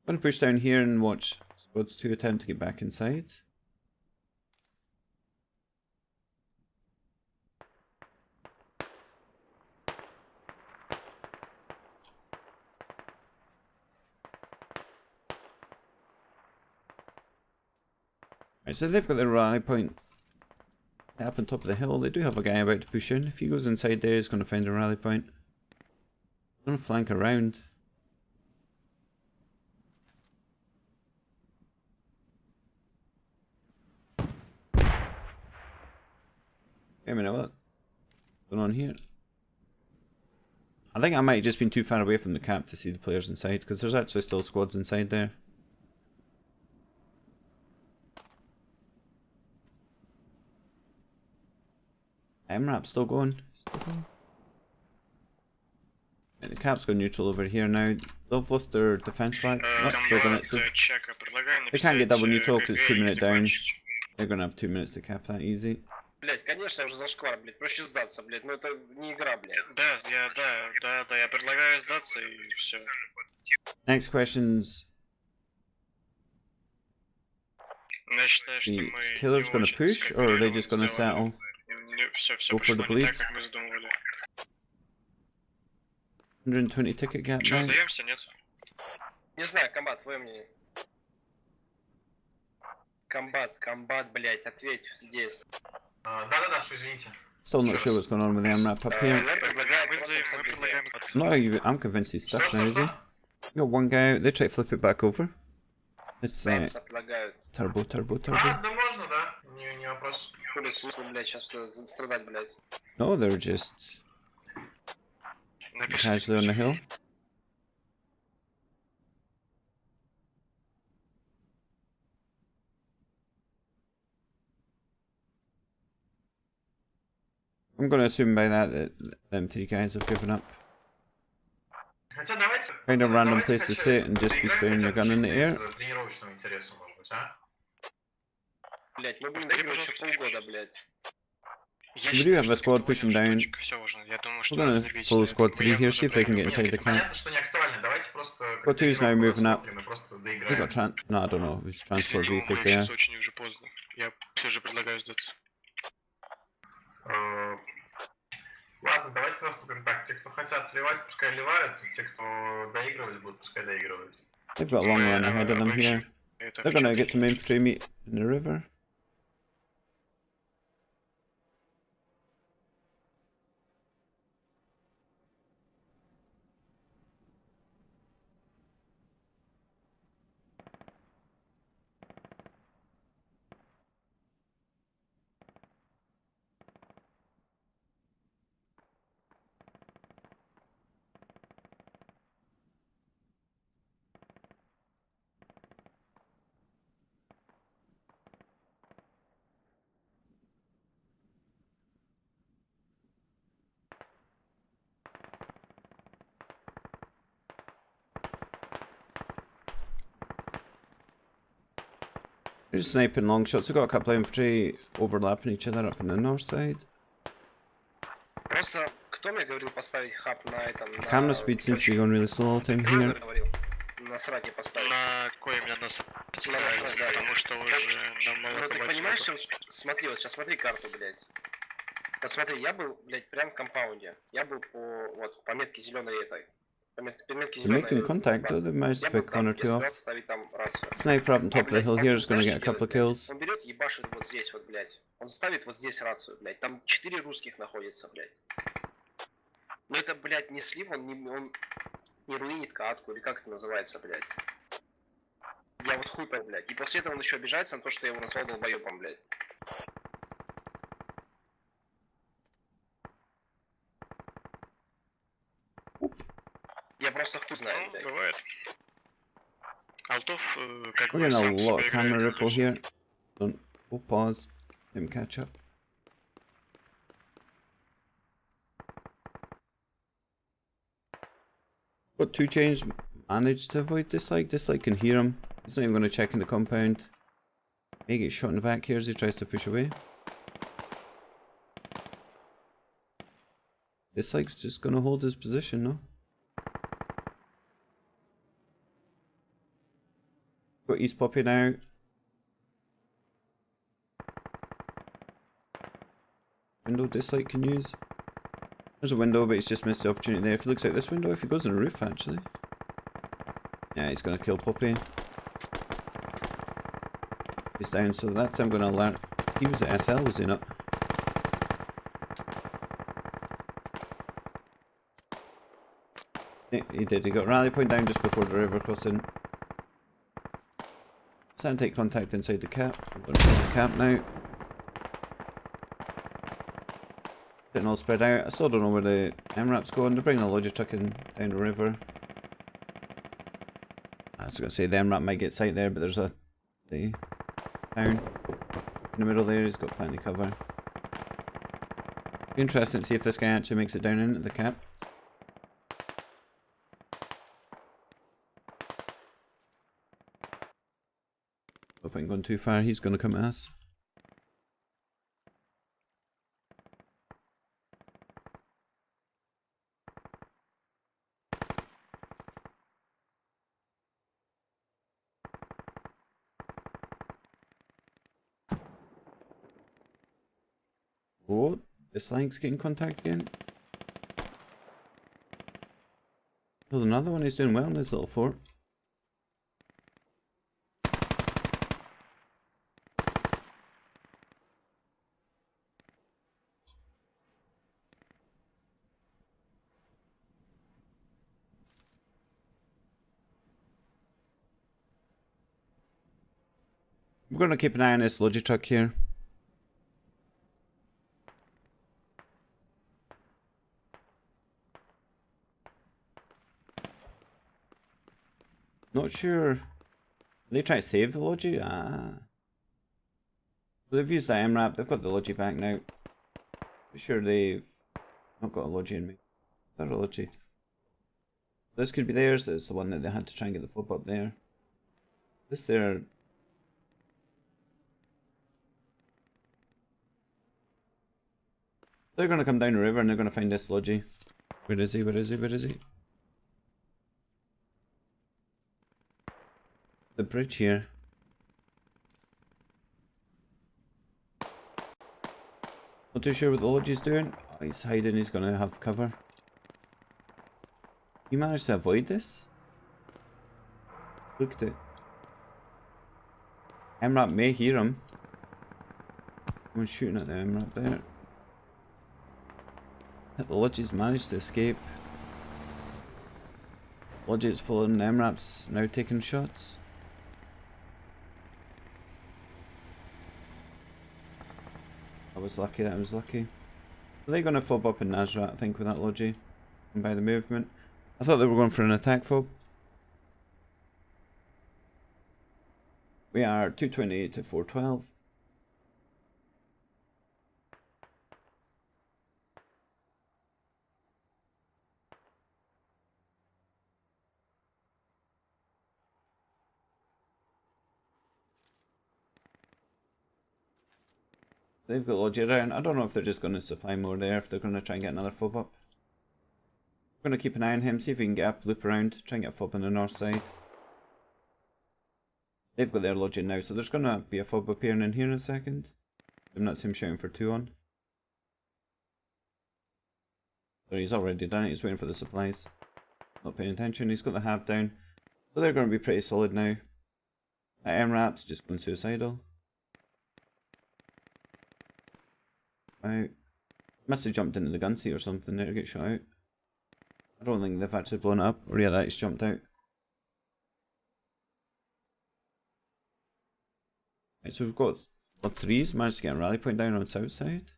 I'm going to push down here and watch squads 2 attempt to get back inside. Right, so they've got their rally point up on top of the hill. They do have a guy about to push in. If he goes inside there, he's going to find a rally point. Going to flank around. Wait a minute, what's going on here? I think I might have just been too far away from the camp to see the players inside, because there's actually still squads inside there. MRAP's still going. The cap's gone neutral over here now. They've lost their defense flag. Not still gonna. So they can't get double neutral because it's 2 minutes down. They're gonna have 2 minutes to cap that easy. Блять, конечно, уже зашквар, блять. Проще сдаться, блять. Но это не игра, блять. Да, я предлагаю сдаться и все. Next questions. Я считаю, что The мы killer's gonna push, or are they just gonna settle? Все Go for the пошло не так, bleed. как мы задумывали. 120 ticket gap Что, now. сдаемся, нет? Не знаю, комбат, твое мнение. Комбат, блять, ответь здесь. Да-да-да, что, извините. Still not sure what's going on with the MRAP up here. Мы предлагаем сдаться. No, I'm convinced he's stuck now, is he? You got one guy out. They try to flip it back over. It's turbo. Да можно, да. Не вопрос. Хули смысл, блять, сейчас страдать, блять. No, they're just casually on the hill. I'm gonna assume by that them 3 guys have given up. Хотя давайте... Kind of random place to sit and just be spraying the gun in the air. Тренировочного интереса, может быть, а? Блять, мы будем доигрывать еще полгода, блять. We do have a squad pushing down. We're gonna follow squad 3 here, see if they can get inside the camp. Squad 2 is now moving up. They got no, I don't know, it's transport vehicles there. Очень уже поздно. Я все же предлагаю сдаться. Ладно, давайте наступим так. Те, кто хотят ливать, пускай ливают. Те, кто доигрывать будут, пускай доигрывают. They've got a long run ahead of them here. They're gonna get some infantry meet in the river. They're just sniping long shots. They've got a couple of infantry overlapping each other up on the north side. Просто кто мне говорил поставить хаб на этом? Camera speed seems to be going really slow all the time here. На сраке поставить. На кое именно на сраке, да, потому что уже нам мало Ну ты понимаешь, что... Смотри, вот сейчас смотри карту, блядь. Вот смотри, я был, блядь, прям в компаунде. Я был по метке зеленой этой. They're making contact though, they've managed to pick 1 or 2 off. Sniper up on top of the hill here is going to get a couple of kills. Он берет, ебашит вот здесь вот, блядь. Он ставит вот здесь рацию, блядь. Там 4 русских находится, блядь. Но это, блядь, не слив, он не руинит катку, или как это называется, блядь. Я вот хуй пал, блядь. И после этого он еще обижается на то, что я его назвал долбоебом, блядь. Я просто хуй знаю, блядь. Бывает. Алтов, как We're бы, getting a сам lot of себе camera играет. ripple here. We'll pause. Let him catch up. Got 2 chains managed to avoid dislike. Dislike can hear him. He's not even going to check in the compound. May get shot in the back here as he tries to push away. Dislike's just going to hold his position, no? Got East Poppy now. Window Dislike can use. There's a window, but he's just missed the opportunity there. If he looks out this window, if he goes on the roof, actually. Yeah, he's going to kill Poppy. He's down, so that's I'm going to alert. He was at SL, was he not? Yeah, he did. He got rally point down just before the river crossing. Starting to take contact inside the cap. We're going to the camp now. Getting all spread out. I still don't know where the MRAP's going. They're bringing a logic truck in down the river. I was going to say the MRAP might get sight there, but there's the town in the middle there. He's got plenty of cover. Be interesting to see if this guy actually makes it down into the cap. Hope I ain't gone too far. He's gonna come at us. Oh, the slang's getting contact again. Killed another one. He's doing well in his little fort. We're going to keep an eye on this logi truck here. Not sure. They try to save the logi? Ah. They've used the MRAP. They've got the logi back now. I'm sure they've not got a logi in me. They're a logi. This could be theirs. It's the one that they had to try and get the fob up there. This there. They're going to come down the river and they're going to find this logi. Where is he? Where is he? Where is he? The bridge here. Not too sure what the logi's doing. Oh, he's hiding. He's going to have cover. He managed to avoid this? Look at it. MRAP may hear him. Someone's shooting at the MRAP there. The Logi's managed to escape. Logi's following MRAP's now taking shots. I was lucky, that was lucky. Are they going to fob up in Nazrat, I think, with that Logi? And by the movement. I thought they were going for an attack fob. We are 228 to 412. They've got Logi around. I don't know if they're just going to supply more there, if they're going to try and get another fob up. We're going to keep an eye on him, see if we can get up, loop around, try and get a fob on the north side. They've got their Logi now, so there's going to be a fob appearing in here in a second. And that's him shouting for 2 on. So he's already done it, he's waiting for the supplies. Not paying attention, he's got the hab down. So they're going to be pretty solid now. MRAP's just going suicidal. Out. Must have jumped into the gun seat or something there to get shot out. I don't think they've actually blown it up. Or yeah, that's jumped out. Right, so we've got Blood 3's managed to get a rally point down on south side.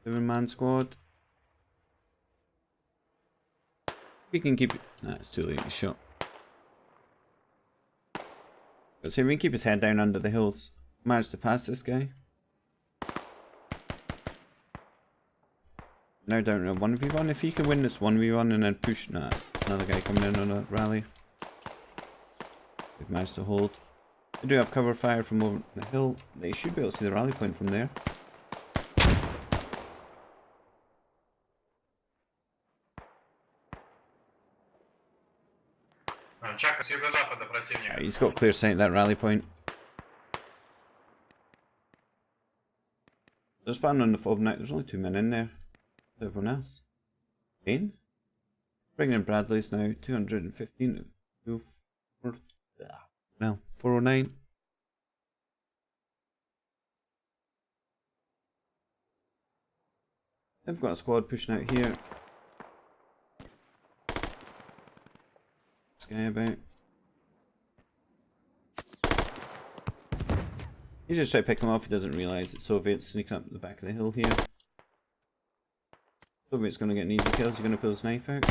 Seven-man squad. We can keep it. Nah, it's too late. He's shot. But see, we can keep his head down under the hills. Manage to pass this guy. Now down to a 1v1. If he can win this 1v1 and then push. Nah, another guy coming in on a rally. We've managed to hold. They do have cover fire from over the hill. They should be able to see the rally point from there. He's got clear sight at that rally point. They're spawning on the fob now. There's only 2 men in there. Everyone else. Bane? Bringing in Bradley's now. 215. No, 409. They've got a squad pushing out here. This guy about. He's just trying to pick him off. He doesn't realise it's Soviets sneaking up the back of the hill here. Soviet's going to get an easy kill. He's going to pull his knife out.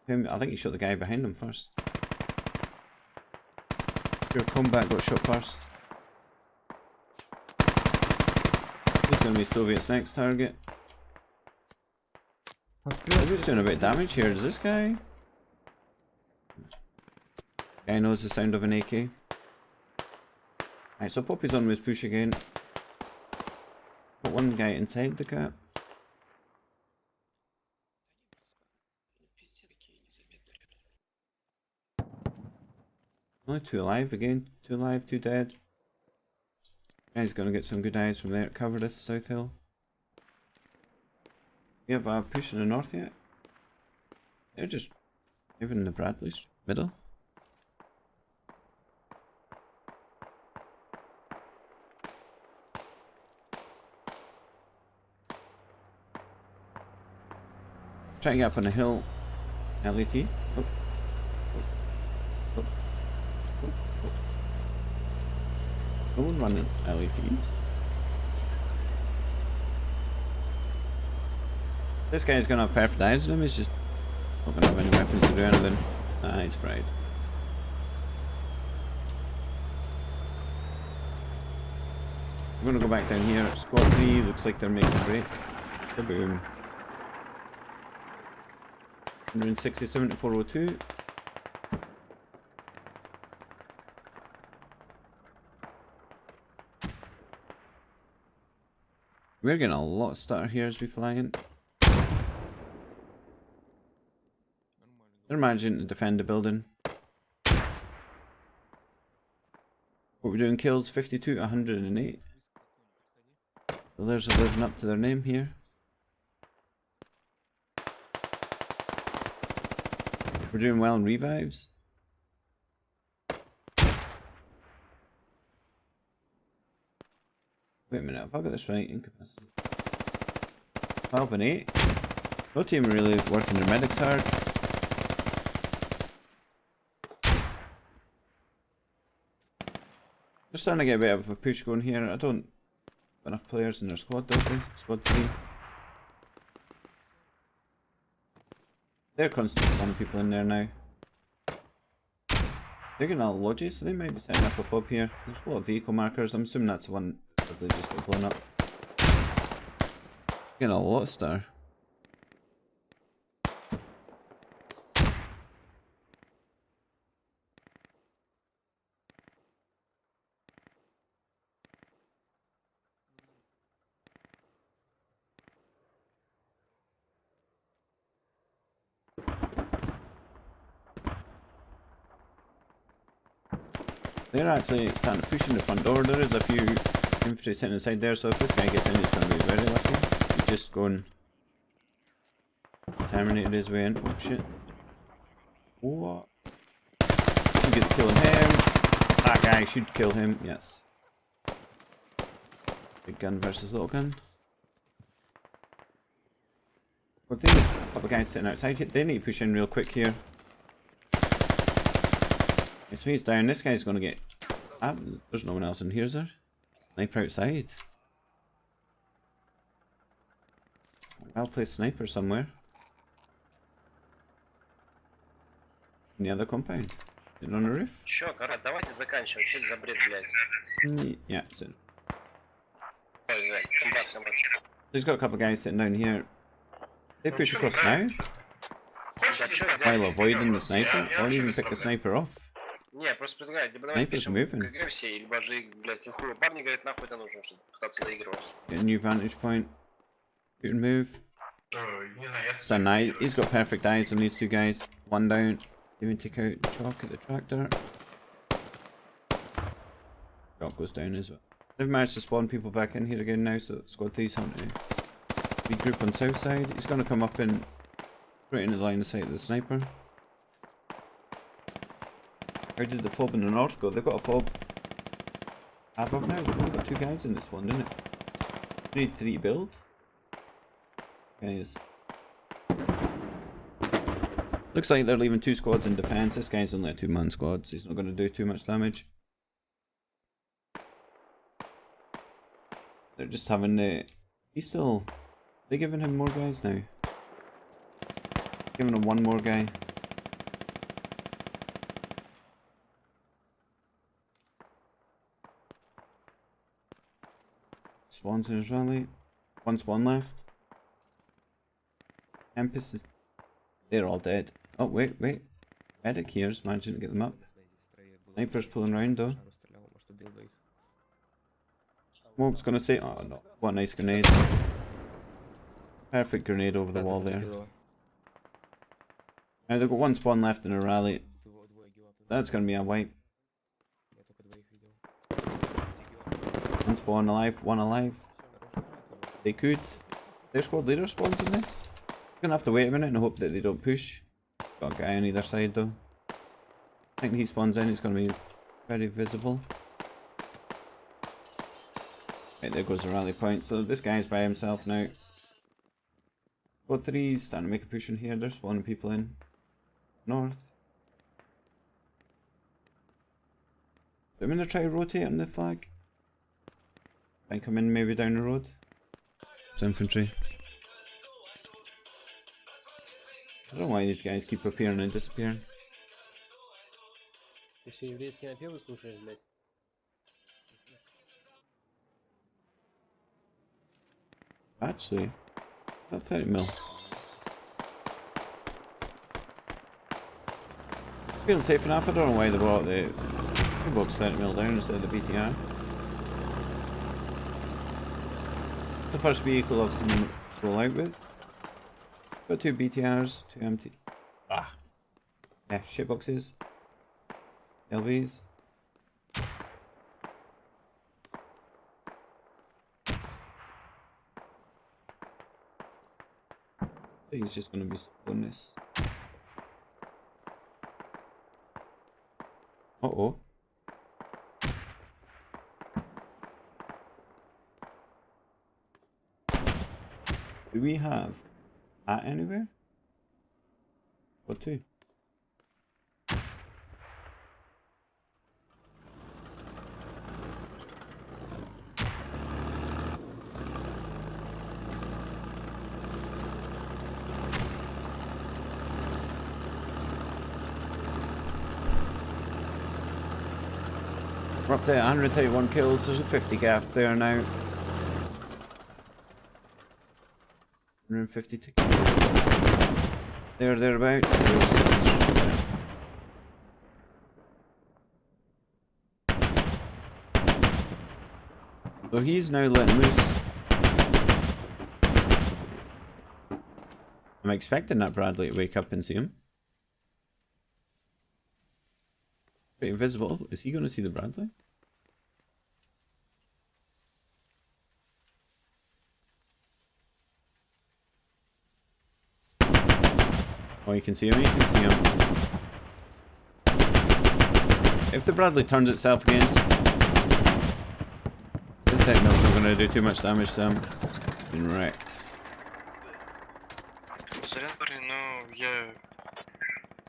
I think he shot the guy behind him first. Your combat got shot first. He's gonna be Soviet's next target. Who's doing a bit of damage here? Is this guy? Guy knows the sound of an AK. Right, so Poppy's on with push again. Got one guy inside the cap. Only 2 alive again. 2 alive, 2 dead. Guy's gonna get some good eyes from there. Cover this South Hill. We have a push in the north yet? They're just even the Bradley's middle. Try to get up on the hill. LAT. Oh. No one running LATs. This guy's gonna have perfect eyes on him, he's just not gonna have any weapons to do anything. Ah, he's fried. I'm gonna go back down here. Squad 3 looks like they're making a break. Kaboom. 167 to 402. We're getting a lot of stutter here as we fly in. They're managing to defend the building. What we're doing, kills 52 to 108. The others are living up to their name here. We're doing well in revives. Wait a minute, have I got this right? Incapacity. 12 and 8. No team really working their medics hard. Just starting to get a bit of a push going here. I don't have enough players in their squad, don't they? Squad 3. They're constantly spawning people in there now. They're getting a lot of lodges, so they might be setting up a fob here. There's a lot of vehicle markers. I'm assuming that's the one that they just got blown up. Getting a lot of star. They're actually starting to push in the front door. There is a few infantry sitting inside there, so if this guy gets in, he's going to be very lucky. He's just going terminated his way in. Oh shit. What? Should get the kill on him. That guy should kill him, yes. Big gun versus little gun. Well, I think there's a couple of guys sitting outside. They need to push in real quick here. Okay, so he's down. This guy's going to get... Ah, there's no one else in here, is there? Sniper outside. I'll play sniper somewhere. In the other compound. Is it on the roof? Чё, Карат, давайте заканчивать. Что это за бред, блядь? Yeah, it's in. Ой, блядь, come back, come back. There's got a couple of guys sitting down here. They push across now. While avoiding the sniper, or even pick the sniper off. Не, просто предлагаю, либо давайте Sniper's пишем moving. КГ все, либо же, блядь, нихуя. Парни говорят, нахуй это нужно, чтобы пытаться доигрывать. Get a new vantage point. Shoot and move. Stand now. He's got perfect eyes on these two guys. One down. Even take out Chalk at the tractor. Chalk goes down as well. They've managed to spawn people back in here again now, so squad 3's having to regroup on south side. He's going to come up in right into the line of sight of the sniper. How did the fob in the north go? They've got a fob above now. They've only got 2 guys in this one, didn't it? We need 3 build. Guys. Looks like they're leaving 2 squads in defense. This guy's only a 2-man squad, so he's not going to do too much damage. They're just having the... He's still... They're giving him more guys now. Giving him 1 more guy. spawns in his rally. One spawn left. Tempest is... They're all dead. Oh, wait. Medic here's managing to get them up. Sniper's pulling around though. Smoke's gonna say... Oh no, what a nice grenade. Perfect grenade over the wall there. Now they've got one spawn left in a rally. That's gonna be a wipe. One spawn alive, one alive. They could. Their squad leader spawns in this. Gonna have to wait a minute and hope that they don't push. Got a guy on either side though. I think he spawns in, he's gonna be very visible. Right, there goes the rally point. So this guy's by himself now. Got threes, starting to make a push in here. They're spawning people in. North. I'm gonna try to rotate on the flag. Try and come in maybe down the road. It's infantry. I don't know why these guys keep appearing and disappearing. Ты все еврейские напевы слушаешь, блядь? Actually, about 30 mil. Feeling safe enough. I don't know why they brought the box 30 mil down instead of the BTR. It's the first vehicle I've seen them roll out with. Got two BTRs, two empty. Yeah, shitboxes. LVs. He's just gonna be on this. Uh-oh. Do we have hat anywhere? What two? We're up to 131 kills, there's a 50 gap there now. 152. Thereabouts. So he's now letting loose. I'm expecting that Bradley to wake up and see him. Pretty invisible. Is he going to see the Bradley? Oh, you can see him, you can see him. If the Bradley turns itself against, the Techno's not going to do too much damage to him. It's been wrecked.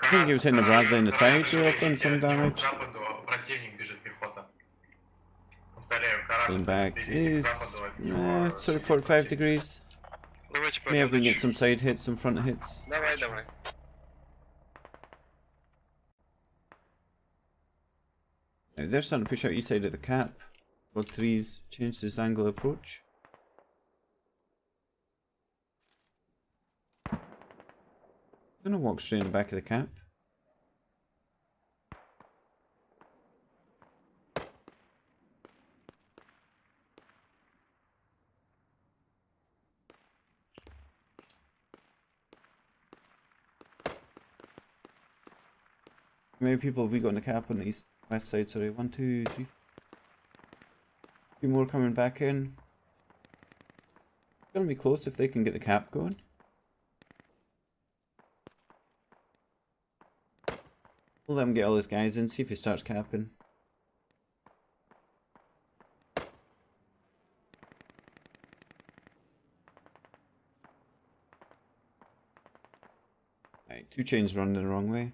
I think he was hitting the Bradley in the side, so I've done some damage. Going back is sort of 45 degrees. May have been get some side hits, some front hits. Давай. Now they're starting to push out east side of the cap. Squad 3's changed his angle of approach. Gonna walk straight in the back of the cap. How many people have we got in the cap on the east west side? Sorry, 1, 2, 3. A few more coming back in. It's gonna be close if they can get the cap going. We'll let him get all his guys in, see if he starts capping. Right, 2 chains running the wrong way.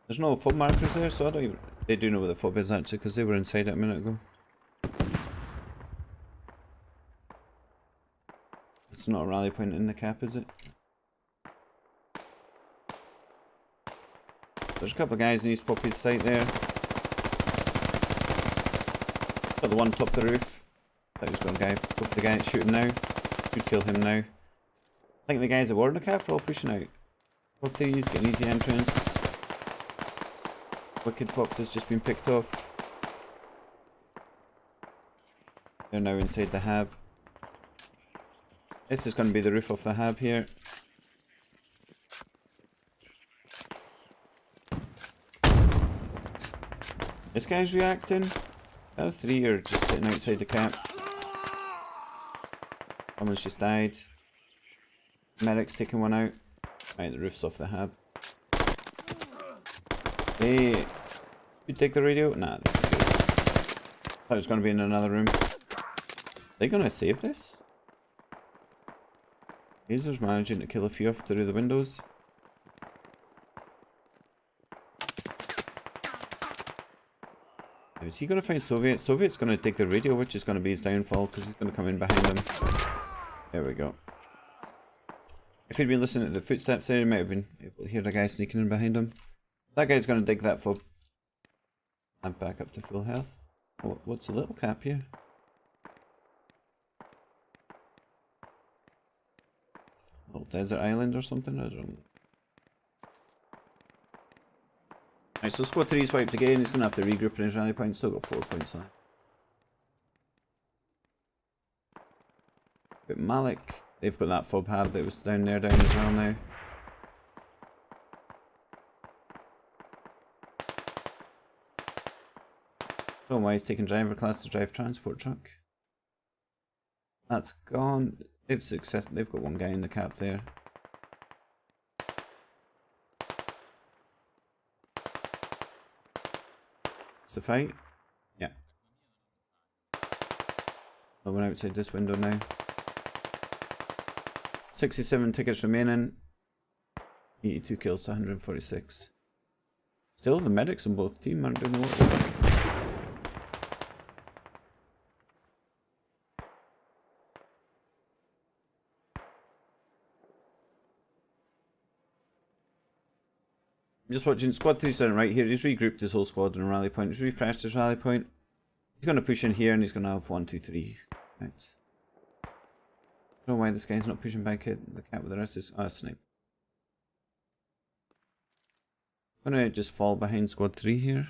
There's no fob markers there, so I don't even... They do know where the fob is actually, because they were inside it a minute ago. It's not a rally point in the cap, is it? There's a couple of guys in East Poppy's site there. Got the one top of the roof. That was going to go for the guy that's shooting now. Should kill him now. I think the guys that were in the cap are all pushing out. Top threes, get an easy entrance. Wicked Fox has just been picked off. They're now inside the hab. This is going to be the roof of the hab here. This guy's reacting. The other three are just sitting outside the cap. Someone's just died. Medic's taking one out. Right, the roof's off the hab. Hey, you take the radio? Nah, thought it was going to be in another room. Are they going to save this? Laser's managing to kill a few off through the windows. Is he going to find Soviet? Soviet's going to take the radio, which is going to be his downfall because he's going to come in behind him. There we go. If he'd been listening to the footsteps there, he might have been able to hear the guy sneaking in behind him. That guy's going to dig that fob. I'm back up to full health. Oh, what's a little cap here? Little desert island or something? I don't know. Right, so squad 3's wiped again. He's going to have to regroup in his rally point. Still got 4 points left. But Malik, they've got that fob hab that was down there down as well now. I don't know why he's taking driver class to drive transport truck. That's gone. They've got one guy in the cap there. It's the fight? Yeah. No one outside this window now. 67 tickets remaining. 82 kills to 146. Still, the medics on both teams aren't doing the work. I'm just watching squad 3's down right here. He's regrouped his whole squad in a rally point. He's refreshed his rally point. He's going to push in here and he's going to have 1, 2, 3. Right. I don't know why this guy's not pushing back at the cap with the rest of his... Oh, snipe. I'm going to just fall behind squad 3 here.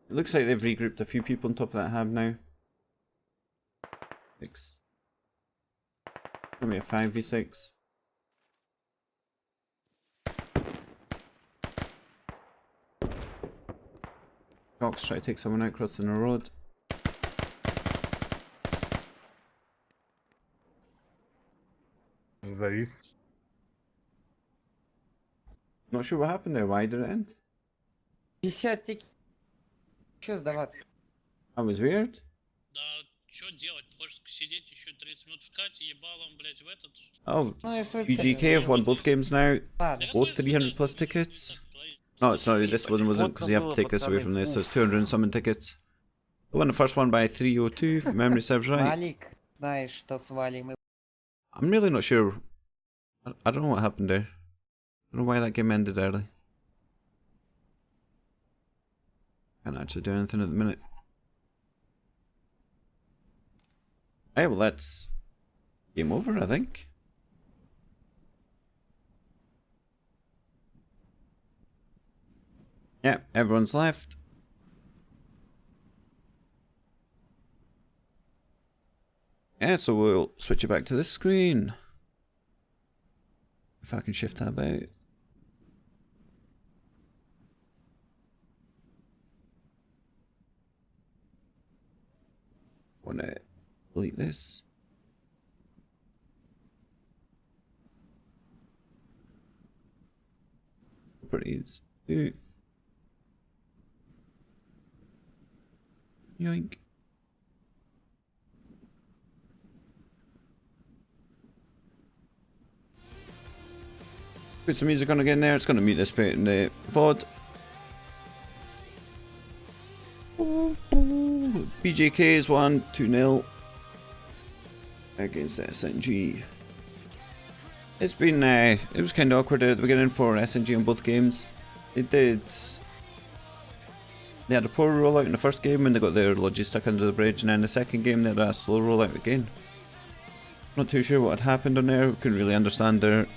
It looks like they've regrouped a few people on top of that hab now. 6. Give me a 5v6. Cox try to take someone out crossing the road. Завис. Not sure what happened there. Why did it end? 50 тикетов. Чё сдаваться? That was weird. Да, что делать? Хочешь сидеть еще 30 минут в кате, ебалом, блять, в этот... Oh, BGK have won both games now. Both 300 plus tickets. Oh, sorry, this one wasn't because you have to take this away from this, so it's 200 and something tickets. They won the first one by 302, if memory serves right. Малик, знаешь, что с Валей мы... I'm really not sure. I don't know what happened there. I don't know why that game ended early. Can't actually do anything at the minute. Right, well that's game over, I think. Yeah, everyone's left. Yeah, so we'll switch it back to this screen. If I can shift tab out. Wanna delete this. Properties. Ooh. Yoink. Put some music on again there. It's going to mute this bit in the VOD. BGK is 1, 2-0. against SNG. It's been it was kind of awkward at the beginning for SNG in both games. They had a poor rollout in the first game and they got their lodges stuck under the bridge, and then the second game they had a slow rollout again. Not too sure what had happened on there. Couldn't really understand their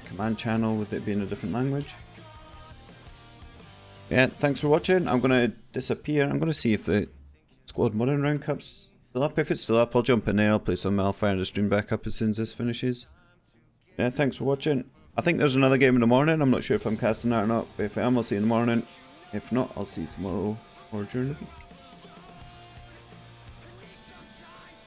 command channel with it being a different language. Yeah, thanks for watching. I'm gonna disappear. I'm gonna see if the Squad Modern Round Cup's still up. If it's still up, I'll jump in there. I'll play some Malfire and the stream back up as soon as this finishes. Yeah, thanks for watching. I think there's another game in the morning. I'm not sure if I'm casting that or not, but if I am, I'll see you in the morning. If not, I'll see you tomorrow or during the week.